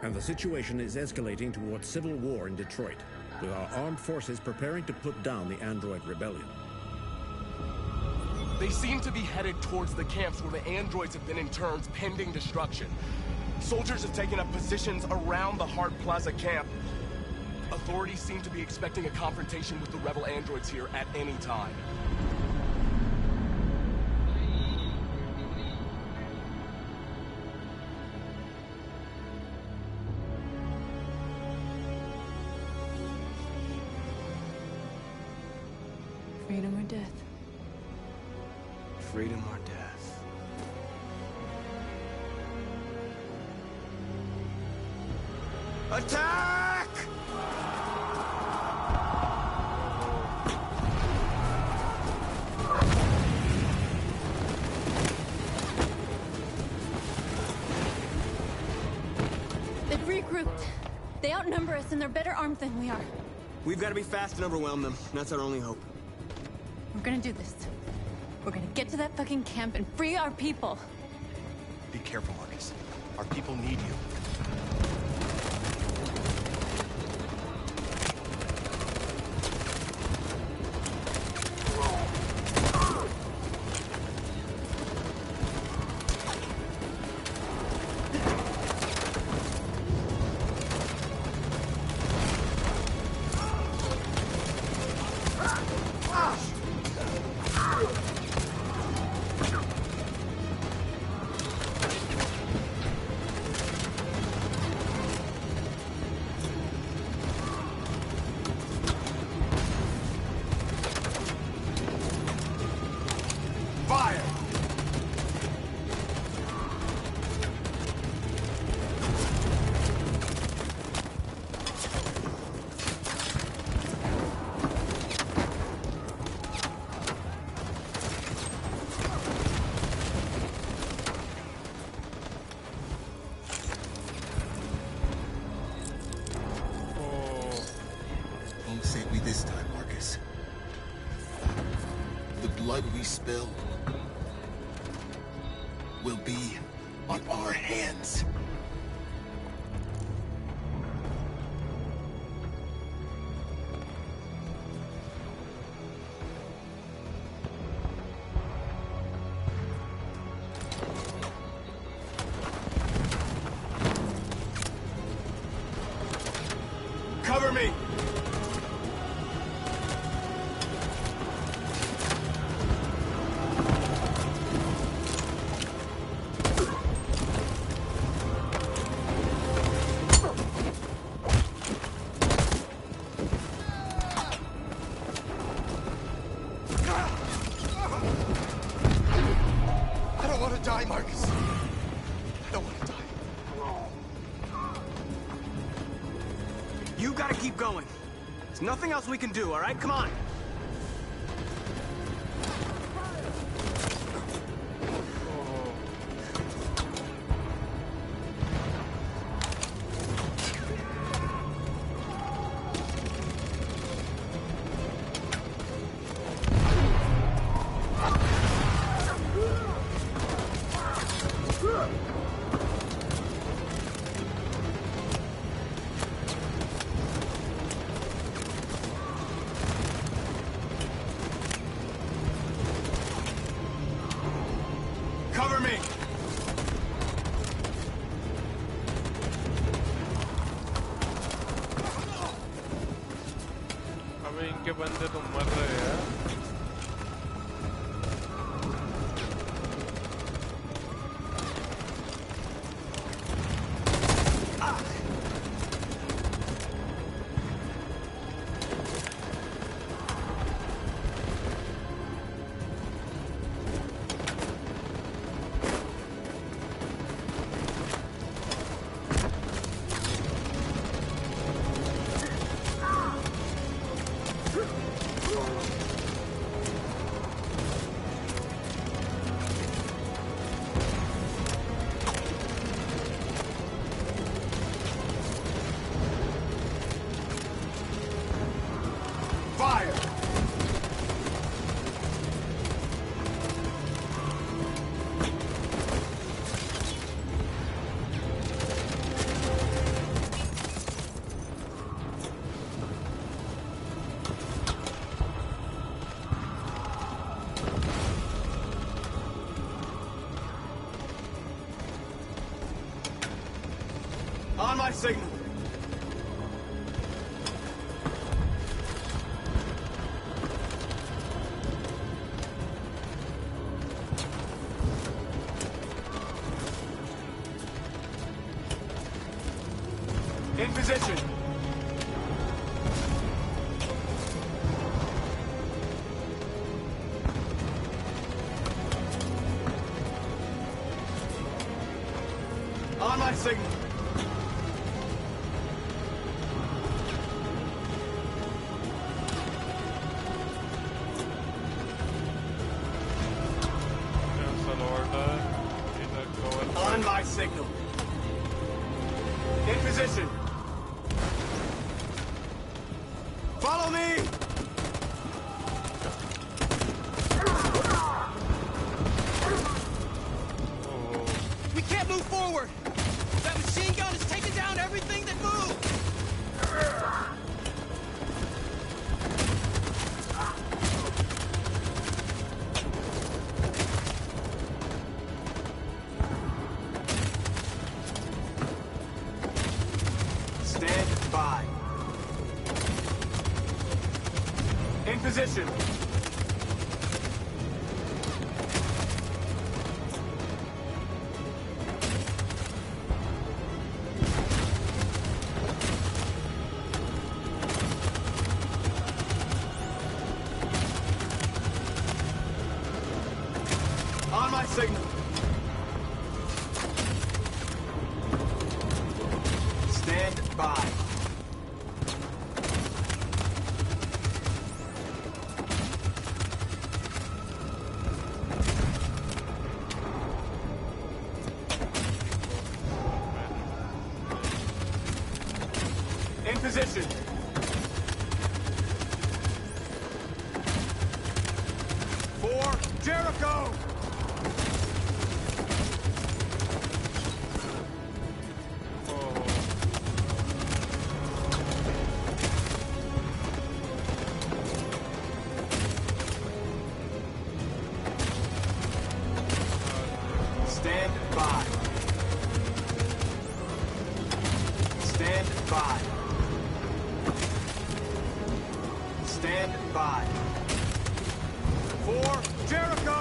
Speaker 17: And the situation is escalating towards civil war in Detroit, with our armed forces preparing to put down the android rebellion.
Speaker 11: They seem to be headed towards the camps where the androids have been interned pending destruction. Soldiers have taken up positions around the Hart Plaza camp. Authorities seem to be expecting a confrontation with the rebel androids here at any time.
Speaker 14: Freedom or death?
Speaker 6: Freedom or death?
Speaker 7: Attack!
Speaker 21: They've regrouped. They outnumber us and they're better armed than we are.
Speaker 6: We've got to be fast and overwhelm them. That's our only hope.
Speaker 21: We're gonna do this. We're gonna get to that fucking camp and free our people.
Speaker 11: Be careful, Marcus. Our people need you.
Speaker 20: We spill will be on our hands.
Speaker 11: Cover me! gotta keep going. There's nothing else we can do, all right? Come on. Cover me!
Speaker 1: अबे इनके बंदे तो मर रहे हैं।
Speaker 11: On my signal. In position. On my signal. On my signal. In position. Follow me!
Speaker 7: We can't move forward! That machine gun is taking down everything that moves!
Speaker 11: Stand by. In position. On my signal. Stand by. In position. For Jericho! Stand by. Stand by. Stand by. For Jericho!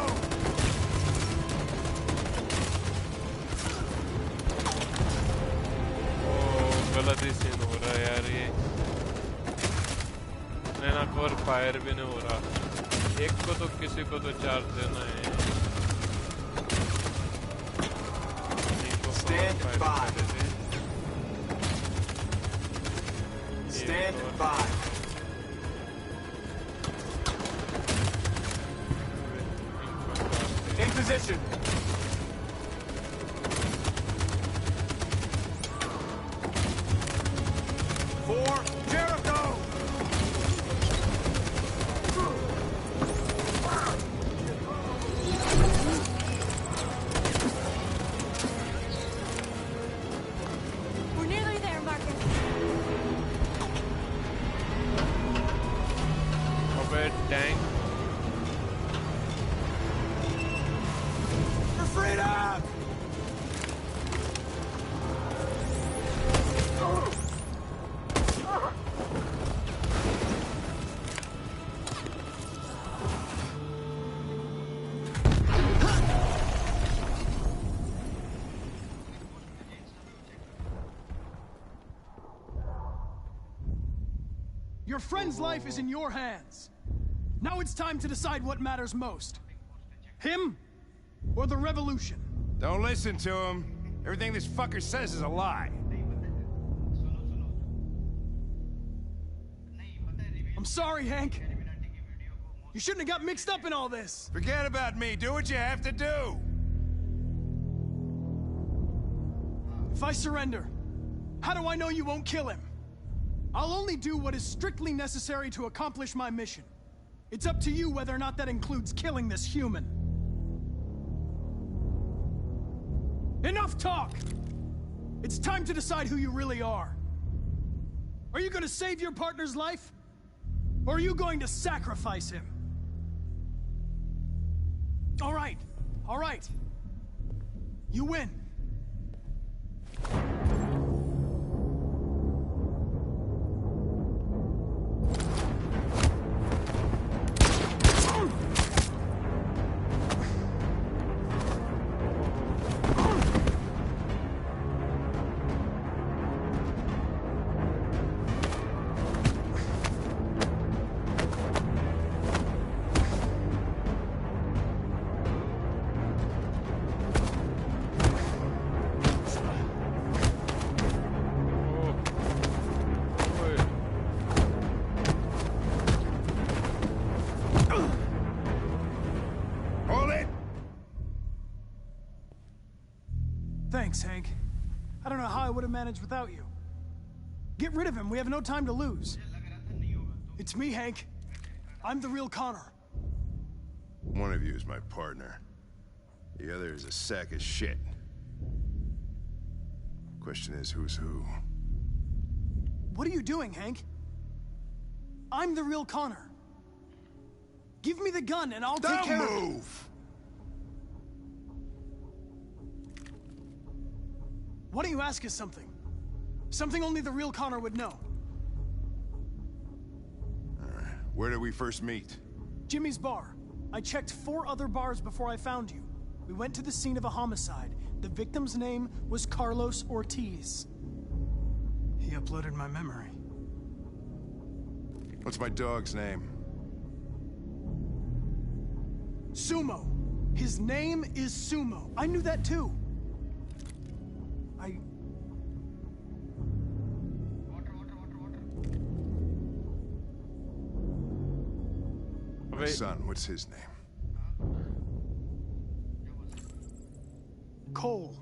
Speaker 1: गलत ही scene हो रहा है यार ये। नैना को fire भी नहीं हो रहा। एक को तो किसी को तो चार्ज देना है।
Speaker 11: Stand by. Stand by. In position. For Jericho.
Speaker 21: We're nearly there, Marcus.
Speaker 1: अबे tank.
Speaker 11: For freedom!
Speaker 4: Your friend's life is in your hands. Now it's time to decide what matters most. Him or the revolution?
Speaker 3: Don't listen to him. Everything this fucker says is a lie.
Speaker 4: I'm sorry, Hank. You shouldn't have got mixed up in all this.
Speaker 3: Forget about me. Do what you have to do.
Speaker 4: If I surrender, how do I know you won't kill him? I'll only do what is strictly necessary to accomplish my mission. It's up to you whether or not that includes killing this human. Enough talk! It's time to decide who you really are. Are you going to save your partner's life? Or are you going to sacrifice him? All right. You win. Thanks, Hank. I don't know how I would have managed without you. Get rid of him. We have no time to lose. It's me, Hank. I'm the real Connor.
Speaker 3: One of you is my partner. The other is a sack of shit. Question is, who's who?
Speaker 4: What are you doing, Hank? I'm the real Connor. Give me the gun and I'll take care of it.
Speaker 3: Don't move!
Speaker 4: Why don't you ask us something? Something only the real Connor would know.
Speaker 3: Where did we first meet?
Speaker 4: Jimmy's bar. I checked 4 other bars before I found you. We went to the scene of a homicide. The victim's name was Carlos Ortiz.
Speaker 12: He uploaded my memory.
Speaker 3: What's my dog's name?
Speaker 4: Sumo. His name is Sumo. I knew that too.
Speaker 3: My son, what's his name?
Speaker 4: Cole.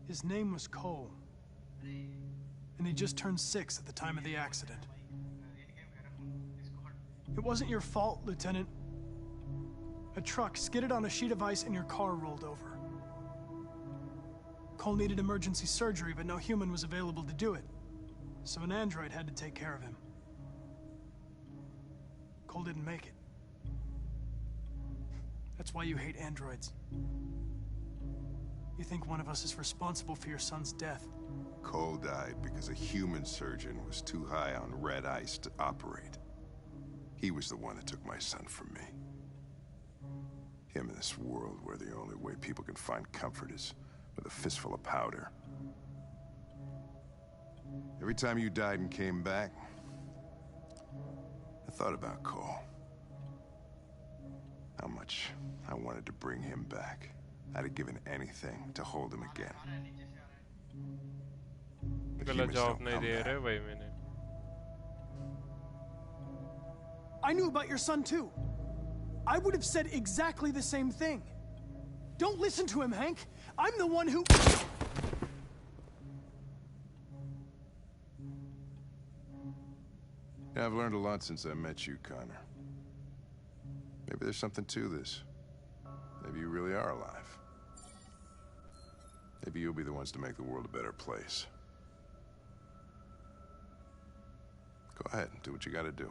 Speaker 4: His name was Cole. And he just turned 6 at the time of the accident. It wasn't your fault, Lieutenant. A truck skidded on a sheet of ice and your car rolled over. Cole needed emergency surgery, but no human was available to do it. So an android had to take care of him. Cole didn't make it. That's why you hate androids. You think one of us is responsible for your son's death.
Speaker 3: Cole died because a human surgeon was too high on red ice to operate. He was the one that took my son from me. Him in this world where the only way people can find comfort is with a fistful of powder. Every time you died and came back, I thought about Cole. How much I wanted to bring him back. I'd have given anything to hold him again. But
Speaker 1: गलत
Speaker 3: humans
Speaker 1: जवाब
Speaker 3: don't
Speaker 1: नहीं
Speaker 3: come
Speaker 1: दे
Speaker 3: back.
Speaker 1: रहे भाई मैंने.
Speaker 4: I knew about your son too. I would have said exactly the same thing. Don't listen to him, Hank. I'm the one who...
Speaker 3: Yeah, I've learned a lot since I met you, Connor. Maybe there's something to this. Maybe you really are alive. Maybe you'll be the ones to make the world a better place. Go ahead, do what you gotta do.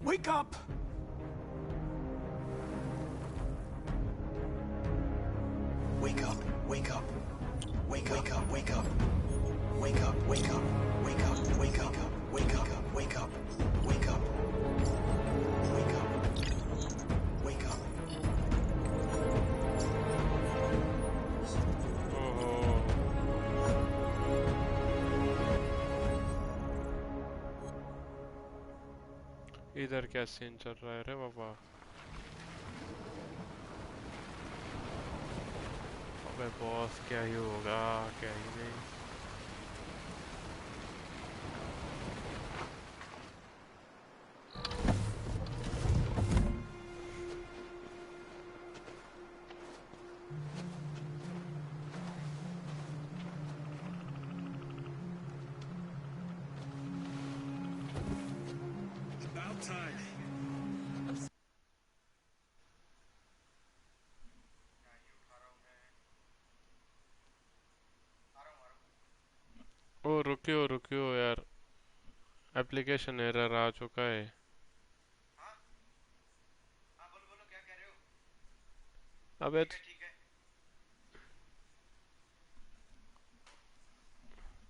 Speaker 4: Wake up!
Speaker 20: Wake up, wake up. Wake up, wake up. Wake up, wake up. Wake up, wake up. Wake up, wake up. Wake up. Wake up. Wake up.
Speaker 1: इधर क्या scene चल रहा है रे बाबा? अबे boss क्या ही होगा क्या ही नहीं.
Speaker 17: About time.
Speaker 1: ओ रुकियो यार. एप्लीकेशन एरर आ चुका है. अबे